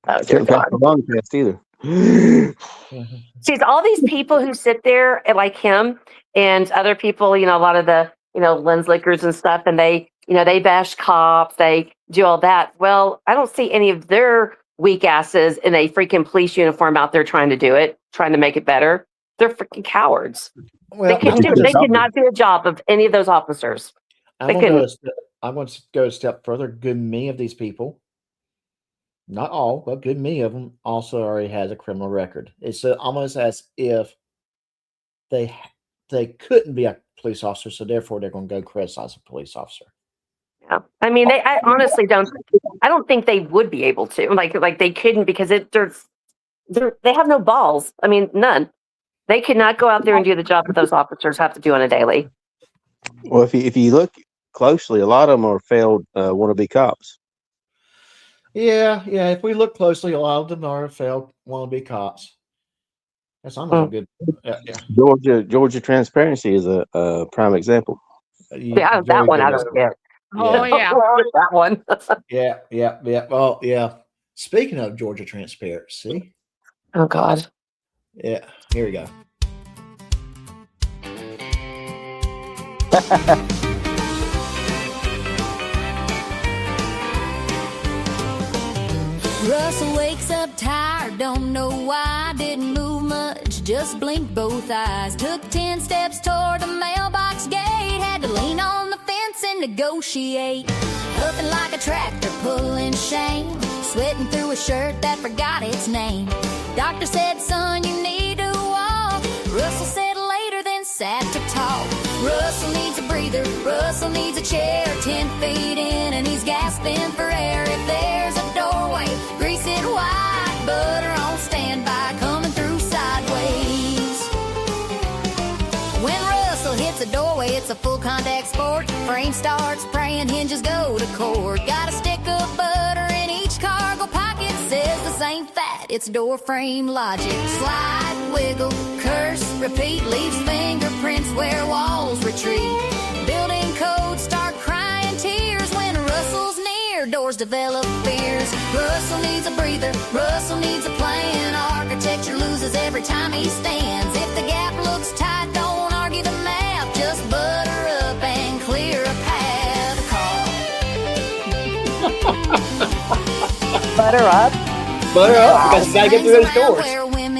Oh, dear Couldn't pass God. the lung test either. See, it's all these people who sit there like him and other people, a lot of the, lens lickers and stuff, and they, they bash cops, they do all that. Well, I don't see any of their weak asses in a freaking police uniform out there trying to do it, trying to make it better. They're freaking cowards. Well, They could not do a job of any of those officers. I'm going to go a step further. Good many of these people, not all, but good many of them also already has a criminal record. It's almost as if they couldn't be a police officer, so therefore they're going to go criticize a police officer. Yeah, I mean, I honestly don't. I don't think they would be able to. Like they couldn't because they have no balls. I mean, none. They could not go out there and do the job that those officers have to do on a daily. Well, if you look closely, a lot of them are failed wannabe cops. Yeah. If we look closely, a lot of them are failed wannabe cops. That's almost a good. Yeah. Georgia Transparency is a prime example. Yeah, that one I don't get. Oh yeah, that one. Yeah. Oh yeah. Speaking of Georgia Transparency. Oh God. Yeah. Here we go. Russell wakes up tired, don't know why, didn't move much just blinked both eyes. Took 10 steps toward the mailbox gate. Had to lean on the fence and negotiate. Huffing like a tractor, pulling shame. Sweating through a shirt that forgot its name. Doctor said, son, you need to walk. Russell said later, then sat to talk. Russell needs a breather, Russell needs a chair. 10 feet in and he's gasping for air. If there's a doorway, grease it wide. Butter on standby, coming through sideways. When Russell hits a doorway, it's a full contact sport. Frame starts praying, hinges go to cord. Got a stick of butter in each cargo pocket. Says this ain't fat, it's door frame logic. Slide, wiggle, curse, repeat. Leaves fingerprints where walls retreat. Building codes start crying tears when Russell's near. Doors develop fears. Russell needs a breather, Russell needs a plan. Architecture loses every time he stands. If the gap looks tight, don't argue the map. Just butter up and clear a path. Butter up? Butter up, because you gotta get through those doors.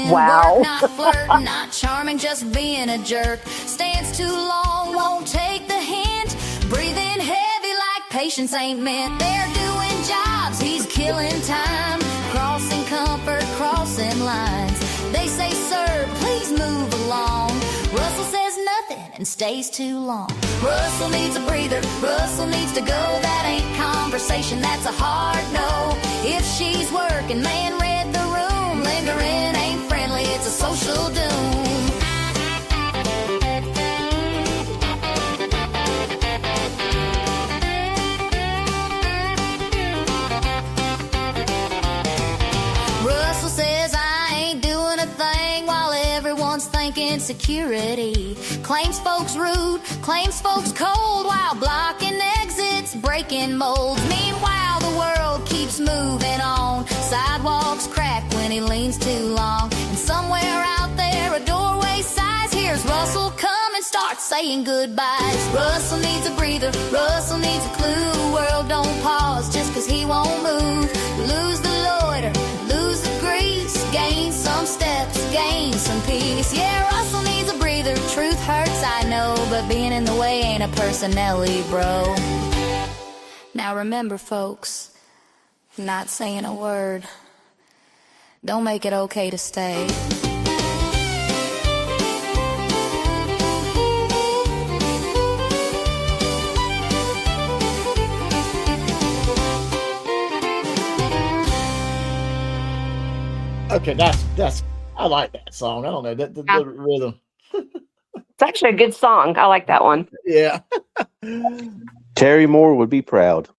Wow. Not flirting, not charming, just being a jerk. Stands too long, won't take the hint. Breathing heavy like patience ain't meant. They're doing jobs, he's killing time. Crossing comfort, crossing lines. They say, sir, please move along. Russell says nothing and stays too long. Russell needs a breather, Russell needs to go. That ain't conversation, that's a hard no. If she's working, man read the room. Lingering ain't friendly, it's a social doom. Russell says I ain't doing a thing while everyone's thinking security. Claims folks rude, claims folks cold while blocking exits, breaking molds. Meanwhile, the world keeps moving on. Sidewalks crack when he leans too long. And somewhere out there, a doorway sighs. Here's Russell come and starts saying goodbyes. Russell needs a breather, Russell needs a clue. World don't pause just cause he won't move. Lose the loiter, lose the grease. Gain some steps, gain some peace. Yeah, Russell needs a breather. Truth hurts, I know, but being in the way ain't a personality, bro. Now remember, folks, not saying a word don't make it okay to stay. Okay, that's I like that song. I don't know the rhythm. It's actually a good song. I like that one. Yeah. Terry Moore would be proud.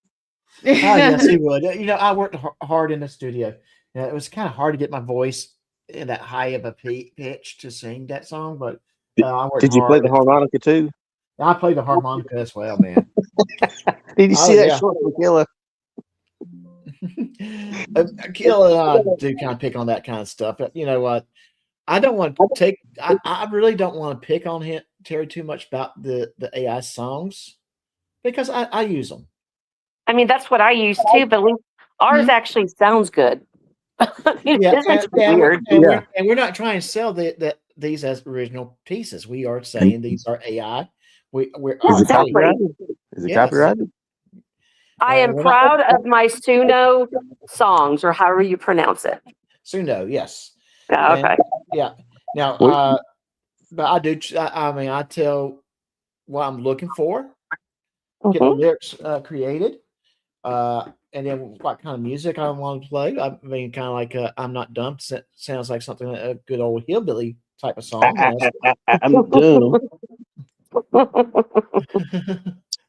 Oh, yes, he would. You know, I worked hard in the studio. You know, it was kind of hard to get my voice in that high of a pitch to sing that song, but I worked Did you play the harmonica too? I played the harmonica as well, man. Did you see that short with Killa? Killa do kind of pick on that kind of stuff. But you know what? I don't want to take. I really don't want to pick on Terry too much about the AI songs because I use them. I mean, that's what I use too, but ours actually sounds good. It's weird. And we're not trying to sell these as original pieces. We are saying these are AI. We're Is it copyrighted? Is it copyrighted? I am proud of my Suno songs, or however you pronounce it. Suno, yes. Oh, okay. And, yeah. Now, but I do. I mean, I tell what I'm looking for. Get the lyrics created. And then what kind of music I want to play. I mean, kind of like I'm Not Dumb. Sounds like something a good old hillbilly type of song. I'm dumb.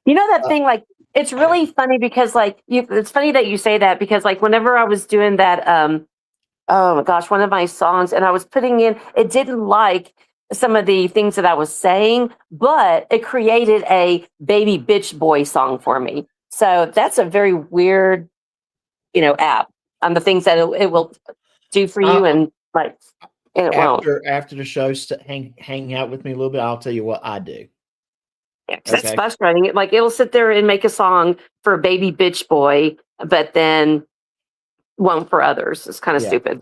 You know that thing, like, it's really funny because, like, it's funny that you say that because, like, whenever I was doing that, oh my gosh, one of my songs, and I was putting in, it didn't like some of the things that I was saying, but it created a baby bitch boy song for me. So that's a very weird, app on the things that it will do for you, and like, and it won't. After the show, hang out with me a little bit. I'll tell you what I do. Yeah, that's frustrating. It'll sit there and make a song for a baby bitch boy, but then won't for others. It's kind of stupid.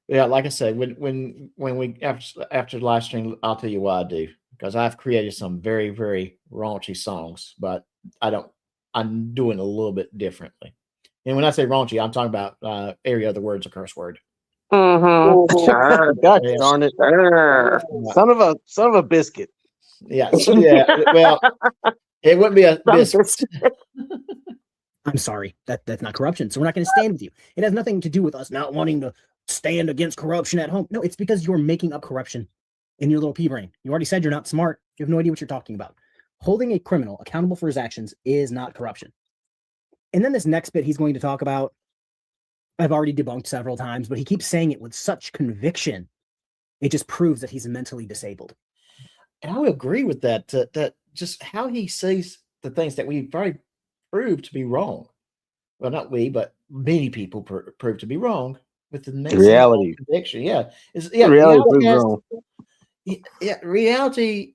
Yeah, like I said, when we after the live stream, I'll tell you what I do because I've created some very, very raunchy songs, but I'm doing a little bit differently. And when I say raunchy, I'm talking about every other word's a curse word. Sure. Gosh Yeah. darn it. Sure. Son of a biscuit. Yeah. Yeah. Well, it wouldn't be a biscuit. I'm sorry, that's not corruption. So we're not going to stand with you. It has nothing to do with us not wanting to stand against corruption at home. No, it's because you're making up corruption in your little pea brain. You already said you're not smart. You have no idea what you're talking about. Holding a criminal accountable for his actions is not corruption. And then this next bit he's going to talk about, I've already debunked several times, but he keeps saying it with such conviction. It just proves that he's mentally disabled. And I would agree with that. That just how he says the things that we've already proved to be wrong. Well, not we, but many people prove to be wrong with the reality conviction. Yeah, reality wrong. Yeah, reality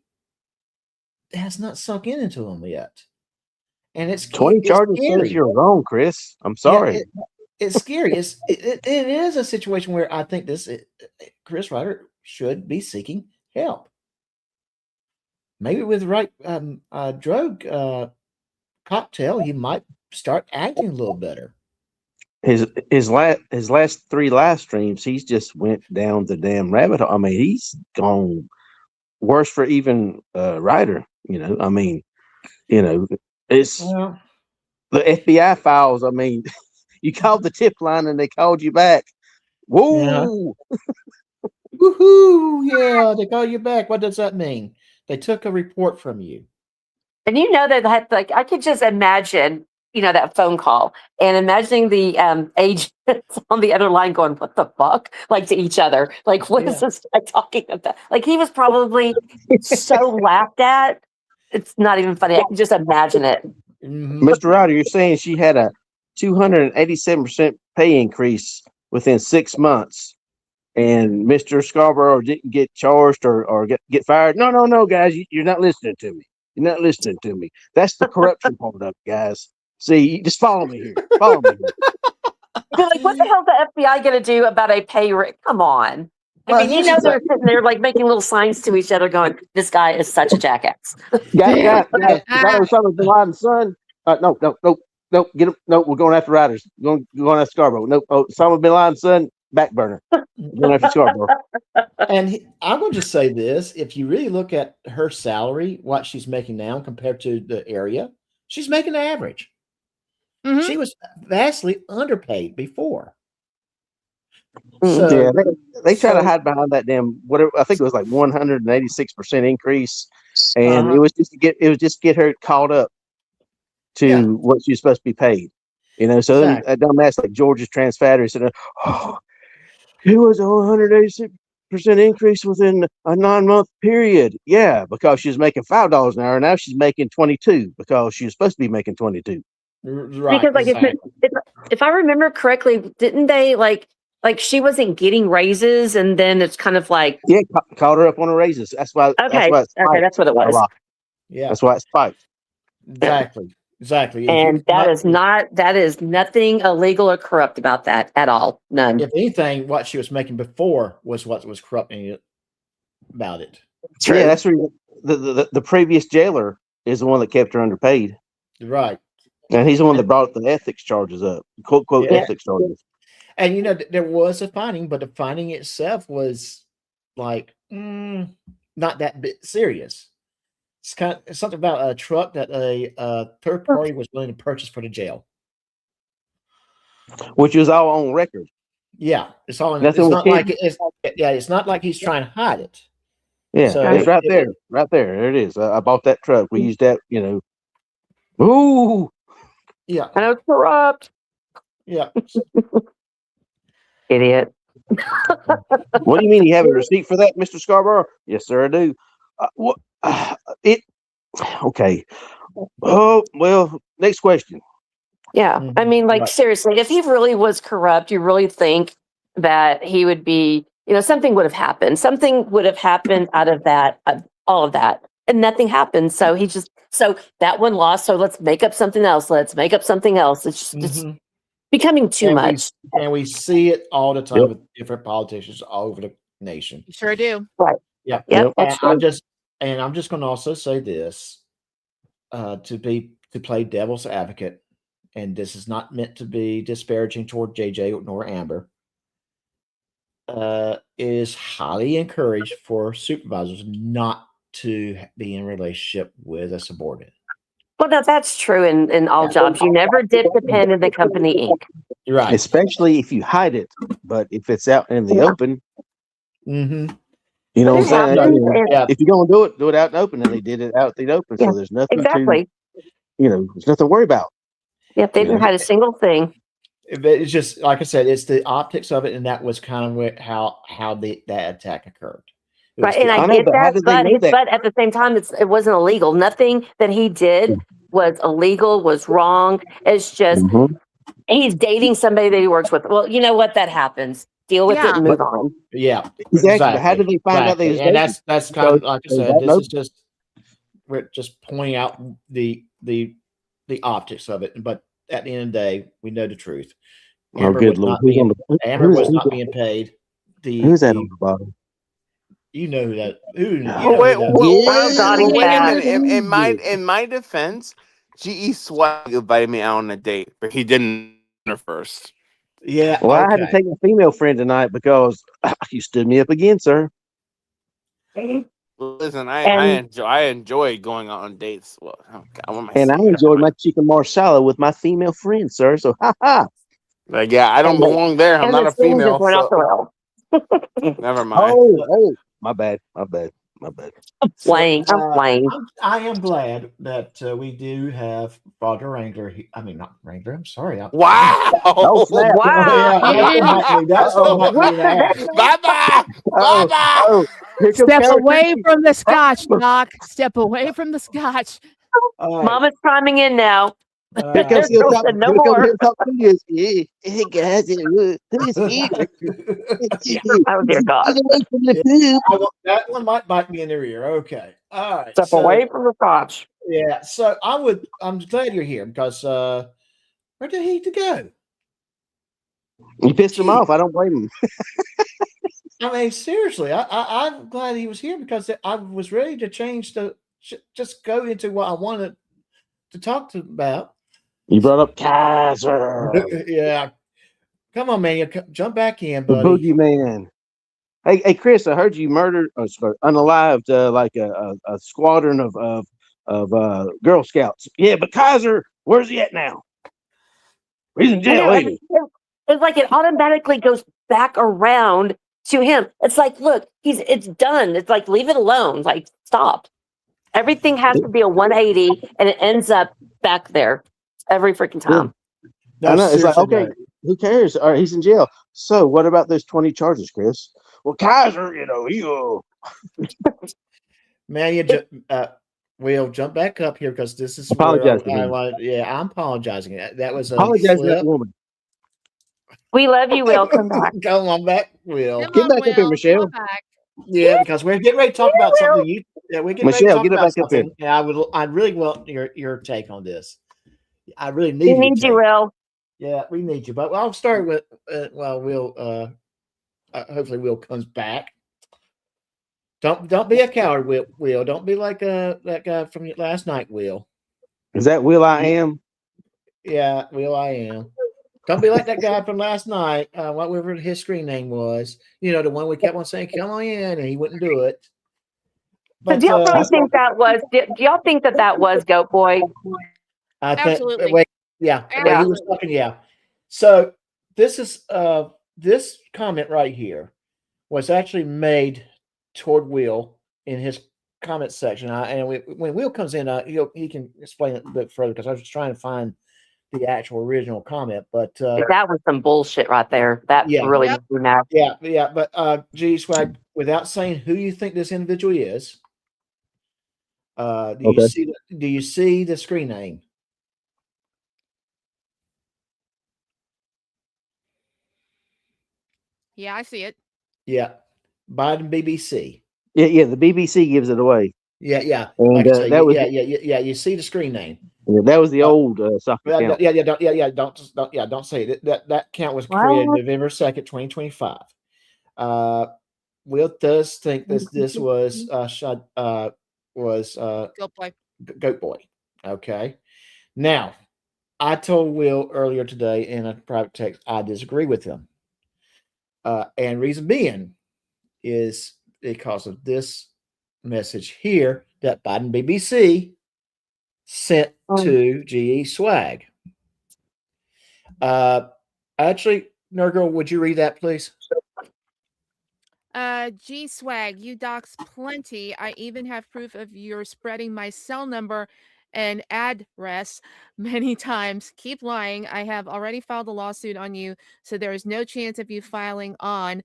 has not sunk into them yet, and it's 20 charges scary. says you're wrong, Chris. I'm sorry. Yeah, it's scary. It is a situation where I think Chris Ryder should be seeking help. Maybe with the right drug cocktail, he might start acting a little better. His last 3 live streams, he's just went down the damn rabbit hole. I mean, he's gone worse for even Ryder. I mean, it's the FBI files. I mean, you called the tip line and they called you back. Whoa. Yeah. Woohoo! Yeah, they call you back. What does that mean? They took a report from you. And that like I could just imagine, that phone call and imagining the agents on the other line going, "What the fuck?" Like to each other. Like, what is this guy talking about? Like he was probably so laughed at. It's not even funny. I can just imagine it. Mr. Ryder, you're saying she had a 287% pay increase within 6 months, and Mr. Scarborough didn't get charged or get fired? No, guys, you're not listening to me. You're not listening to me. That's the corruption part of it, guys. See, just follow me here. Follow me here. You're like, what the hell is the FBI going to do about a pay rate? Come on. I mean, they're sitting there like making little signs to each other going, "This guy is such a jackass." Guys, Osama bin Laden's son. No, get him. No, we're going after Riders. We're going after Scarborough. No, Osama bin Laden's son, back burner. Going after Scarborough. And I'm going to just say this: if you really look at her salary, what she's making now compared to the area, she's making the average. Mm-hmm. She was vastly underpaid before. So, yeah, they try to hide behind that damn whatever. I think it was like 186% increase, and it was just to get her caught up to what she's supposed to be paid. So then a dumbass like George's Transfatter said, "Oh, it was a 186% increase within a 9-month period." Yeah, because she was making $5 an hour. Now she's making 22 because she was supposed to be making 22. Right. Because if I remember correctly, didn't they like she wasn't getting raises, and then it's kind of like caught her up on her raises. That's why. Okay, that's what it was. Yeah, that's why it spiked. Exactly. And that is nothing illegal or corrupt about that at all. None. If anything, what she was making before was what was corrupting it about it. True. Yeah, that's where the previous jailer is the one that kept her underpaid. Right. And he's the one that brought the ethics charges up, quote ethics charges. And there was a finding, but the finding itself was like not that bit serious. It's something about a truck that a third party was willing to purchase for the jail, which was all on record. Yeah, it's all. It's not like he's trying to hide it. Yeah, so it's right there. There it is. I bought that truck. We used that. Ooh. Yeah, I know it's corrupt. Yeah. Idiot. What do you mean you have a receipt for that, Mr. Scarborough? Yes, sir, I do. Okay. Oh, well, next question. Yeah. I mean, seriously, if he really was corrupt, you really think that he would be, something would have happened. Something would have happened out of that, all of that. And nothing happened. So that one lost. So let's make up something else. It's just becoming too much. And we see it all the time with different politicians all over the nation. You sure do. Right. Yeah. Yep. I'm just going to also say this to play devil's advocate, and this is not meant to be disparaging toward JJ nor Amber. Is highly encouraged for supervisors not to be in a relationship with a subordinate. Well, no, that's true in all jobs. You never dip the pen in the company ink. Right. Especially if you hide it. But if it's out in the open, mm-hmm. You know what I'm saying? Yeah. If you're going to do it out in the open, and they did it out in the open, so there's nothing to, there's nothing to worry about. Yep, they didn't hide a single thing. It's just like I said, it's the optics of it, and that was kind of how that attack occurred. Right, and I get that, but at the same time, it wasn't illegal. Nothing that he did was illegal, was wrong. It's just he's dating somebody that he works with. Well, you know what? That happens. Deal with it and move on. Yeah, exactly. How did they find out they was dating? And that's kind of like I said. This is just we're just pointing out the optics of it, but at the end of the day, we know the truth. Amber was not being paid. Who's that on the bottom? You know who that? Wait a minute. In my defense, GE Swag invited me out on a date, but he didn't her first. Yeah. Well, I had to take a female friend tonight because you stood me up again, sir. Listen, I enjoy going out on dates. Well, I enjoyed my chicken marsala with my female friend, sir. So, like, yeah, I don't belong there. I'm not a female. Never mind. Oh, my bad. I'm playing. I am glad that we do have Father Wrangler. Not Wrangler. I'm sorry. Wow! Oh, snap. Wow! That's Bye-bye. Step away from the scotch, Doc. Step away from the scotch. Mama's chiming in now. Here comes no more. Hey guys, who's here? Oh dear God! That one might bite me in the ear. Okay, all right. Step away from the scotch. Yeah, so I'm glad you're here because where did he to go? You pissed him off. I don't blame him. I mean, seriously, I'm glad he was here because I was ready to change just go into what I wanted to talk about. You brought up Kaiser. Yeah. Come on, man. You jump back in, the buddy. Boogeyman. Hey, Chris, I heard you murdered, unalived, like a squadron of Girl Scouts. Yeah, but Kaiser, where's he at now? He's in jail, ain't he? It's like it automatically goes back around to him. It's like, look, it's done. It's like, leave it alone. Like, stop. Everything has to be a 180, and it ends up back there every freaking time. I know. It's like, okay, who cares? All right, he's in jail. So what about those 20 charges, Chris? Well, Kaiser, Man, we'll jump back up here because this is apologize. I'm apologizing. That was apologize to that woman. We love you, Will. Come back. Come on back, Will. Get back up here, Michelle. Yeah, because we're getting ready to talk about something. We're getting ready to talk about something. Yeah, I really want your take on this. I really need. We need you, Will. Yeah, we need you. But I'll start with Will. Hopefully, Will comes back. Don't be a coward, Will. Don't be like that guy from last night, Will. Is that Will I Am? Yeah, Will I Am. Don't be like that guy from last night, whatever his screen name was. You know, the one we kept on saying, come on in, and he wouldn't do it. But do y'all really think that was, do y'all think that was Goat Boy? I think, absolutely. Yeah. He was talking, yeah. So this is, this comment right here was actually made toward Will in his comment section. When Will comes in, he can explain it a bit further because I was trying to find the actual original comment, but that was some bullshit right there. That really made me mad. Yeah. But G Swag, without saying who you think this individual is, do you see the screen name? Yeah, I see it. Yeah, Biden BBC. Yeah. The BBC gives it away. Yeah. And, like I say, that was yeah. You see the screen name. Yeah, that was the old soccer count. Don't say it. That count was created November 2nd, 2025. Will does think this was Goat Boy. Okay. Now, I told Will earlier today in a private text I disagree with him. And reason being is because of this message here that Biden BBC sent to GE Swag. Actually, Nurgle, would you read that, please? G Swag, you docs plenty. I even have proof of your spreading my cell number and address many times. Keep lying. I have already filed a lawsuit on you, so there is no chance of you filing on,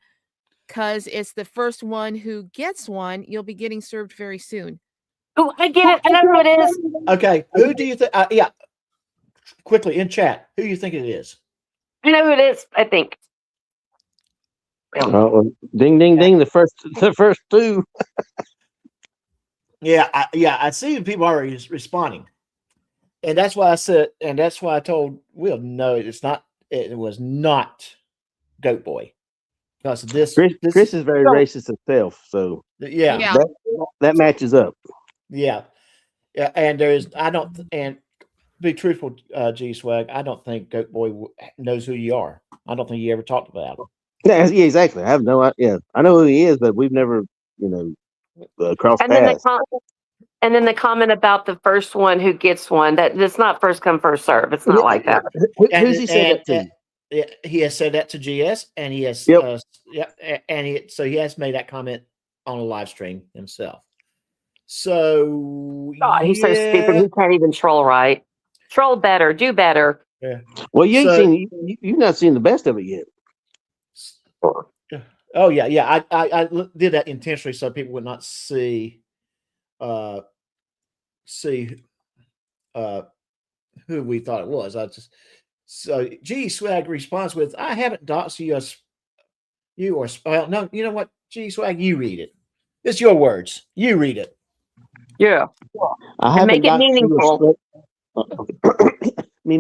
because it's the first one who gets one. You'll be getting served very soon. Oh, I get it. I know who it is. Okay. Who do you think? Yeah. Quickly in chat. Who do you think it is? I know who it is, I think. Ding, ding, ding. The first two. I see people already responding. And that's why I said, and that's why I told Will, no, it was not Goat Boy. Because Chris is very racist himself, so that matches up. Yeah. And and be truthful, G Swag, I don't think Goat Boy knows who you are. I don't think you ever talked about him. Yeah, exactly. I have no idea. I know who he is, but we've never, crossed paths. And then the comment about the first one who gets one, that's not first come, first serve. It's not like that. Who's he said that to? He has said that to GS, and he has, so he has made that comment on a live stream himself. So God, he's so stupid. He can't even troll right. Troll better, do better. Yeah. Well, you've not seen the best of it yet. Oh yeah. I did that intentionally so people would not see who we thought it was. So G Swag responds with, "I haven't doxed you or well, no, you know what, G Swag, you read it. It's your words. You read it. Yeah. And make it meaningful. Me.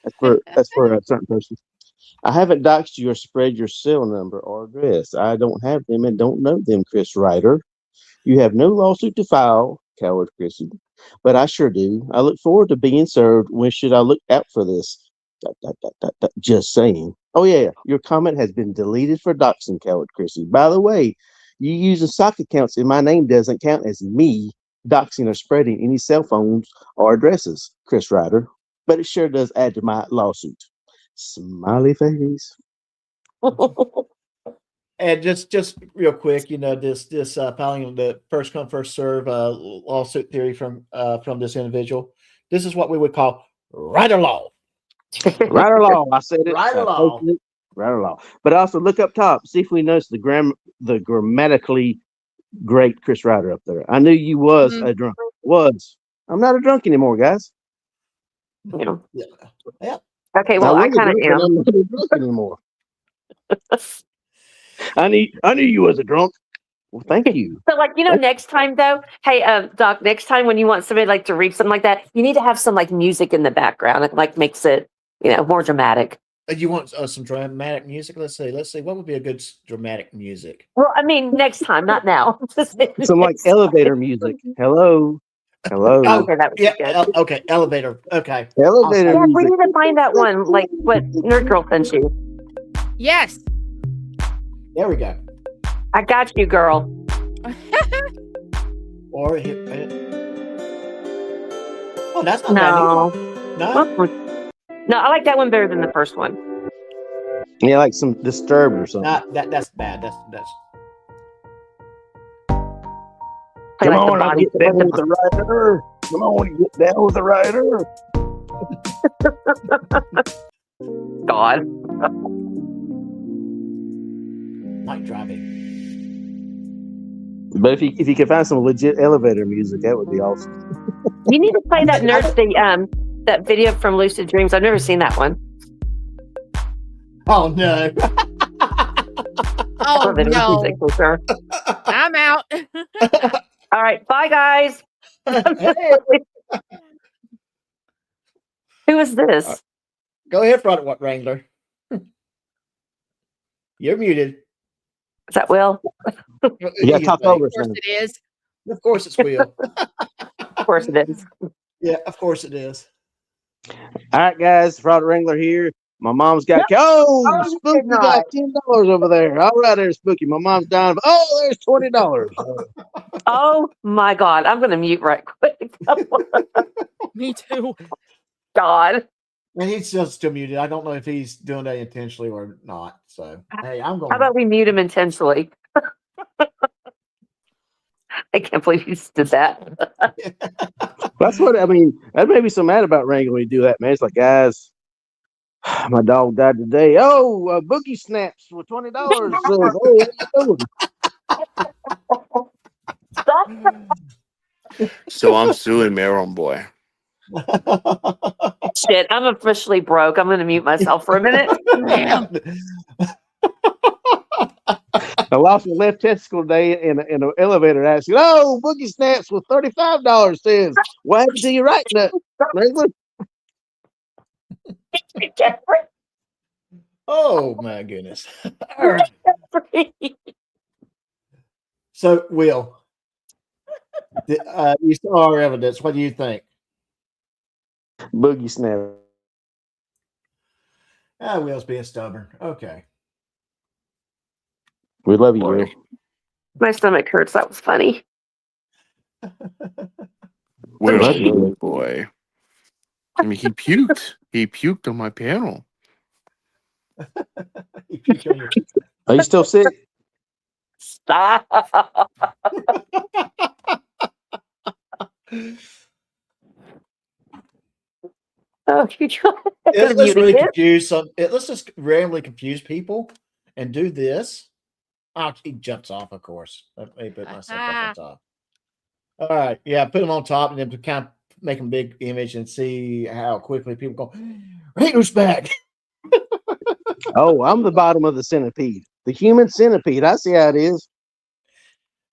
That's for a certain person. I haven't doxed you or spread your cell number or address. I don't have them and don't know them, Chris Ryder. You have no lawsuit to file, coward Chrissy, but I sure do. I look forward to being served. When should I look out for this? Just saying. Oh yeah, your comment has been deleted for doxing, coward Chrissy. By the way, you using sock accounts in my name doesn't count as me doxing or spreading any cell phones or addresses, Chris Ryder, but it sure does add to my lawsuit. Smiley face. And just real quick, this filing the first come first serve lawsuit theory from this individual. This is what we would call Rietter LAW. Rietter LAW. I said it. Rietter LAW. Rietter LAW. But also look up top. See if we notice the grammatically great Chris Ryder up there. I knew you was a drunk. I'm not a drunk anymore, guys. Yeah. Okay, well, I kind of am. I'm not a drunk anymore. I knew you was a drunk. Well, thank you. So, next time though, hey, Doc, next time when you want somebody to read something like that, you need to have some music in the background. It makes it, more dramatic. You want some dramatic music? Let's see. What would be a good dramatic music? Well, I mean, next time, not now. Some elevator music. Hello. Okay, that was good. Okay, elevator. Okay. Elevator music. We need to find that one, like what Nerd Girl sent you. Yes. There we go. I got you, girl. Or oh, that's not bad. No, I like that one better than the first one. Yeah, like some Disturbed or something. That's bad. That's. Come on, get down with the rider. Come on, get down with the rider. God. Night driving. But if you could find some legit elevator music, that would be awesome. You need to play that that video from Lucid Dreams. I've never seen that one. Oh no. Oh no. Music, sure. I'm out. All right, bye guys. Who is this? Go ahead, Front Wrangler. You're muted. Is that Will? You got to talk over Of course it is. Of course it's Will. Of course it is. Yeah, of course it is. All right, guys, Fraud Wrangler here. My mom's got Spooky got $10 over there. All right, there, Spooky. My mom's dying. Oh, there's $20. Oh my God! I'm going to mute right quick. Me too. God. And he's just still muted. I don't know if he's doing that intentionally or not. So hey, I'm going. How about we mute him intentionally? I can't believe he did that. That's what I mean. That made me so mad about Wrangler when you do that, man. It's like, guys, my dog died today. Oh, Boogie Snaps for $20. So I'm suing Maroon Boy. Shit, I'm officially broke. I'm going to mute myself for a minute. I lost my left testicle today in an elevator accident. Oh, Boogie Snaps with $35 says, what happened to you right nut, Wrangler? Oh my goodness. All right. So, Will, you saw our evidence. What do you think? Boogie Snap. Will's being stubborn. Okay. We love you, Will. My stomach hurts. That was funny. Will, boy. I mean, he puked. He puked on my panel. Are you still sick? Stop. Oh, Let's really confuse some. Let's just randomly confuse people and do this. Oh, he jumps off, of course. Let me put myself up on top. All right, yeah, put him on top, and then kind of make a big image and see how quickly people go. Who's back? Oh, I'm the bottom of the centipede, the human centipede. I see how it is.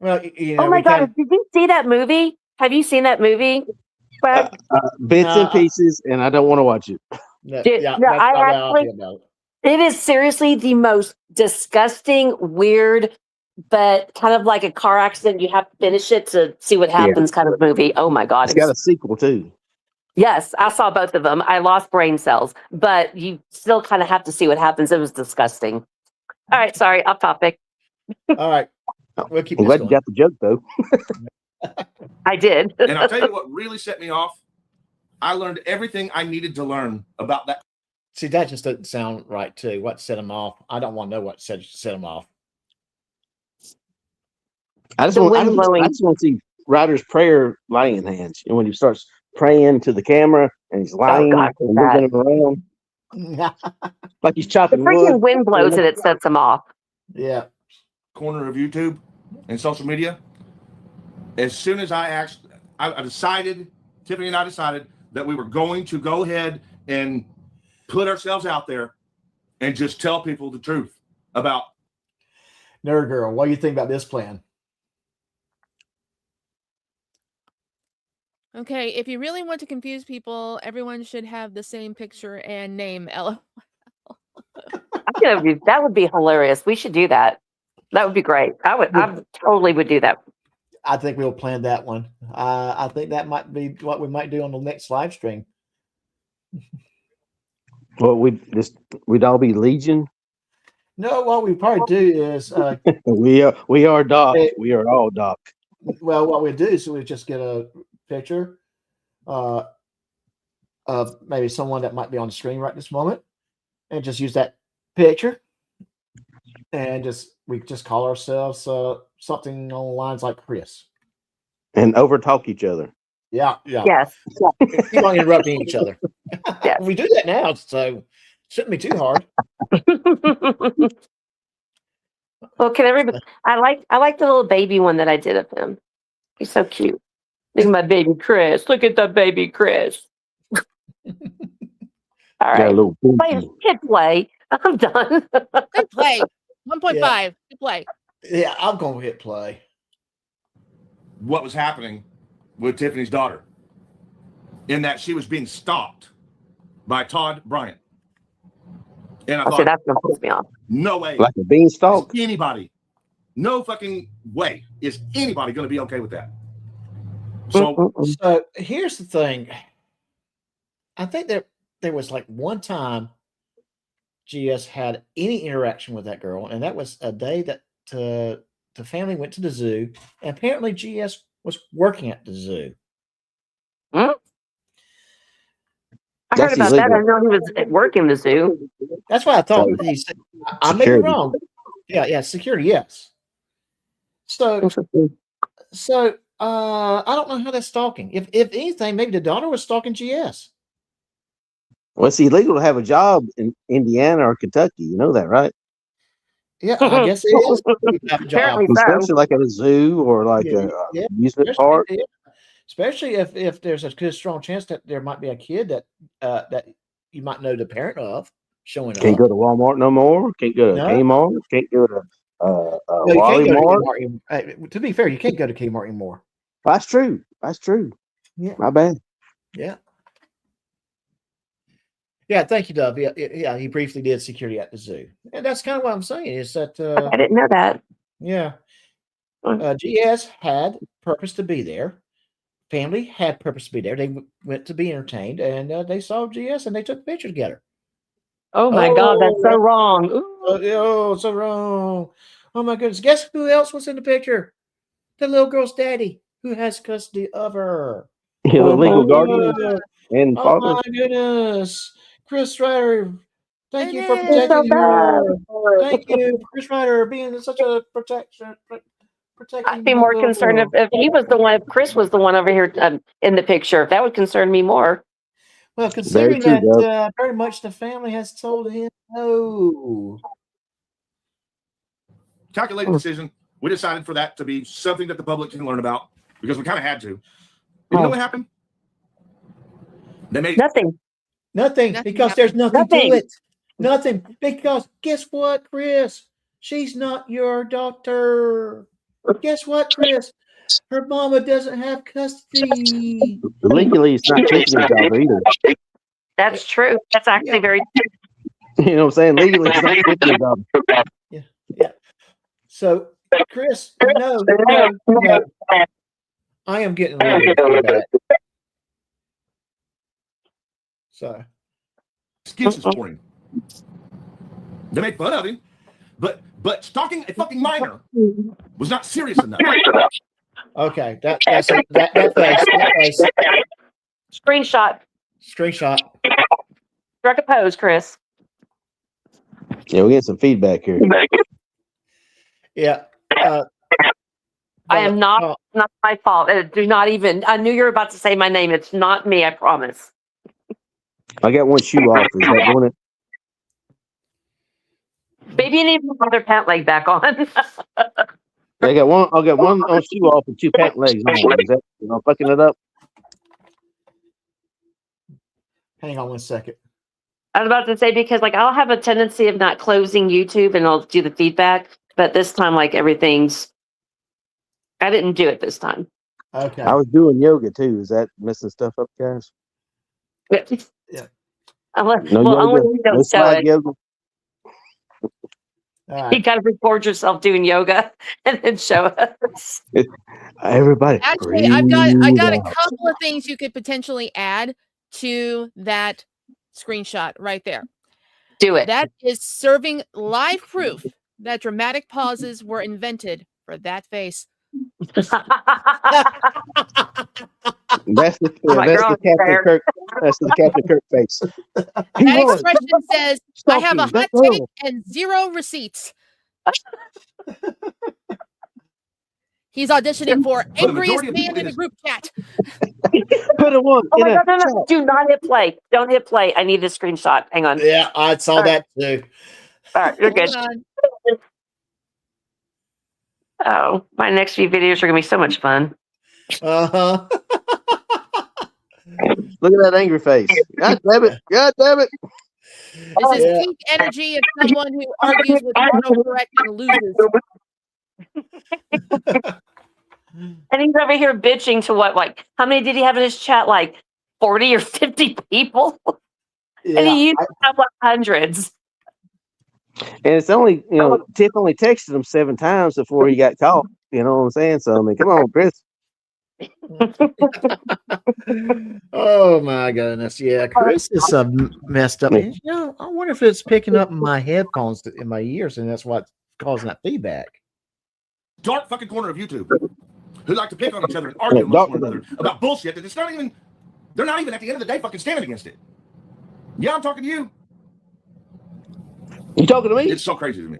Well, you know. Oh my God! Did you see that movie? Have you seen that movie? Bits and pieces, and I don't want to watch it. It is seriously the most disgusting, weird, but kind of like a car accident. You have to finish it to see what happens kind of movie. Oh my God. It's got a sequel too. Yes, I saw both of them. I lost brain cells, but you still kind of have to see what happens. It was disgusting. All right, sorry, off topic. All right. We'll keep I'm glad you got the joke though. I did. And I'll tell you what really set me off. I learned everything I needed to learn about that. See, that just doesn't sound right too. What set him off? I don't want to know what set him off. I just want to see Ryder's prayer laying hands. And when he starts praying to the camera and he's lying and moving him around. Like he's chopping the freaking wood. Wind blows and it sets him off. Yeah. Corner of YouTube and social media. As soon as I decided, Tiffany and I decided that we were going to go ahead and put ourselves out there and just tell people the truth about. Nerd Girl, what do you think about this plan? Okay, if you really want to confuse people, everyone should have the same picture and name. LOL. That would be hilarious. We should do that. That would be great. I totally would do that. I think we'll plan that one. I think that might be what we might do on the next live stream. Well, we'd all be Legion. No, what we probably do is we are Doc. We are all Doc. Well, what we do is we just get a picture of maybe someone that might be on the screen right this moment, and just use that picture, and we just call ourselves something on the lines like Chris, and overtalk each other. Yeah. Yes. Keep on interrupting each other. Yes. We do that now, so shouldn't be too hard. Well, can everybody? I like the little baby one that I did of him. He's so cute. Look at my baby Chris. Look at the baby Chris. All right. Hit play. I'm done. Good play. 1.5. Good play. Yeah, I'm going to hit play. What was happening with Tiffany's daughter, in that she was being stalked by Todd Bryant. And I thought, that's gonna piss me off. No way. Like a beanstalk? Is anybody, no fucking way is anybody going to be okay with that. So here's the thing. I think that there was like one time GS had any interaction with that girl, and that was a day that the family went to the zoo, and apparently GS was working at the zoo. I heard about that. I know he was at work in the zoo. That's why I thought he said, I may be wrong. Yeah, security, yes. So I don't know how that's stalking. If anything, maybe the daughter was stalking GS. Well, it's illegal to have a job in Indiana or Kentucky. You know that, right? Yeah, I guess it is. Apparently so. Especially like at a zoo or like a amusement park. Yeah. Especially if there's a good strong chance that there might be a kid that you might know the parent of showing up. Can't go to Walmart no more. Can't go to Kmart. Can't go to Wally Mart. To be fair, you can't go to Kmart anymore. That's true. Yeah. My bad. Yeah. Yeah, thank you, Dove. Yeah, he briefly did security at the zoo. And that's kind of what I'm saying is that I didn't know that. Yeah. GS had purpose to be there. Family had purpose to be there. They went to be entertained, and they saw GS, and they took a picture together. Oh my God, that's so wrong. So wrong. Oh my goodness. Guess who else was in the picture? The little girl's daddy, who has custody of her. The legal guardian and father. Oh my goodness. Chris Ryder, thank you for protecting her. Thank you, Chris Ryder, being such a protecting. I'd be more concerned if he was the one, if Chris was the one over here in the picture. That would concern me more. Well, considering that very much the family has told him no. Calculated decision. We decided for that to be something that the public can learn about because we kind of had to. You know what happened? They made Nothing, because there's nothing to it. Nothing, because guess what, Chris? She's not your daughter. Guess what, Chris? Her mama doesn't have custody. Legally, it's not Tiffany's daughter either. That's true. That's actually very true. You know what I'm saying? Legally, it's not Tiffany's daughter. Yeah. So, Chris, no. I am getting really bad. So, excuses for him. They made fun of him, but stalking a fucking minor was not serious enough. Okay, that face. Screenshot. Struck a pose, Chris. Yeah, we get some feedback here. Yeah. I am not my fault. Do not even. I knew you were about to say my name. It's not me. I promise. I got one shoe off. Is that doing it? Maybe you need another pant leg back on. I got one on shoe off and two pant legs on. Is that fucking it up? Hang on one second. I was about to say because I'll have a tendency of not closing YouTube and I'll do the feedback, but this time I didn't do it this time. Okay. I was doing yoga too. Is that messing stuff up, guys? Yeah. Unless, no yoga, only you don't show it. Yoga. Right. You gotta record yourself doing yoga and then show us. Everybody. Actually, I got a couple of things you could potentially add to that screenshot right there. Do it. That is serving live proof that dramatic pauses were invented for that face. That's the Captain Kirk. That's the Captain Kirk face. That expression says, "I have a hot take and 0 receipts." He's auditioning for angriest man in the group chat. Put a one. Oh my God, no. Do not hit play. Don't hit play. I need a screenshot. Hang on. Yeah, I saw that too. All right, you're good. Oh, my next few videos are gonna be so much fun. Uh-huh. Look at that angry face. God damn it. God damn it. This is peak energy of someone who argues with autocorrect and loses. And he's over here bitching to what, like, how many did he have in his chat? Like 40 or 50 people? Yeah, And he used to have like hundreds. And it's only, Tiff only texted him 7 times before he got caught. You know what I'm saying? So, I mean, come on, Chris. Oh my goodness. Yeah, Chris is messed up. And, I wonder if it's picking up my headphones in my ears, and that's what's causing that feedback. Dark fucking corner of YouTube who like to pick on each other and argue amongst one another about bullshit that it's not even, they're not even at the end of the day fucking standing against it. Yeah, I'm talking to you. You talking to me? It's so crazy to me.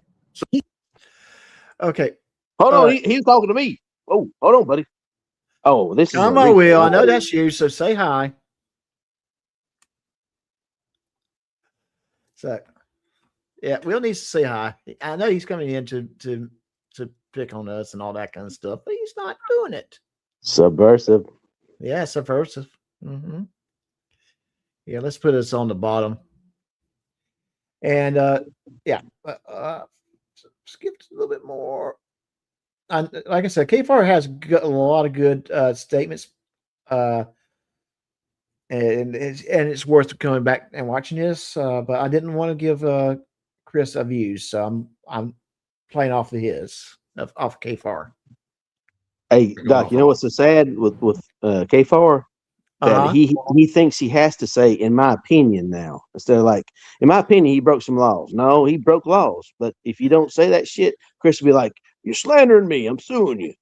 Okay. Hold on. He's talking to me. Oh, hold on, buddy. Oh, this is. Come on, Will. I know that's you, so say hi. So, yeah, Will needs to say hi. I know he's coming in to pick on us and all that kind of stuff, but he's not doing it. Subversive. Yeah, subversive. Mm-hmm. Yeah, let's put us on the bottom. And skipped a little bit more. Like I said, KFAR has a lot of good statements, and it's worth coming back and watching this. But I didn't want to give Chris a view, so I'm playing off of his off KFAR. Hey, Doc, you know what's so sad with KFAR? That he thinks he has to say, in my opinion, now, instead of like, in my opinion, he broke some laws. No, he broke laws. But if you don't say that shit, Chris will be like, you're slandering me. I'm suing you.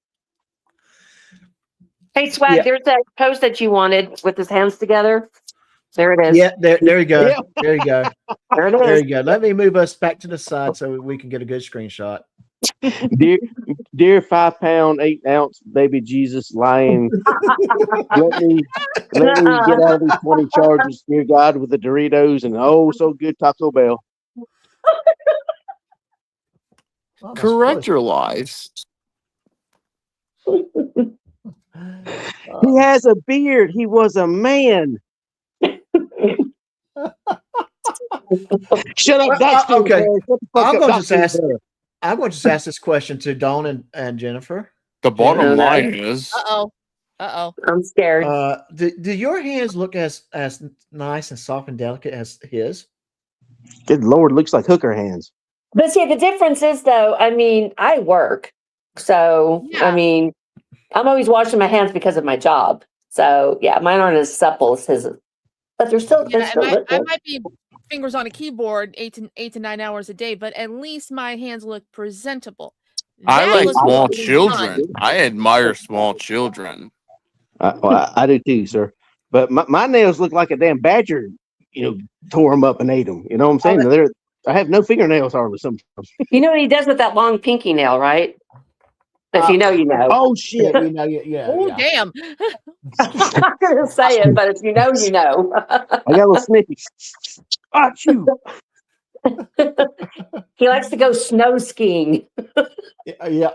Hey, Swag, there's that post that you wanted with his hands together. There it is. Yeah, there you go. Yeah. There you go. There it is. There you go. Let me move us back to the side so we can get a good screenshot. Dear 5 pound, 8 ounce baby Jesus lying. let me get out of these 20 charges, dear God, with the Doritos and so good Taco Bell. Correct your lies. He has a beard. He was a man. Shut up, Dexter. Okay. I'm going to ask ask this question to Dawn and Jennifer. The bottom line is. Uh-oh. I'm scared. Do your hands look as nice and soft and delicate as his? Good Lord, looks like hooker hands. But see, the difference is, though, I mean, I work. So, I mean, I'm always washing my hands because of my job. So, yeah, mine aren't as supple as his. But they're still, I might be fingers on a keyboard 8 to 9 hours a day, but at least my hands look presentable. I That like looks small really children. fun. I admire small children. I do too, sir. But my nails look like a damn badger, tore them up and ate them. You know what I'm saying? I have no fingernails hardly sometimes. You know what he does with that long pinky nail, right? If you know, you know. Oh, shit. Oh, damn. I'm not going to say it, but if you know, you know. I got a little snippy. Achoo. He likes to go snow skiing. Yeah.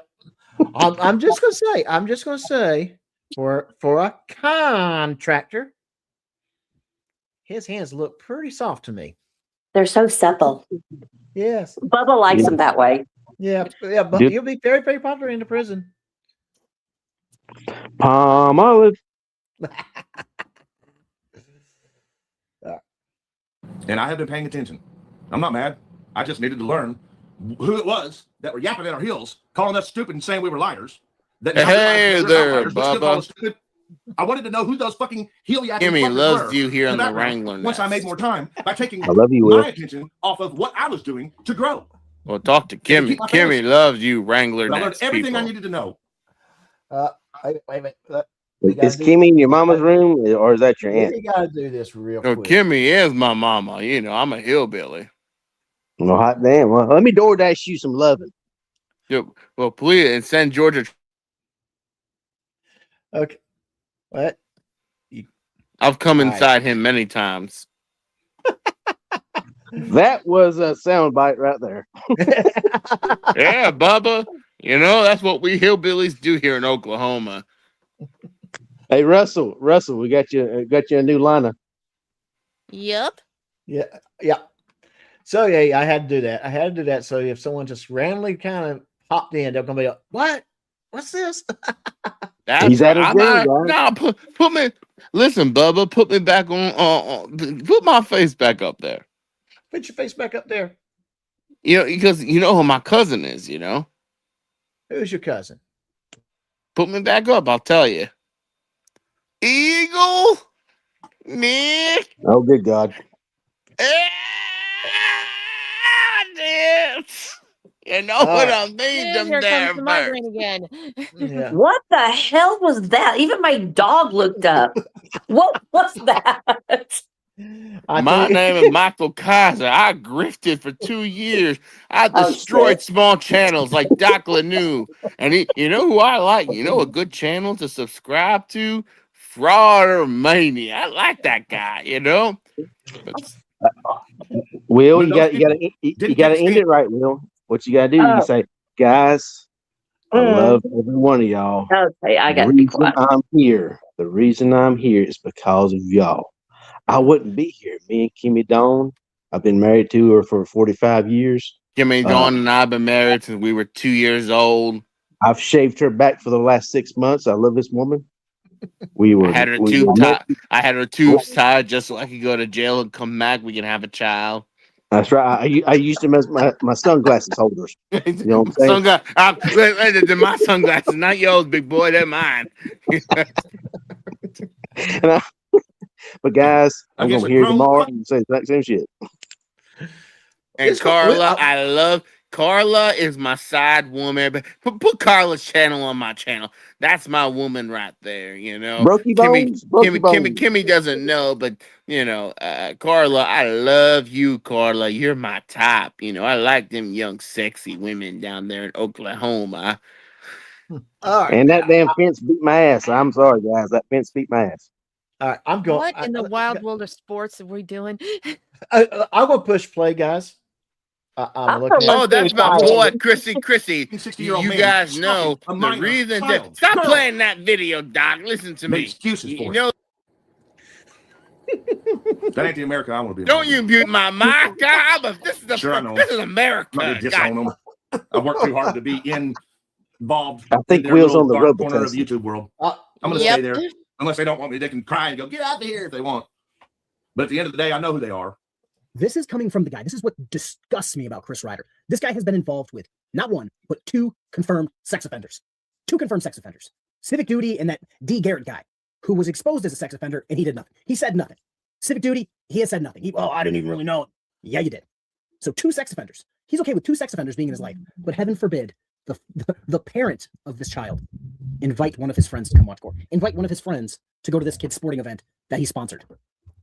I'm just gonna say, for a contractor, his hands look pretty soft to me. They're so supple. Yes. Bubba likes them that way. Yeah, but you'll be very, very popular in the prison. Palm olive. And I have been paying attention. I'm not mad. I just needed to learn who it was that were yapping at our heels, calling us stupid and saying we were liars. Hey there, Bubba. I wanted to know who those fucking heel yapping Kimmy fuckers loves were you here in in the background Wrangler once I nest. made more time by taking I love you, Will. my attention off of what I was doing to grow. Well, talk to Can Kimmy. you keep my Kimmy fans? loves you, Wrangler But I learned nest everything I people. needed to know. Wait a minute. Is Kimmy in your mama's room, or is that your aunt? We gotta do this real No, quick. Kimmy is my mama. I'm a hillbilly. Well, hot damn. Well, let me DoorDash you some loving. Yep. Well, please, and send Georgia. Okay. What? I've come All right. inside him many times. That was a soundbite right there. Yeah, Bubba. That's what we hillbillies do here in Oklahoma. Hey, Russell, we got you a new liner. Yep. Yeah. So I had to do that. So if someone just randomly kind of popped in, they're gonna be like, "What? What's this?" He's at his I'm game, not. guys. No, put me. Listen, Bubba, put me back put my face back up there. Put your face back up there. You know, because you know who my cousin is. You know, Who's your cousin? put me back up. I'll tell you. Eagle, Nick. Oh, good God. You know All what right. I mean? And Them here comes damn the birds. migraine again. Yeah. What the hell was that? Even my dog looked up. What was that? My name is Michael Kaiser. I grifted for 2 years. I Oh, destroyed shit. small channels like Doc Lanou. And you know who I like? You know a good channel to subscribe to? Frauder Mania. I like that guy, you know? But Will, But you those got people you got to end it right, Will. What you got to do? You say, guys, I love every one of y'all. Okay, I The got to be reason quiet. I'm here, the reason I'm here is because of y'all. I wouldn't be here. Me and Kimmy Dawn, I've been married to her for 45 years. Jimmy Dawn and I have been married since we were 2 years old. I've shaved her back for the last 6 months. I love this woman. I had her tubes tied just so I could go to jail and come back. We can have a child. That's right. I used them as my sunglasses holders. You know what I'm saying? My sunglasses, not yours, big boy. They're mine. But guys, I'm guess gonna a hear grown tomorrow and say the exact same shit. And Carla, I love Carla is my side woman. But put Carla's channel on my channel. That's my woman right there. You know, Brokey bones, brokey bones. Kimmy doesn't know, but you know, Carla, I love you, Carla. You're my top. You know, I like them young, sexy women down there in Oklahoma. All right. And that damn fence beat my ass. I'm sorry, guys. That fence beat my ass. All right. I'm going. What in the wild world of sports are we doing? I'm going to push play, guys. I'm looking at. Oh, that's my boy, Chrissy. 60-year-old You man guys know a the minor reason child, stop girl. playing that video, Doc. Listen to Make me. excuses for You it. know, That ain't the America I want to be. don't you mute my mic. This is America. I'm not gonna disown them. I've worked too hard to be involved. I think in their Will's little on the dark road corner of testing. YouTube world. I'm gonna stay there unless they don't want me. They can cry and go get out of here if they want. But at the end of the day, I know who they are. This is coming from the guy. This is what disgusts me about Chris Rietter. This guy has been involved with not one, but 2 confirmed sex offenders. 2 confirmed sex offenders. Civic Duty and that D. Garrett guy who was exposed as a sex offender and he did nothing. He said nothing. Civic Duty, he has said nothing. I didn't even really know it. Yeah, you did. So 2 sex offenders. He's okay with 2 sex offenders being in his life, but heaven forbid the parent of this child invite one of his friends to come watch court. Invite one of his friends to go to this kid's sporting event that he sponsored.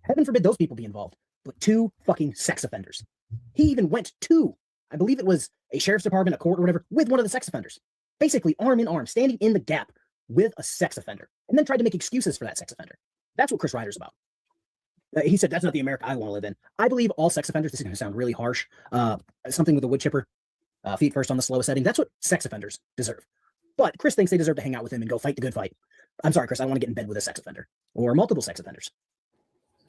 Heaven forbid those people be involved. But 2 fucking sex offenders. He even went to, I believe it was a sheriff's department, a court or whatever, with one of the sex offenders. Basically arm in arm, standing in the gap with a sex offender, and then tried to make excuses for that sex offender. That's what Chris Rieter's about. He said, that's not the America I want to live in. I believe all sex offenders, this is going to sound really harsh, something with a wood chipper, feet first on the slowest setting. That's what sex offenders deserve. But Chris thinks they deserve to hang out with him and go fight the good fight. I'm sorry, Chris, I want to get in bed with a sex offender or multiple sex offenders.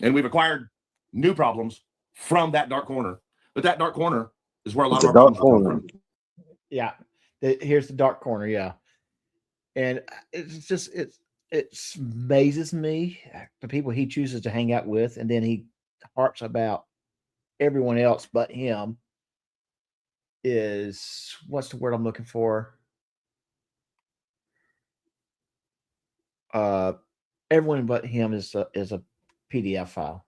And we've acquired new problems from that dark corner. But that dark corner is where a lot of our problems come from. Yeah. Here's the dark corner. Yeah. And it's just, it amazes me the people he chooses to hang out with. And then he harps about everyone else but him is, what's the word I'm looking for? Everyone but him is a PDF file.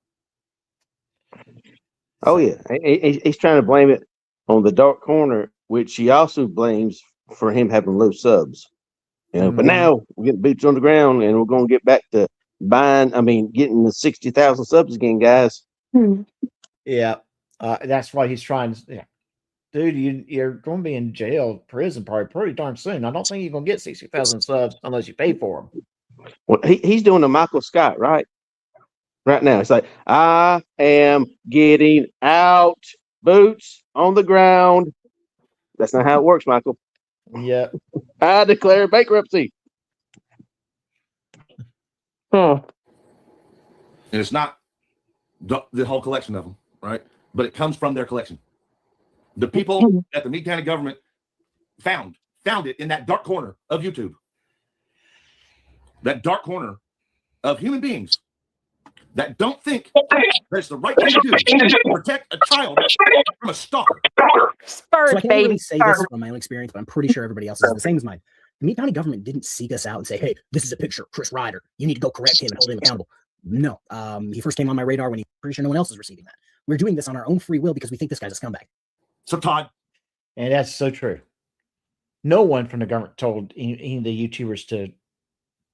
Oh yeah, he's trying to blame it on the dark corner, which he also blames for him having low subs. You know, but now we're getting boots on the ground, and we're going to get back to getting the 60,000 subs again, guys. Yeah, that's why he's trying to. Yeah. Dude, you're going to be in jail, prison, probably pretty darn soon. I don't think you're going to get 60,000 subs unless you pay for them. Well, he's doing the Michael Scott, right? Right now, it's like, I am getting out, boots on the ground. That's not how it works, Michael. Yeah. I declare bankruptcy. And it's not the whole collection of them, right? But it comes from their collection. The people at the Meade County government found it in that dark corner of YouTube. that dark corner of human beings that don't think that's the right thing to do to protect a child from a stalker. So I can't really say this from my own experience, but I'm pretty sure everybody else is the same as mine. The Meade County government didn't seek us out and say, hey, this is a picture of Chris Rietter. You need to go correct him and hold him accountable. No. He first came on my radar when pretty sure no one else is receiving that. We're doing this on our own free will because we think this guy's a scumbag. So Todd. And that's so true. No one from the government told any of the YouTubers to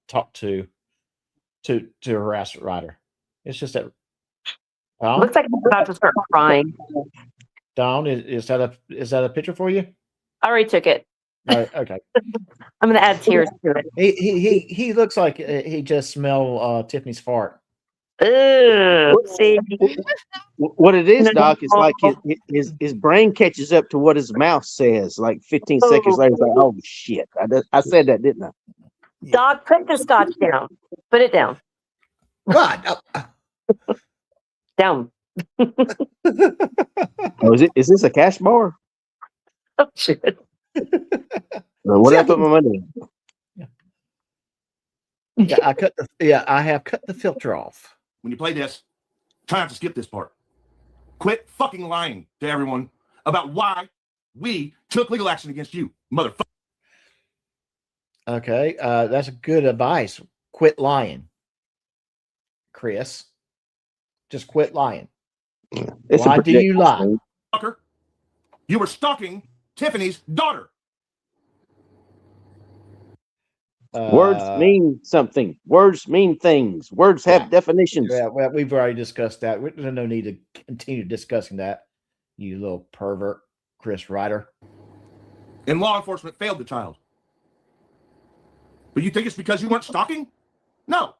talk to harass Ryder. It's just that. Looks like I'm about to start crying. Dawn, is that a picture for you? I already took it. Okay. I'm going to add tears to it. He looks like he just smelled Tiffany's fart. Ooh, see. What it is, Doc, is like his brain catches up to what his mouth says. Like 15 seconds later, it's like, oh shit! I said that, didn't I? Doc, put the scotch down. Put it down. God. Down. Oh, is this a cash bar? Oh shit. What did I put my money in? Yeah, I have cut the filter off. When you play this, try not to skip this part. Quit fucking lying to everyone about why we took legal action against you, motherfucker. Okay, that's good advice. Quit lying, Chris. Just quit lying. Why do you lie? Fucker, you were stalking Tiffany's daughter. Words mean something. Words mean things. Words have definitions. Yeah, well, we've already discussed that. There's no need to continue discussing that, you little pervert, Chris Ryder. And law enforcement failed the child. But you think it's because you weren't stalking? No.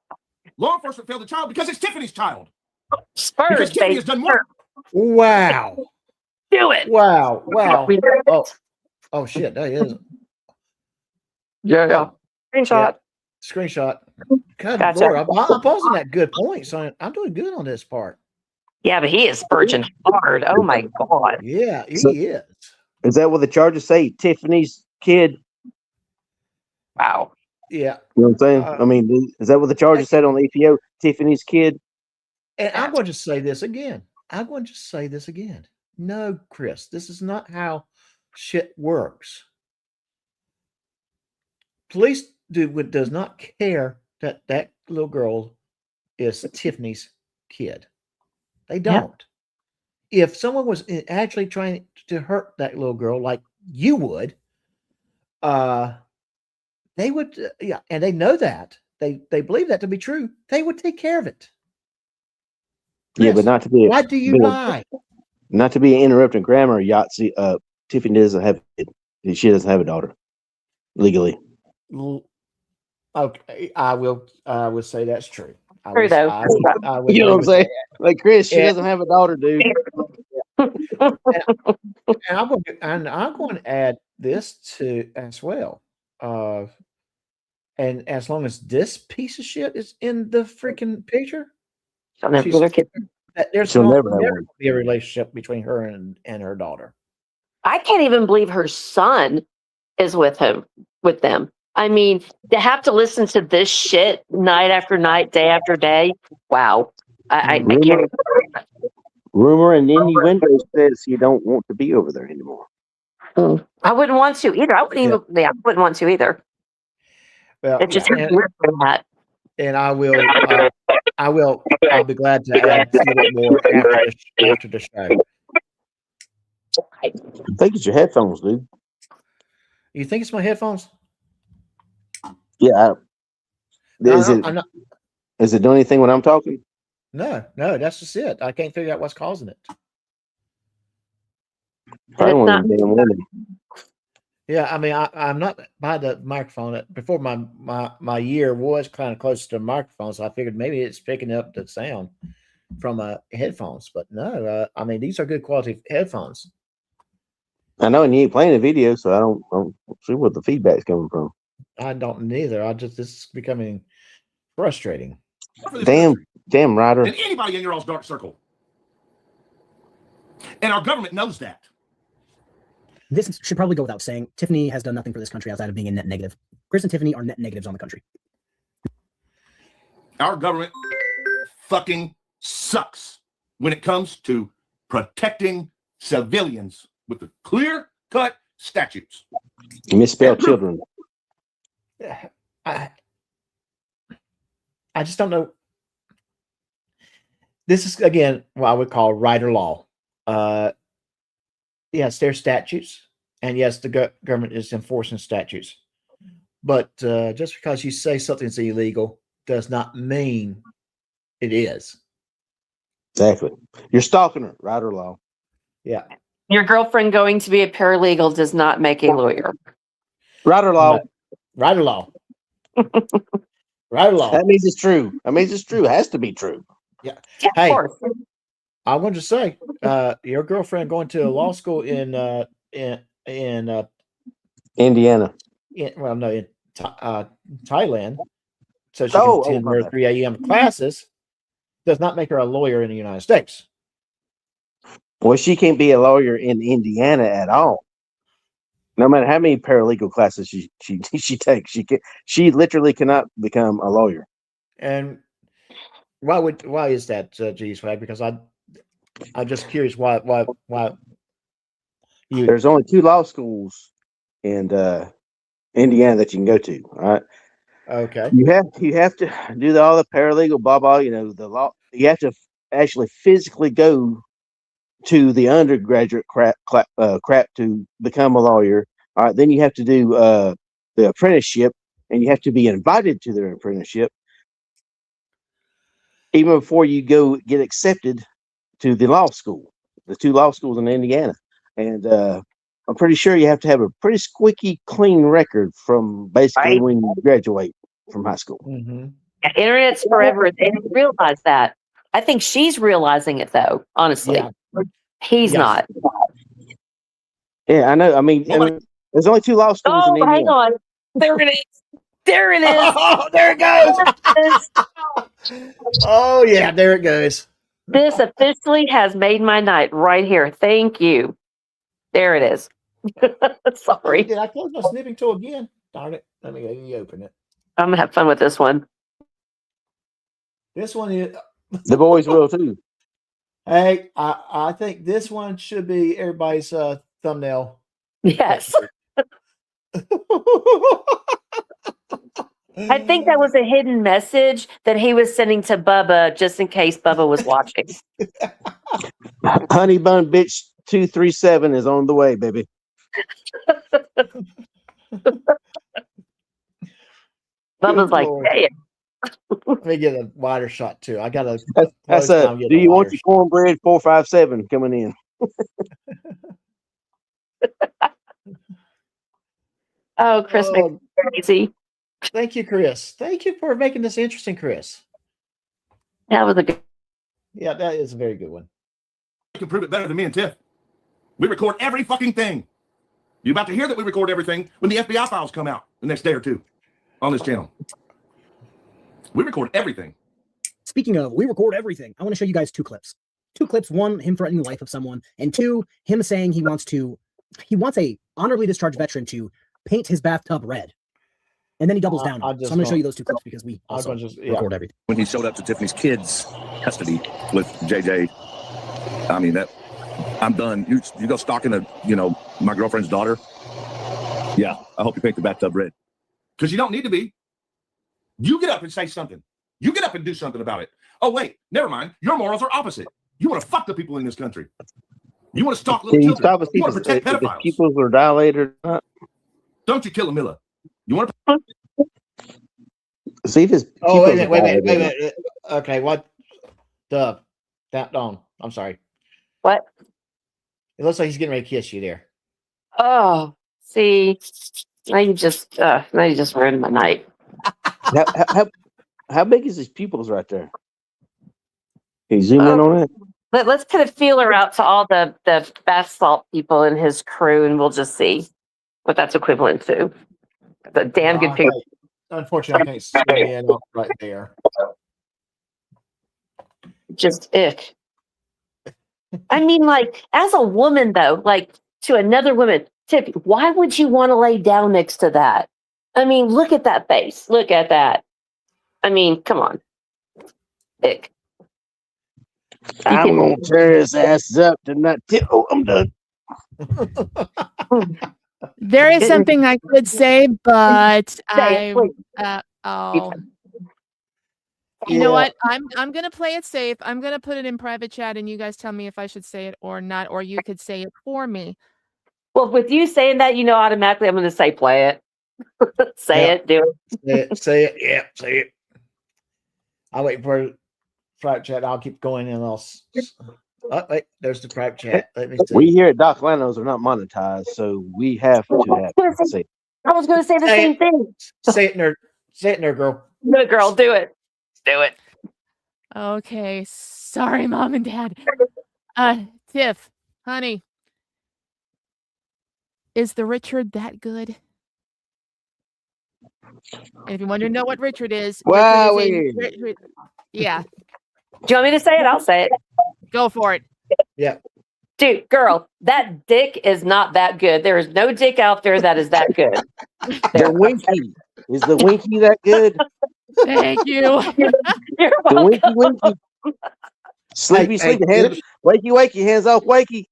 Law enforcement failed the child because it's Tiffany's child. Spurs, because Tiffany has done more. Wow. Do it. Wow. Oh shit. That is. Yeah. Screenshot. Screenshot. God, Gotcha. Lord, I'm posing that good point, so I'm doing good on this part. Yeah, but he is spurging hard. Oh my god. Yeah, he is. Is that what the charges say? Tiffany's kid? Wow. Yeah. You know what I'm saying? I mean, is that what the charges said on the EPO? Tiffany's kid? And I'm going to say this again. No, Chris, this is not how shit works. Police does not care that little girl is Tiffany's kid. They don't. Yeah. If someone was actually trying to hurt that little girl like you would, they would, and they know that. They believe that to be true. They would take care of it. Yeah, but not to be. Why do you lie? Not to be interrupting grammar, Yahtzee. Tiffany doesn't have. She doesn't have a daughter legally. Okay, I would say that's true. True though. You know what I'm saying? Like Chris, she doesn't have a daughter, dude. and I'm going to add this to as well. And as long as this piece of shit is in the freaking picture, there's never be a relationship between her and her daughter. I can't even believe her son is with them. I mean, to have to listen to this shit night after night, day after day. Wow. I can't. Rumor and innuendo says you don't want to be over there anymore. I wouldn't want to either. I wouldn't want to either. Well, it just that. And I'll be glad to add a little bit more after the show. I think it's your headphones, dude. You think it's my headphones? Yeah. Is it doing anything when I'm talking? No, that's just it. I can't figure out what's causing it. I don't want to damn women. Yeah, I mean, I'm not by the microphone. Before my ear was kind of close to the microphone, so I figured maybe it's picking up the sound from headphones. But no, I mean, these are good quality headphones. I know, and you ain't playing the video, so I don't see where the feedback's coming from. I don't neither. This is becoming frustrating. Damn, Ryder. And anybody in your all's dark circle. And our government knows that. This should probably go without saying. Tiffany has done nothing for this country outside of being a net negative. Chris and Tiffany are net negatives on the country. Our government fucking sucks when it comes to protecting civilians with the clear-cut statutes. You misspelled children. I just don't know. This is, again, what I would call Rietter LAW. Yes, there's statutes, and yes, the government is enforcing statutes. But just because you say something's illegal does not mean it is. Exactly. You're stalking her. Rietter LAW. Yeah. Your girlfriend going to be a paralegal does not make a lawyer. Rietter LAW. Rietter LAW. Rietter LAW. That means it's true. That means it's true. It has to be true. Yeah. Yeah, Hey, of course. I wanted to say, your girlfriend going to a law school in Indiana. In Thailand, so she can attend her 3 a.m. classes, does not make her a lawyer in the United States. Well, she can't be a lawyer in Indiana at all. No matter how many paralegal classes she takes, she literally cannot become a lawyer. And why is that, G's flag? Because I'm just curious why you. There's only 2 law schools in Indiana that you can go to. All right. Okay. You have to do all the paralegal blah blah. The law. You have to actually physically go to the undergraduate crap to become a lawyer. All right. Then you have to do the apprenticeship, and you have to be invited to their apprenticeship even before you go get accepted to the law school. The 2 law schools in Indiana, and I'm pretty sure you have to have a pretty squeaky clean record from basically when you graduate from high school. Mm-hmm. Internet's forever. They didn't realize that. I think she's realizing it though, honestly. Yeah. He's not. Yeah, I know. I mean, there's only 2 law schools in Indiana. Hang on. There it is. There it is. Oh, there it goes. Oh, yeah, there it goes. This officially has made my night right here. Thank you. There it is. Sorry. Did I close my snipping tool again? Darn it. Let me open it. I'm going to have fun with this one. This one is. The boys will too. Hey, I think this one should be everybody's thumbnail. Yes. I think that was a hidden message that he was sending to Bubba just in case Bubba was watching. Honey Bun Bitch 237 is on the way, baby. Bubba's like, hey. Let me get a wider shot too. I got a. That's do you want your cornbread 457 coming in? Oh, Chris makes it crazy. Thank you, Chris. Thank you for making this interesting, Chris. That was a good. Yeah, that is a very good one. You can prove it better than me and Tiff. We record every fucking thing. You're about to hear that we record everything when the FBI files come out the next day or two on this channel. We record everything. Speaking of, we record everything. I want to show you guys 2 clips. 2 clips. 1, him threatening the life of someone, and 2, him saying he wants a honorably discharged veteran to paint his bathtub red. And then he doubles down. So I'm going to show you those 2 clips because we also record everything. When he showed up to Tiffany's kids' custody with JJ, I mean, that I'm done. You go stalking my girlfriend's daughter. Yeah, I hope you paint the bathtub red. Because you don't need to be. You get up and say something. You get up and do something about it. Oh, wait, never mind. Your morals are opposite. You want to fuck the people in this country. You want to stalk little children. You want to protect pedophiles. Pupils are dilated or not. Don't you kill a Miller. You want to see if his. Oh, wait a minute. Okay, what? I'm sorry. What? It looks like he's getting ready to kiss you there. Oh, see, now you just ruined my night. How big is his pupils right there? Can you zoom in on it? Let's put a feeler out to all the bath salt people in his crew, and we'll just see what that's equivalent to. It's a damn good picture. Unfortunately, I can't zoom in right there. Just ick. I mean, like, as a woman, though, like, to another woman, Tiffany, why would you want to lay down next to that? I mean, look at that face. Look at that. I mean, come on. Ick. I'm gonna tear his ass up tonight. Oh, I'm done. There is something I could say, but you know what? I'm gonna play it safe. I'm gonna put it in private chat, and you guys tell me if I should say it or not, or you could say it for me. Well, with you saying that, automatically I'm going to say play it. Say it, do it. Say it. Yeah, say it. I'll wait for private chat. I'll keep going and I'll. Oh, wait, there's the private chat. Let me see. We here at Doc Lanos are not monetized, so we have to say it. I was going to say the same thing. Say it, nerd. Say it, nerd girl. Nerd girl, do it. Do it. Okay. Sorry, Mom and Dad. Tiff, honey. Is the Richard that good? And if you want to know what Richard is, wow, Richard, yeah. Do you want me to say it? I'll say it. Go for it. Yeah. Dude, girl, that dick is not that good. There is no dick out there that is that good. The winky. Is the winky that good? Thank you. You're the winky. Sleepy, sleepy. Hands, wakey, wakey. Hands off, wakey.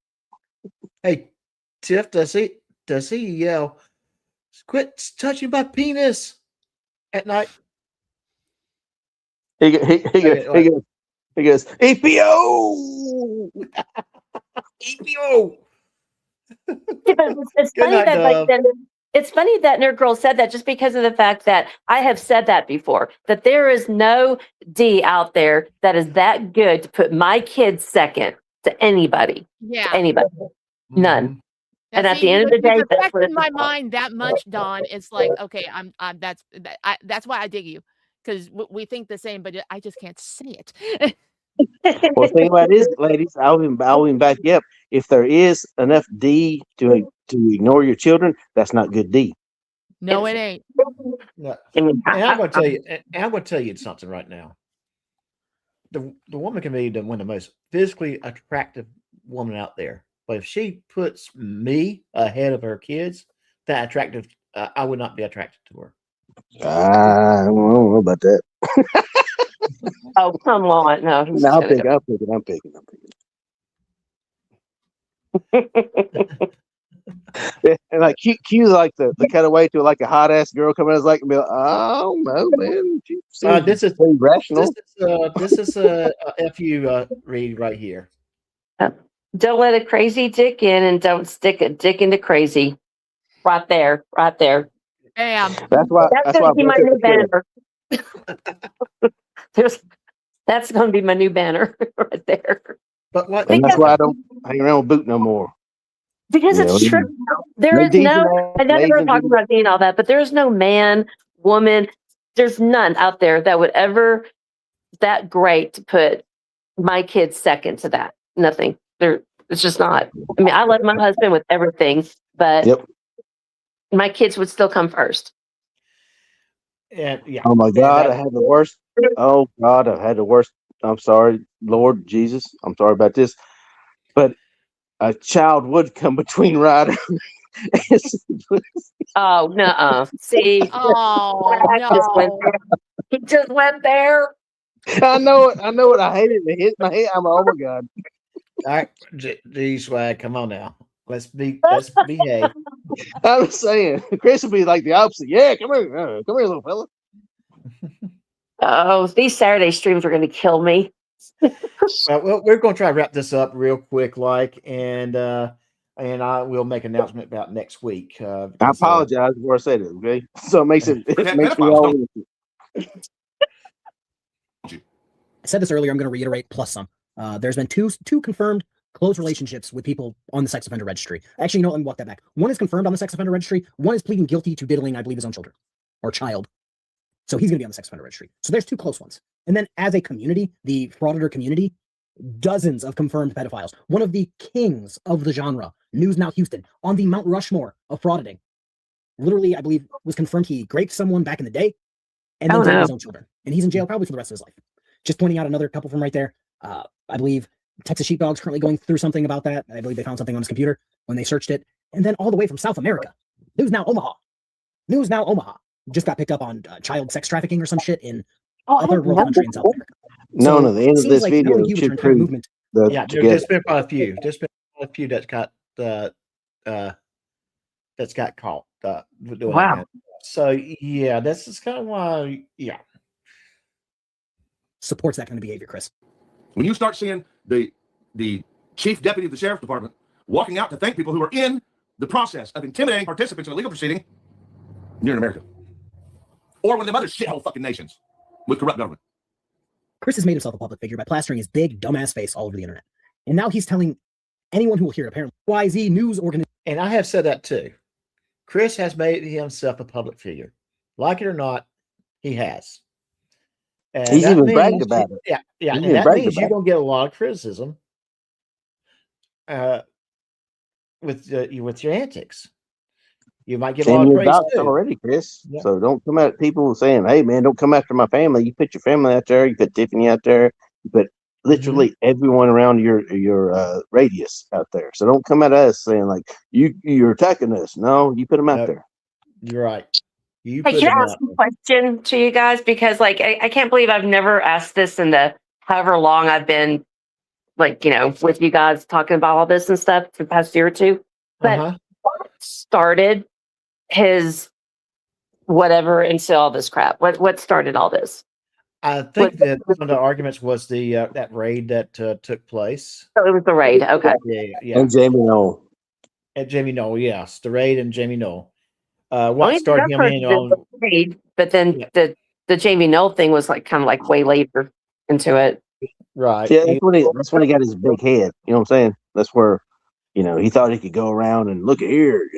Hey, Tiff, does he yell, quit touching my penis at night? He goes, EPO! EPO! It's funny it's funny that Nerd Girl said that just because of the fact that I have said that before, that there is no D out there that is that good to put my kids second to anybody. Yeah. To anybody. None. And at the end of the day, that's affecting my mind that much, Dawn. It's like, okay, that's why I dig you, because we think the same, but I just can't say it. Well, the thing about it is, ladies, I'll even back you up. If there is enough D to ignore your children, that's not good D. No, it ain't. No. And I'm going to tell you. And I'm going to tell you something right now. The woman can be one of the most physically attractive woman out there. But if she puts me ahead of her kids, that attractive, I would not be attracted to her. I don't know about that. Oh, come on. No, I'm picking. And like Q's like the cutaway to like a hot ass girl coming as like and be like, oh no, man. This is rational. This is a FU read right here. Don't let a crazy dick in, and don't stick a dick into crazy. Right there. Bam. That's why going to be my new banner. That's going to be my new banner right there. But what? And that's why I don't hang around with Boot no more. Because it's true. There is no. I know they were talking about being all that, but there's no man, woman. There's none out there that would ever that great to put my kids second to that. Nothing. It's just not. I mean, I love my husband with everything, but my kids would still come first. Yeah. Oh my God, I had the worst. Oh God, I've had the worst. I'm sorry, Lord Jesus. I'm sorry about this, but a child would come between Ryder. Oh no! See, he just went there. I know it. I hate it. It hit my head. I'm oh my God. All right, G Swag, come on now. Let's behave. I'm saying, Chris would be like the opposite. Yeah, come here, little fella. Oh, these Saturday streams are going to kill me. Well, we're going to try to wrap this up real quick, and I will make an announcement about next week. I apologize before I say this. Okay, so it makes me all. I said this earlier. I'm going to reiterate plus some. There's been two confirmed close relationships with people on the sex offender registry. Actually, let me walk that back. One is confirmed on the sex offender registry. One is pleading guilty to diddling, I believe, his own children or child. So he's going to be on the sex offender registry. So there's two close ones. And then as a community, the frauditor community, dozens of confirmed pedophiles. One of the kings of the genre, News Now Houston, on the Mount Rushmore of frauditing. Literally, I believe, was confirmed he raped someone back in the day and then diddled his own children. And he's in jail probably for the rest of his life. Just pointing out another couple from right there. I believe Texas Sheepdog's currently going through something about that. I believe they found something on his computer when they searched it. And then all the way from South America, News Now Omaha just got picked up on child sex trafficking or some shit in a third world country in South America. No, no. The end of seems this like video Melanie Hubert's should trying to prove movement. There's been quite a few. There's been quite a few that's got caught doing that Wow. kind of stuff. So yeah, this is kind of why. Yeah, supports that kind of behavior, Chris. When you start seeing the chief deputy of the sheriff's department walking out to thank people who are in the process of intimidating participants in a legal proceeding, you're in America. Or one of them other shithole fucking nations with corrupt government. Chris has made himself a public figure by plastering his big, dumbass face all over the internet. And now he's telling anyone who will hear it, apparently, YZ News Organization. And I have said that too. Chris has made himself a public figure. Like it or not, he has. And He's that even means- bragged about it. Yeah, yeah. He's And even that bragged means you're about going to get a lot of criticism with your antics. You might get a lot And of you're praise doxxed too. already, Chris. Yeah. So don't come at people saying, "Hey, man, don't come after my family." You put your family out there. You put Tiffany out there. You put literally everyone around your radius out there. So don't come at us saying like you're attacking us. No, you put them out there. You're right. You Hey, put can I them ask out. a question to you guys? Because like I can't believe I've never asked this in the however long I've been like, with you guys talking about all this and stuff for the past year or two. But what started his whatever into all this crap? What started all this? I think that one of the arguments was the that raid that took place. So it was the raid. Okay. Yeah. And Jamie Knoll. And Jamie Knoll, yes, the raid and Jamie Knoll. Well, What started him in on? the raid, but then the Jamie Knoll thing was like kind of like way later into it. Right. Yeah, that's when he got his big head. You know what I'm saying? That's where, he thought he could go around and look at here.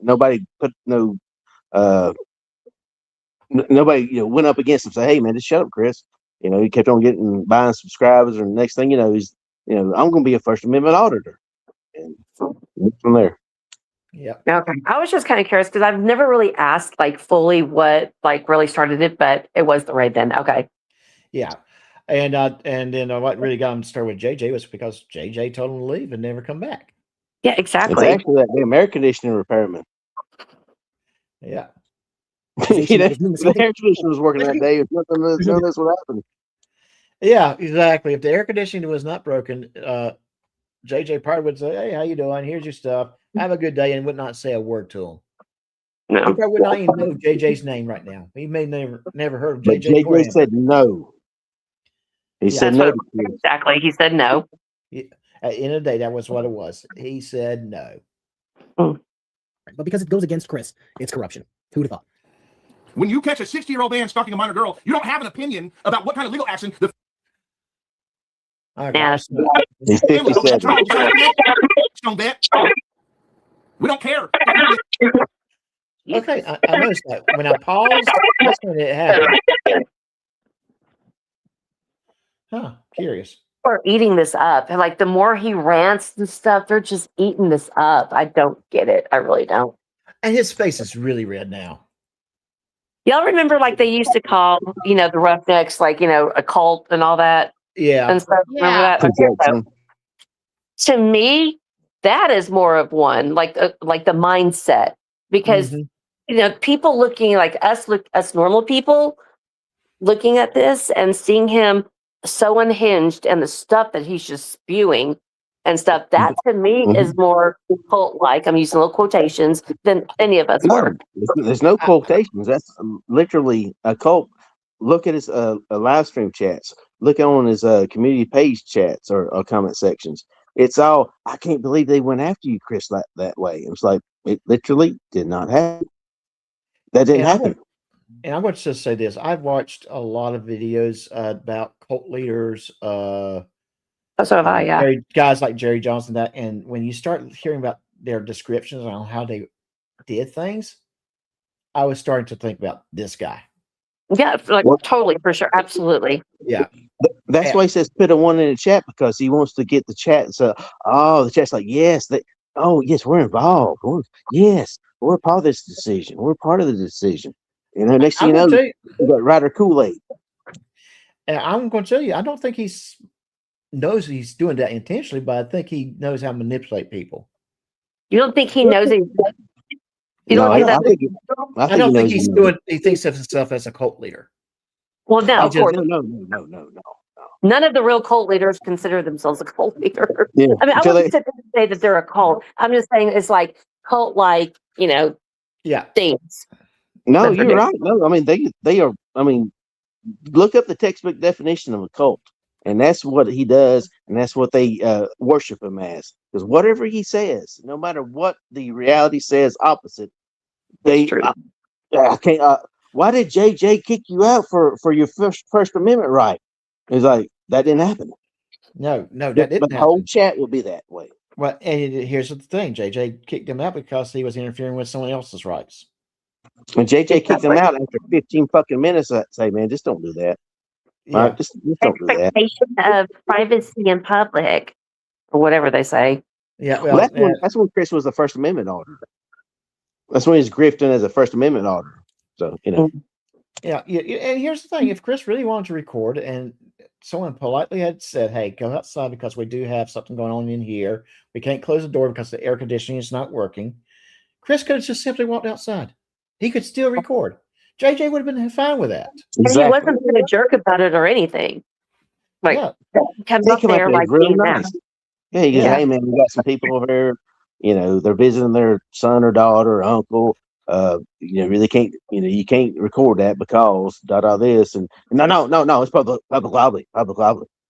Nobody put nobody went up against him. Say, hey man, just shut up, Chris. He kept on buying subscribers, and the next thing he's I'm going to be a First Amendment auditor, and from there. Yeah. Okay. I was just kind of curious because I've never really asked like fully what like really started it, but it was the raid then. Okay. Yeah. And then what really got him to start with JJ was because JJ told him to leave and never come back. Yeah, exactly. It's actually that damn air conditioning repairman. Yeah. The air conditioner was working that day. None of this would happen. Yeah, exactly. If the air conditioning was not broken, JJ probably would say, "Hey, how you doing? Here's your stuff. Have a good day," and would not say a word to him. No. He probably would not even know JJ's name right now. He may never heard of But JJ. JJ said no. He said no. Exactly. He said no. Yeah. At the end of the day, that was what it was. He said no. But because it goes against Chris, it's corruption. Who would have thought? When you catch a 60-year-old man stalking a minor girl, you don't have an opinion about what kind of legal action the Yeah. He's 57. don't bet. We don't care. Okay, I noticed that. When I paused, that's when it happened. Huh, curious. Or eating this up. And like the more he rants and stuff, they're just eating this up. I don't get it. I really don't. And his face is really red now. Y'all remember like they used to call, the Roughnecks, like, a cult and all that? Yeah. And stuff. Remember that? Okay, so, to me, that is more of one, like the mindset. Because, people looking like us normal people looking at this and seeing him so unhinged and the stuff that he's just spewing and stuff, that to me is more cult-like, I'm using little quotations, than any of us were. There's no quotations. That's literally a cult. Look at his live stream chats. Look on his community page chats or comment sections. It's all, I can't believe they went after you, Chris, that way. It's like, it literally did not happen. That didn't happen. And I'm going to just say this. I've watched a lot of videos about cult leaders. So have I, yeah. Guys like Jerry Johnson, and when you start hearing about their descriptions on how they did things, I was starting to think about this guy. Yeah, totally, for sure. Absolutely. Yeah. That's why he says put a one in the chat, because he wants to get the chat. So, the chat's like, yes, yes, we're involved. Yes, we're part of this decision. We're part of the decision. Next thing you know, you got Rietter Kool-Aid. And I'm going to tell you, I don't think knows he's doing that intentionally, but I think he knows how to manipulate people. You don't think he knows it? I don't think he's doing. He thinks of himself as a cult leader. Well, no, of course. No. None of the real cult leaders consider themselves a cult leader. Yeah. I mean, I Until wouldn't they, sit there and say that they're a cult. I'm just saying it's like cult-like, Yeah. things. no, That's you're ridiculous. right. No, I mean they are. I mean, look up the textbook definition of a cult, and that's what he does, and that's what they worship him as. Because whatever he says, no matter what the reality says opposite, they I can't. Why did JJ kick you out for your First Amendment right? It's like that didn't happen. No, that But didn't the whole happen. chat will be that way. Well, and here's the thing: JJ kicked him out because he was interfering with someone else's rights. When JJ kicked him out after 15 fucking minutes, I say, man, just don't do that. Yeah. Right? Just don't do that. Expectation of privacy in public, or whatever they say. Yeah, Well, that's when Chris was the First Amendment auditor. That's when he's grifting as a First Amendment auditor. So Yeah, and here's the thing: if Chris really wanted to record, and someone politely had said, "Hey, go outside because we do have something going on in here. We can't close the door because the air conditioning is not working," Chris could have just simply walked outside. He could still record. JJ would have been fine with that. And he wasn't being a jerk about it or anything. Like, comes up there like being mad. Yeah, he goes, hey man, we got some people over here. They're visiting their son or daughter or uncle. Really can't. You can't record that because this and no. It's public library.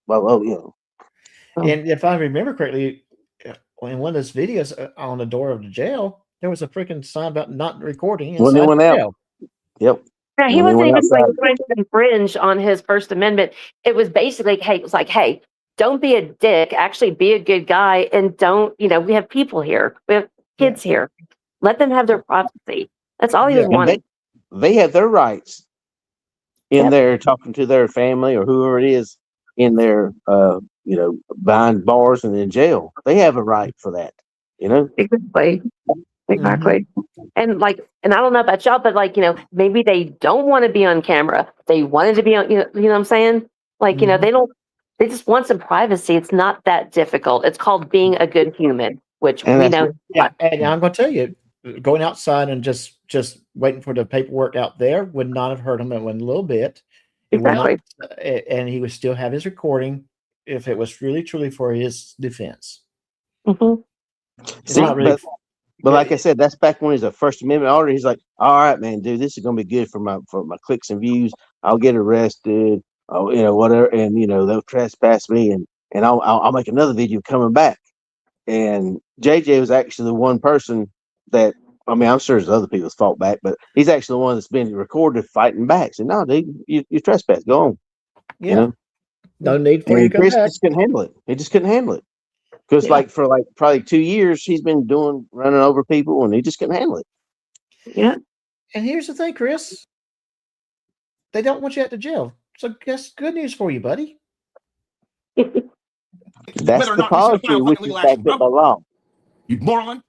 Well, And if I remember correctly, in one of those videos on the door of the jail, there was a freaking sign about not recording inside the jail. Yep. Yeah, he wasn't even trying to infringe on his First Amendment. It was basically, hey, don't be a dick. Actually, be a good guy, and don't. We have people here. We have kids here. Let them have their privacy. That's all he was wanting. They have their rights in there, talking to their family or whoever it is in their, behind bars and in jail. They have a right for that. Exactly. And and I don't know about y'all, but maybe they don't want to be on camera. They wanted to be on, you know what I'm saying? They just want some privacy. It's not that difficult. It's called being a good human, which we know. Yeah, and I'm going to tell you, going outside and just waiting for the paperwork out there would not have hurt him one little bit. Exactly. And he would still have his recording if it was really truly for his defense. Mm-hmm. But like I said, that's back when he's a First Amendment auditor. He's like, all right, man, dude, this is gonna be good for my clicks and views. I'll get arrested, whatever, and they'll trespass me, and I'll make another video coming back. And JJ was actually the one person that, I mean, I'm sure there's other people's fault back, but he's actually the one that's been recorded fighting back. So no, dude, you trespass, go on. Yeah. No need for you to come Chris back. just couldn't handle it. He just couldn't handle it. Because for probably 2 years, he's been running over people, and he just couldn't handle it. Yeah. And here's the thing, Chris. They don't want you out to jail. So that's good news for you, buddy. That's the policy which is backed up by law. You moron.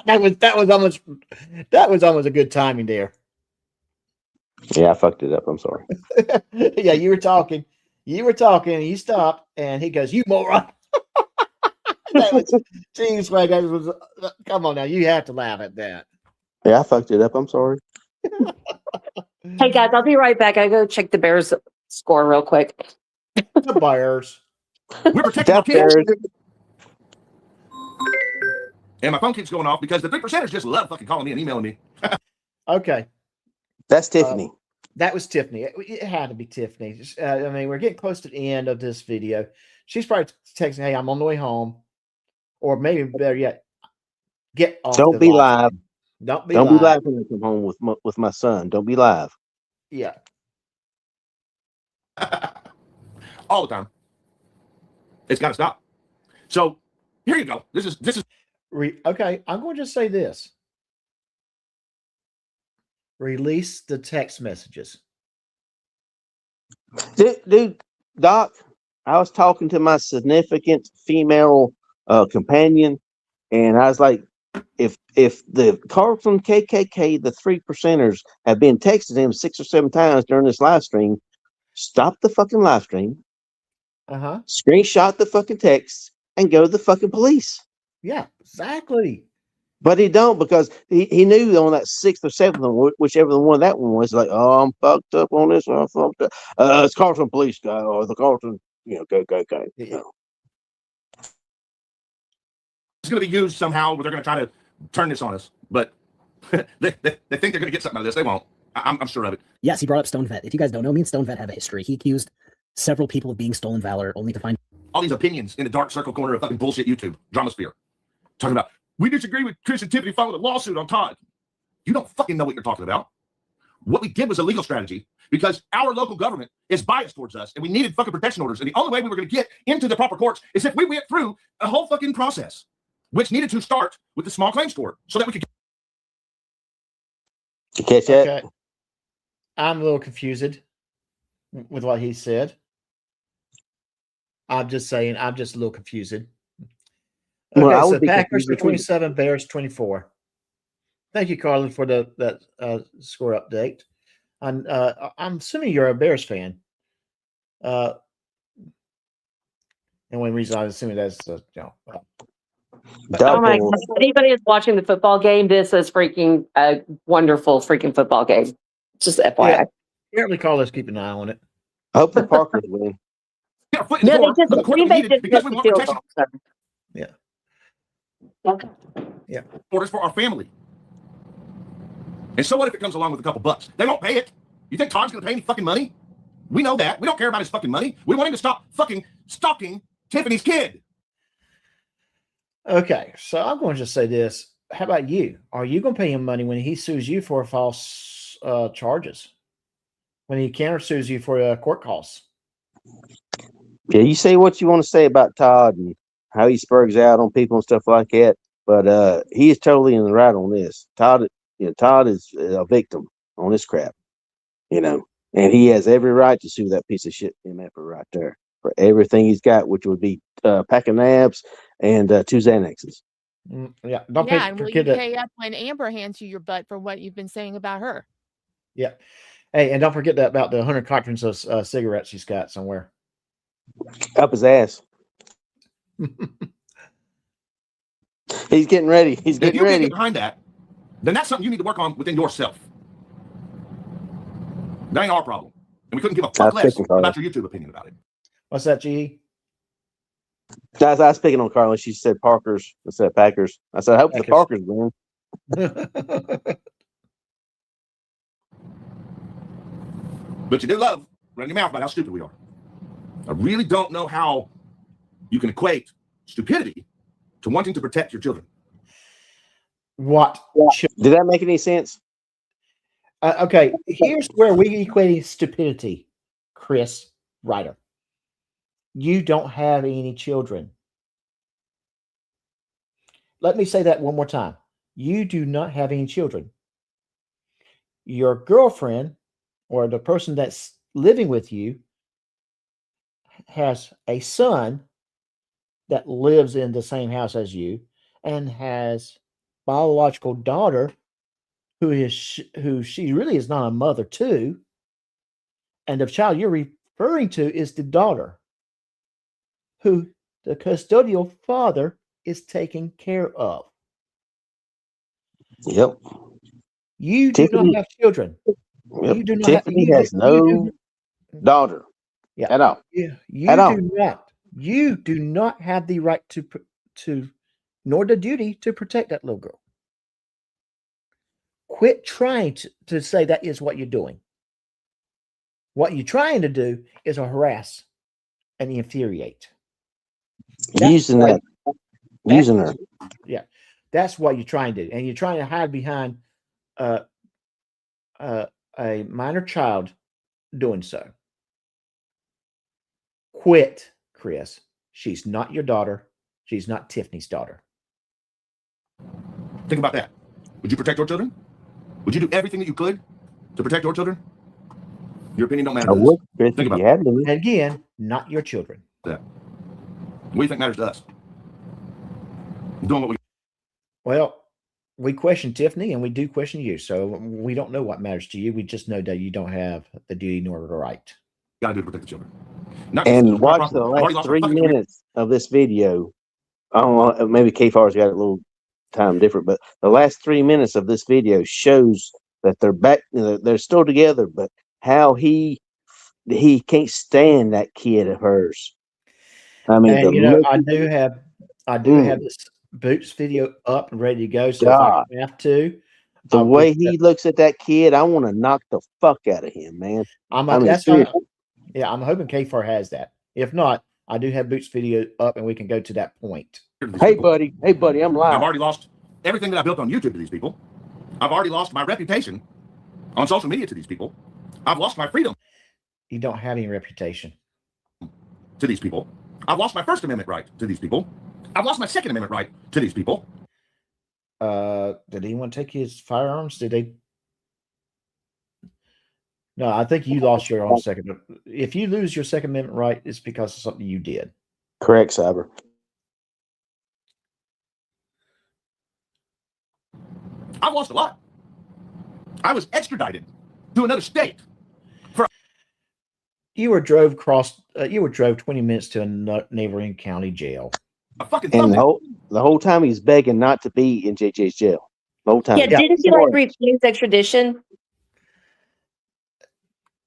that was almost a good timing there. Yeah, I fucked it up. I'm sorry. Yeah, you were talking, and you stopped, and he goes, "You moron." Seems like that was. Come on now, you have to laugh at that. Yeah, I fucked it up. I'm sorry. Hey guys, I'll be right back. I go check the Bears score real quick. The Bears. We're protecting our kids. And my phone keeps going off because the 3%ers just love fucking calling me and emailing me. Okay. That's Tiffany. That was Tiffany. It had to be Tiffany. I mean, we're getting close to the end of this video. She's probably texting, "Hey, I'm on the way home," or maybe better yet, get off. Don't be live. Don't be live when I come home with my son. Don't be live. Yeah. All the time. It's got to stop. So here you go. This is. Okay. I'm going to just say this. Release the text messages. Dude, Doc, I was talking to my significant female companion, and I was like, if the Carlton KKK, the 3%ers, have been texting him 6 or 7 times during this live stream, stop the fucking live stream, screenshot the fucking text, and go to the fucking police. Yeah, exactly. But he don't, because he knew on that 6th or 7th one, whichever the one that one was, like, oh, I'm fucked up on this one. I'm fucked up. It's Carlton police guy or the Carlton, go. It's going to be used somehow. They're going to try to turn this on us, but they think they're going to get something out of this. They won't. I'm sure of it. Yes, he brought up Stone Vet. If you guys don't know, me and Stone Vet have a history. He accused several people of being stolen valor, only to find all these opinions in the dark circle corner of fucking bullshit YouTube, Dramasphere, talking about, we disagree with Chris and Tiffany filing a lawsuit on Todd. You don't fucking know what you're talking about. What we did was a legal strategy because our local government is biased towards us and we needed fucking protection orders. And the only way we were going to get into the proper courts is if we went through a whole fucking process, which needed to start with the small claims court so that we could catch that. Okay. I'm a little confused with what he said. I'm just saying, I'm just a little confused. Okay, Well, so Packers for 27, Bears 24. Thank you, Carlin, for that score update. I'm assuming you're a Bears fan. And one reason I'm assuming that's Oh my God. If anybody is watching the football game, this is freaking a wonderful freaking football game. Just FYI. Yeah, apparently, callers keep an eye on it. I hope the Parkers win. No, they just Green Bay did because we want protection. Yeah. Okay. Yeah. Orders for our family. And so what if it comes along with a couple bucks? They won't pay it. You think Todd's going to pay any fucking money? We know that. We don't care about his fucking money. We want him to stop fucking stalking Tiffany's kid. Okay, so I'm going to just say this. How about you? Are you going to pay him money when he sues you for false charges? When he countersues you for court costs? Yeah, you say what you want to say about Todd and how he spurgs out on people and stuff like that, but he is totally in the right on this. Todd is a victim on this crap, and he has every right to sue that piece of shit MF right there for everything he's got, which would be pack of nabs and 2 Xanaxes. Yeah, And will you pay up when Amber hands you your butt for what you've been saying about her? Yeah. Hey, and don't forget that about the 100 cartons of cigarettes he's got somewhere. Up his ass. He's getting ready. He's getting ready. If you get behind that, then that's something you need to work on within yourself. That ain't our problem. And we couldn't give a fuck less about your YouTube opinion about it. What's that, GE? I was picking on Carla. She said Parkers. I said Packers. I said, I hope the Parkers win. But you do love running your mouth about how stupid we are. I really don't know how you can equate stupidity to wanting to protect your children. What? Did that make any sense? Okay, here's where we equating stupidity, Chris Ryder. You don't have any children. Let me say that one more time. You do not have any children. Your girlfriend or the person that's living with you has a son that lives in the same house as you and has biological daughter who she really is not a mother to, and the child you're referring to is the daughter who the custodial father is taking care of. Yep. You do not have children. Yep. You do not Tiffany has no daughter. Yeah. At all. Yeah. You do not have the right to nor the duty to protect that little girl. Quit trying to say that is what you're doing. What you're trying to do is harass and infuriate. Using her. Yeah. That's what you're trying to do. And you're trying to hide behind a minor child doing so. Quit, Chris. She's not your daughter. She's not Tiffany's daughter. Think about that. Would you protect your children? Would you do everything that you could to protect your children? Your opinion don't matter. Think about that. And again, not your children. What do you think matters to us? Doing what we. Well, we question Tiffany and we do question you. So we don't know what matters to you. We just know that you don't have the duty nor the right. Got to do to protect the children. And watch the last 3 minutes of this video. I don't know, maybe KFAR's got it a little time different, but the last 3 minutes of this video shows that they're back. They're still together, but how he can't stand that kid of hers. I mean, And the look, I do have this Boots video up and ready to go. So God, if I have to, the I will way he looks at that kid, I want to knock the fuck out of him, man. I mean, that's seriously. yeah, I'm hoping K4 has that. If not, I do have Boots video up and we can go to that point. Hey, buddy, I'm live. I've already lost everything that I built on YouTube to these people. I've already lost my reputation on social media to these people. I've lost my freedom You don't have any reputation. to these people. I've lost my First Amendment right to these people. I've lost my Second Amendment right to these people. Did anyone take his firearms? Did they? No, I think you lost your own second. If you lose your Second Amendment right, it's because of something you did. Correct, Cyber. I've lost a lot. I was extradited to another state. You were drove 20 minutes to a neighboring county jail. And the whole time he's begging not to be in JJ's jail. The whole time. Yeah, didn't he like refuse extradition?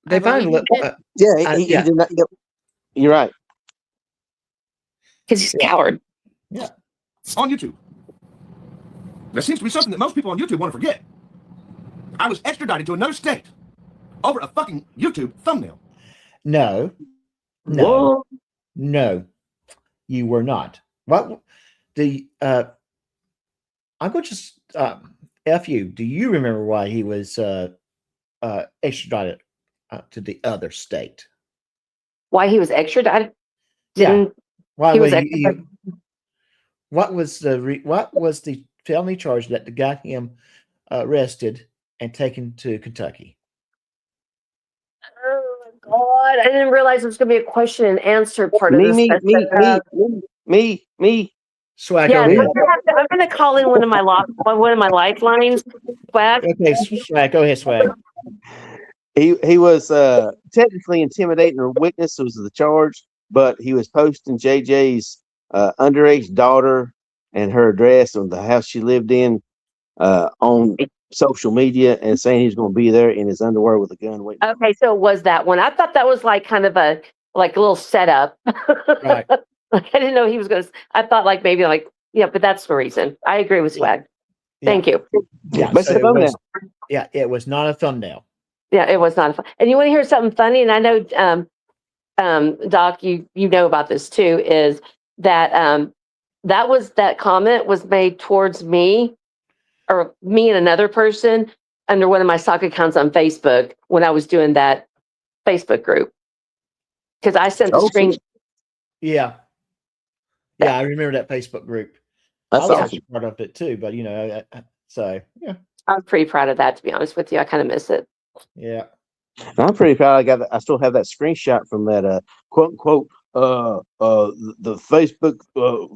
They finally he did not. You're right. Because he's a coward. Yeah. On YouTube. That seems to be something that most people on YouTube want to forget. I was extradited to another state over a fucking YouTube thumbnail. No, you were not. What the I'm going to just F you. Do you remember why he was extradited to the other state? Why he was extradited? Why he was was he? What was the felony charge that got him arrested and taken to Kentucky? Oh my God! I didn't realize it was going to be a question and answer part of this. Me. Swag. Yeah, I'm going to call in one of my lifelines. Swag. Okay, Swag. Go ahead, Swag. He was technically intimidating a witness was the charge, but he was posting JJ's underage daughter and her address on the house she lived in on social media and saying he's going to be there in his underwear with a gun waiting. Okay, so it was that one. I thought that was like kind of a little setup. Right. I didn't know he was going to. I thought maybe but that's the reason. I agree with Swag. Thank you. Yeah, but it was not a thumbnail. Yeah, it was not fun. And you want to hear something funny? And I know, Doc, you know about this too. Is that that comment was made towards me, or me and another person under one of my stock accounts on Facebook when I was doing that Facebook group, because I sent the screen. Yeah, I remember that Facebook group. That's I was awesome. actually part of it too, but so yeah. I'm pretty proud of that, to be honest with you. I kind of miss it. Yeah. I'm pretty proud. I still have that screenshot from that quote unquote the Facebook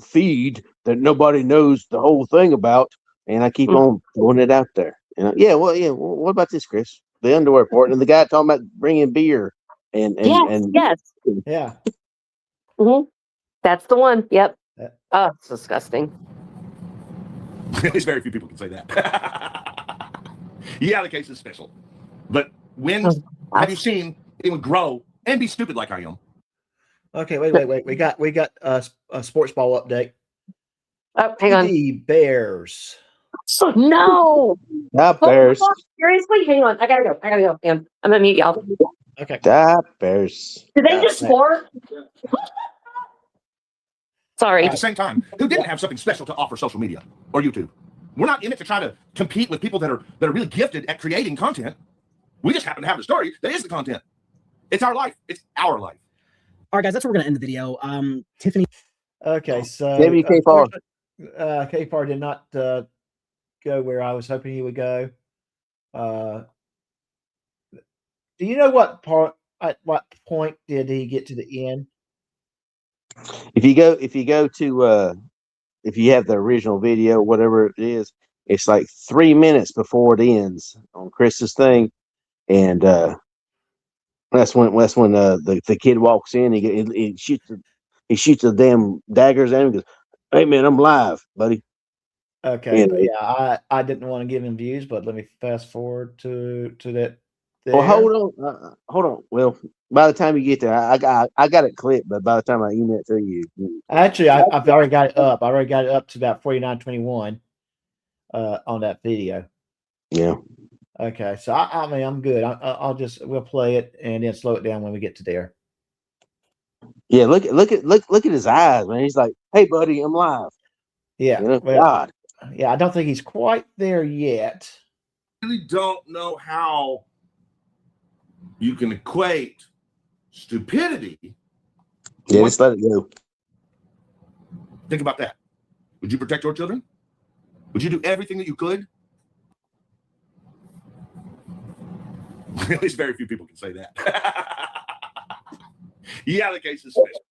feed that nobody knows the whole thing about, and I keep on throwing it out there. What about this, Chris? The underwear part and the guy talking about bringing beer and yes. Yeah. That's the one. Yep. Oh, it's disgusting. There's very few people can say that. Yeah, the case is special. But when have you seen anyone grow and be stupid like I am? Okay, wait. We got a sports ball update. Oh, hang on. The Bears. No. Not Bears. Seriously? Hang on. I gotta go. I'm gonna mute y'all. Okay. Not Bears. Did they just score? Sorry. At the same time, who didn't have something special to offer social media or YouTube? We're not in it to try to compete with people that are really gifted at creating content. We just happen to have the story that is the content. It's our life. It's our life. All right, guys, that's where we're gonna end the video. Tiffany. Okay, so K-Par. K-Par did not go where I was hoping he would go. Do you know at what point did he get to the end? If you go to if you have the original video, whatever it is, it's like 3 minutes before it ends on Chris's thing, and that's when the kid walks in. He shoots the damn daggers at him. And goes, "Hey man, I'm live, buddy." Okay, You know. yeah, I didn't want to give him views, but let me fast forward to that. Well, There. hold on. Well, by the time you get there, I got it clipped, but by the time I email it to you, Actually, I've already got it up. I already got it up to about 49:21 on that video. yeah. Okay, so I mean I'm good. We'll play it and then slow it down when we get to there. Yeah, look at his eyes, man. He's like, "Hey, buddy, I'm live." Yeah, You know, well, God. yeah, I don't think he's quite there yet. I really don't know how you can equate stupidity. Yeah, just let it go. Think about that. Would you protect your children? Would you do everything that you could? At least very few people can say that. Yeah, the case is special.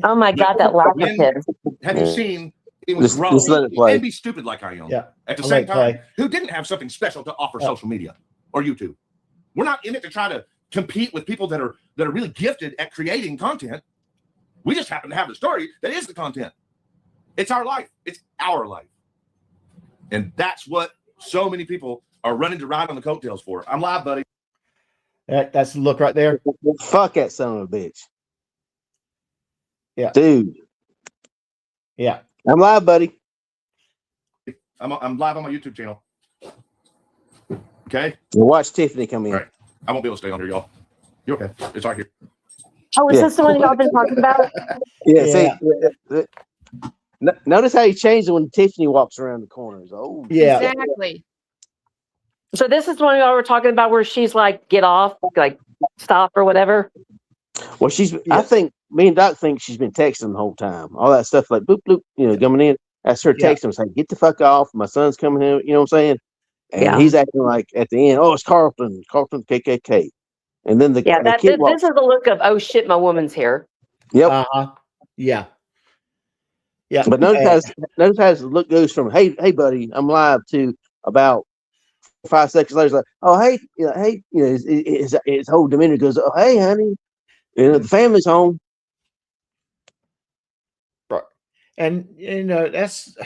Oh my God, that laugh of his. Have you seen anyone Just grow let it play. and be stupid like I am? Yeah. At the I'll same let it play. time, who didn't have something special to offer social media or YouTube? We're not in it to try to compete with people that are really gifted at creating content. We just happen to have the story that is the content. It's our life. It's our life. And that's what so many people are running to ride on the coattails for. I'm live, buddy. That's the look right there. Fuck that son of a bitch. Yeah. Dude. Yeah. I'm live, buddy. I'm live on my YouTube channel. Okay. We'll watch Tiffany come in. All right. I won't be able to stay on here, y'all. You're okay. It's right here. Oh, is this the one y'all been talking about? Yeah. See, notice how he changed it when Tiffany walks around the corners. Oh, yeah. Exactly. So this is the one y'all were talking about where she's like, get off, like stop or whatever. Well, I think me and Doc think she's been texting the whole time. All that stuff like boop bloop, coming in. That's her texting him saying, "Get the fuck off! My son's coming in." You know what I'm saying? And he's acting like at the end, "Oh, it's Carlton KKK," and then the kid walks. This is the look of, oh shit, my woman's here. Yep. Yeah. Yeah. But notice how the look goes from hey buddy, I'm live to about 5 seconds later, it's like, oh hey, his whole demeanor goes, oh hey honey, the family's home. Right. And that's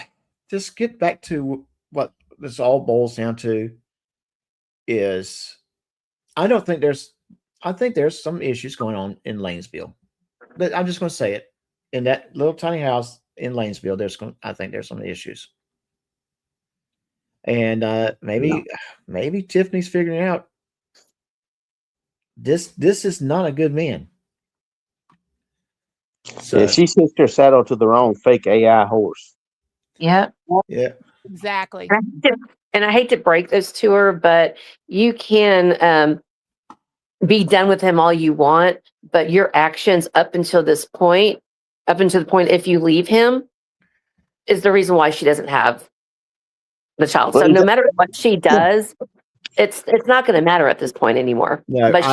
just get back to what this all boils down to is I think there's some issues going on in Lanesville. But I'm just gonna say it. In that little tiny house in Lanesville, I think there's some issues. And maybe Tiffany's figuring out this is not a good man. So yeah, she sits her saddle to the wrong fake AI horse. Yeah. Yeah. Exactly. And I hate to break this to her, but you can be done with him all you want, but your actions up until the point if you leave him is the reason why she doesn't have the child. So no matter what she does, it's not going to matter at this point anymore. No, but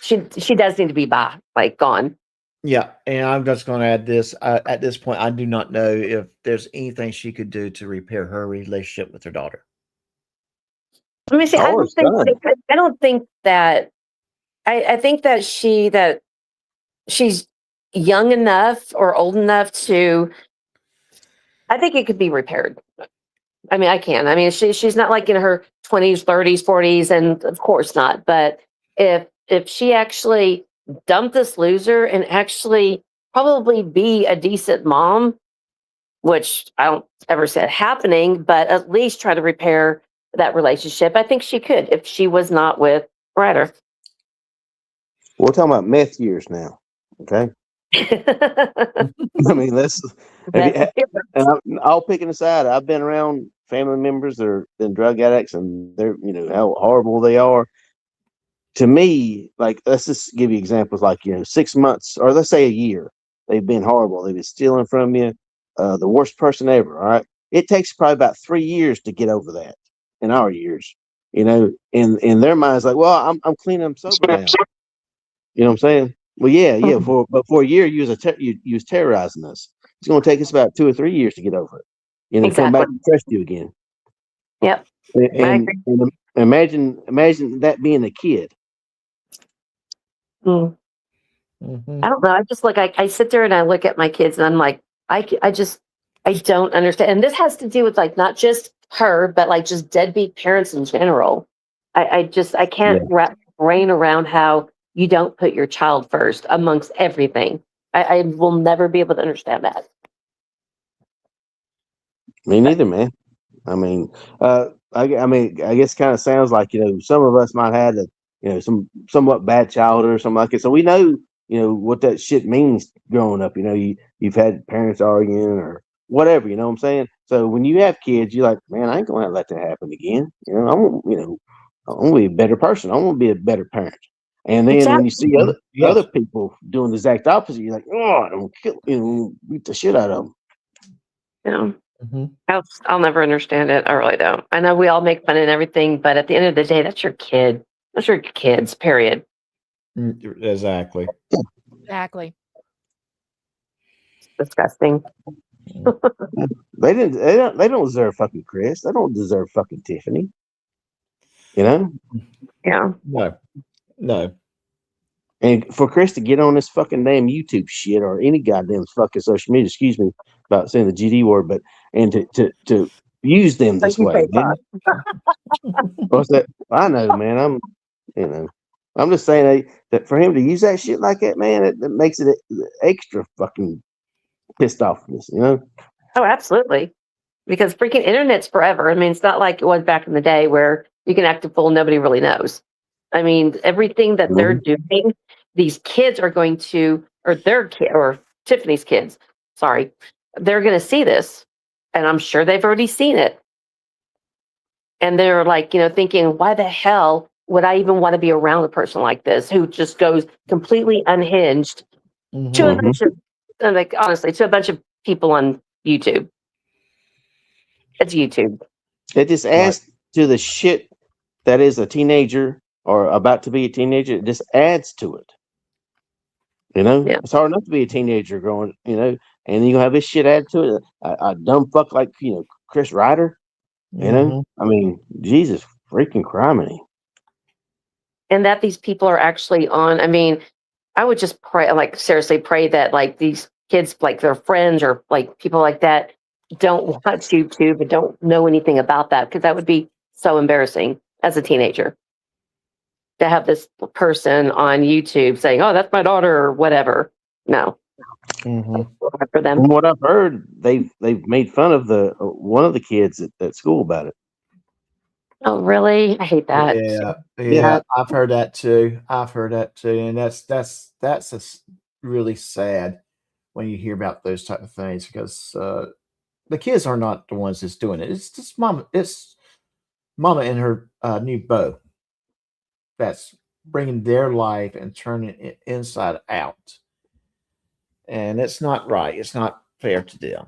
she does need to be gone. Yeah, and I'm just going to add this. At this point, I do not know if there's anything she could do to repair her relationship with her daughter. Let me see. I think that she's young enough or old enough to. I think it could be repaired. I mean, I can. I mean, she's not like in her 20s, 30s, 40s, and of course not. But if she actually dump this loser and actually probably be a decent mom, which I don't ever see it happening, but at least try to repair that relationship. I think she could if she was not with Rietter. We're talking about meth years now, okay? I mean, I'll pick an aside. I've been around family members that are been drug addicts, and they're how horrible they are. To me, like, let's just give you examples like, 6 months or let's say a year, they've been horrible. They've been stealing from you, the worst person ever. All right. It takes probably about 3 years to get over that in our years, in their minds, like, well, I'm clean, I'm sober now. You know what I'm saying? Well, yeah. For a year, you was terrorizing us. It's going to take us about 2 or 3 years to get over it. Come back and trust you again. Yep. And imagine that being a kid. Mm-hmm. I don't know. I just I sit there and I look at my kids and I'm like, I I don't understand. And this has to do with like not just her, but like just deadbeat parents in general. I can't wrap my brain around how you don't put your child first amongst everything. I will never be able to understand that. Me neither, man. I mean, I guess kind of sounds like, some of us might have had some somewhat bad childhood or something like it. So we know, what that shit means growing up. You've had parents arguing or whatever, you know what I'm saying? So when you have kids, you're like, man, I ain't gonna let that happen again. I want to be a better person. I want to be a better parent. And then when you see other people doing the exact opposite, you're like, oh, I'm gonna kill, beat the shit out of them. Yeah. I'll never understand it. I really don't. I know we all make fun and everything, but at the end of the day, that's your kid. Those are your kids, period. Exactly. Exactly. It's disgusting. They don't deserve fucking Chris. They don't deserve fucking Tiffany. Yeah. No. And for Chris to get on this fucking damn YouTube shit or any goddamn fucking social media, excuse me about saying the GD word, but and to use them this way, man. What's that? I know, man. I'm just saying that for him to use that shit like that, man, it makes it extra fucking pissed offness, Oh, absolutely. Because freaking internet's forever. I mean, it's not like it was back in the day where you can act a fool, nobody really knows. I mean, everything that they're doing, these kids are going to, or Tiffany's kids, sorry, they're going to see this. And I'm sure they've already seen it. And they're like, thinking, why the hell would I even want to be around a person like this who just goes completely unhinged to a bunch of, honestly, to a bunch of people on YouTube. It's YouTube. It just adds to the shit that is a teenager or about to be a teenager. It just adds to it. It's hard enough to be a teenager growing, and you have this shit added to it. A dumb fuck like, Chris Ryder, I mean, Jesus freaking criminy. And that these people are actually on, I mean, I would just pray, like seriously pray that like these kids, like their friends or like people like that don't watch YouTube and don't know anything about that, because that would be so embarrassing as a teenager to have this person on YouTube saying, oh, that's my daughter or whatever. No. For them. From what I've heard, they've made fun of one of the kids at school about it. Oh, really? I hate that. Yeah. I've heard that too. And that's really sad when you hear about those type of things, because the kids are not the ones that's doing it. It's just mama. It's mama and her new beau that's bringing their life and turning it inside out. And it's not right. It's not fair to them.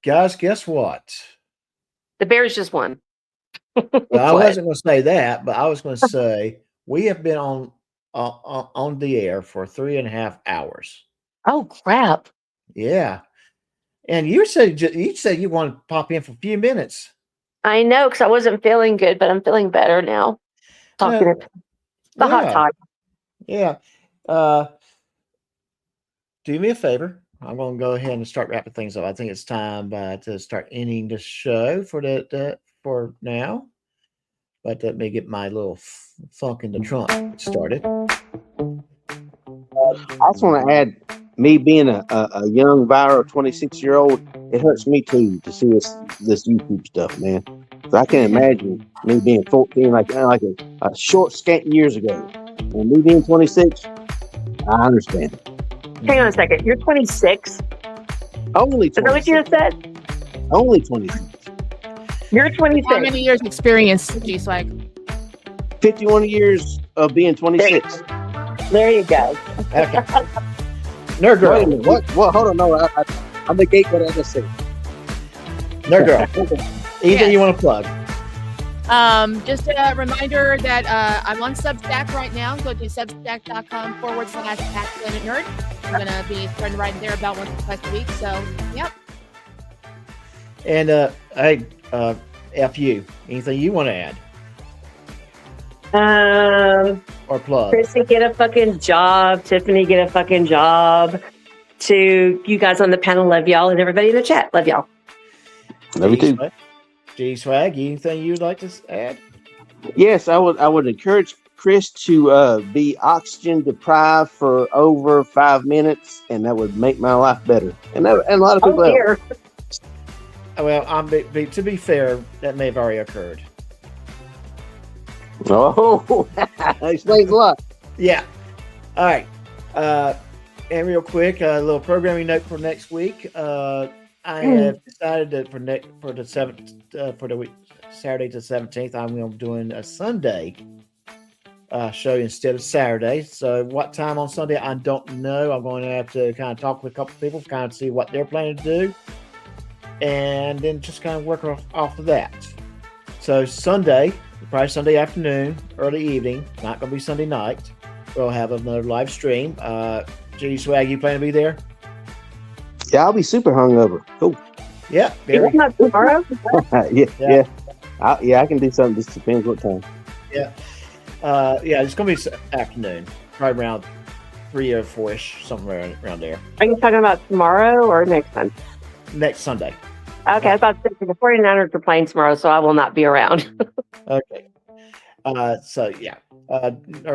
Guys, guess what? The Bears just won. I wasn't going to say that, but I was going to say we have been on the air for 3.5 hours. Oh, crap. Yeah. And you said you want to pop in for a few minutes. I know, because I wasn't feeling good, but I'm feeling better now. Talking the hot talk. Yeah. Do me a favor. I'm going to go ahead and start wrapping things up. I think it's time to start ending the show for now. But let me get my little funk in the trunk started. I just want to add, me being a young viral 26-year-old, it hurts me too to see this YouTube stuff, man. So I can't imagine me being 14, like a short scant years ago, and me being 26. I understand. Hang on a second. You're 26. Only 26. Is that what you just said? Only 26. You're 26. How many years experience, G-Swag? 51 years of being 26. There you go. Okay. Nerd girl. Wait a minute. What? Hold on. No, I'm the gate. What I just said. Nerd girl. Anything you want to plug? Just a reminder that I'm on Substack right now. Go to substack.com/@PlanetNerd. I'm going to be starting writing there about once or twice a week. So, yep. And hey, F you. Anything you want to add? Or plug? Chrissy, get a fucking job. Tiffany, get a fucking job. to you guys on the panel. Love y'all, and everybody in the chat. Love y'all. Love you too. G-Swag, anything you'd like to add? Yes, I would encourage Chris to be oxygen deprived for over 5 minutes, and that would make my life better. And a lot of people here. Well, to be fair, that may have already occurred. Oh, that explains a lot. Yeah. All right. And real quick, a little programming note for next week. I have decided that for the week, Saturday to 17th, I'm going to be doing a Sunday show instead of Saturday. So what time on Sunday, I don't know. I'm going to have to kind of talk with a couple of people, kind of see what they're planning to do, and then just kind of work off of that. So Sunday, probably Sunday afternoon, early evening, not going to be Sunday night. We'll have another live stream. G-Swag, you plan to be there? Yeah, I'll be super hungover. Cool. Yeah. Not tomorrow? Yeah. I can do something. Just depends what time. Yeah. It's going to be this afternoon, probably around 3 or 4-ish, somewhere around there. Are you talking about tomorrow or next time? Next Sunday. Okay, I was about to say the 49ers are playing tomorrow, so I will not be around. Okay. Our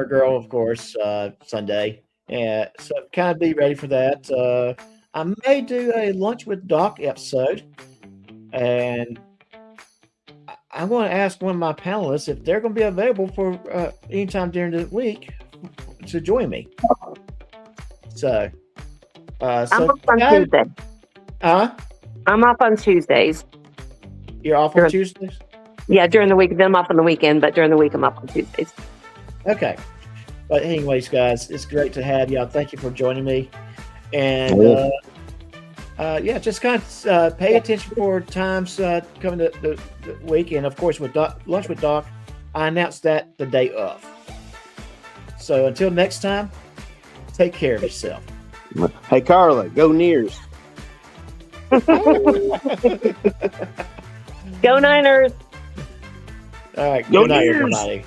girl, of course, Sunday. So kind of be ready for that. I may do a Lunch with Doc episode, and I'm going to ask one of my panelists if they're going to be available for anytime during the week to join me. I'm off on Tuesday. I'm off on Tuesdays. You're off on Tuesdays? Yeah, during the week. Then I'm off on the weekend, but during the week I'm off on Tuesdays. Okay. But anyways, guys, it's great to have y'all. Thank you for joining me. And just kind of pay attention for times coming to the week. And of course, with Lunch with Doc, I announced that the day of. So until next time, take care of yourself. Hey, Carla, go Nears. Go Niners. All right. Go Good night, Nears. everybody.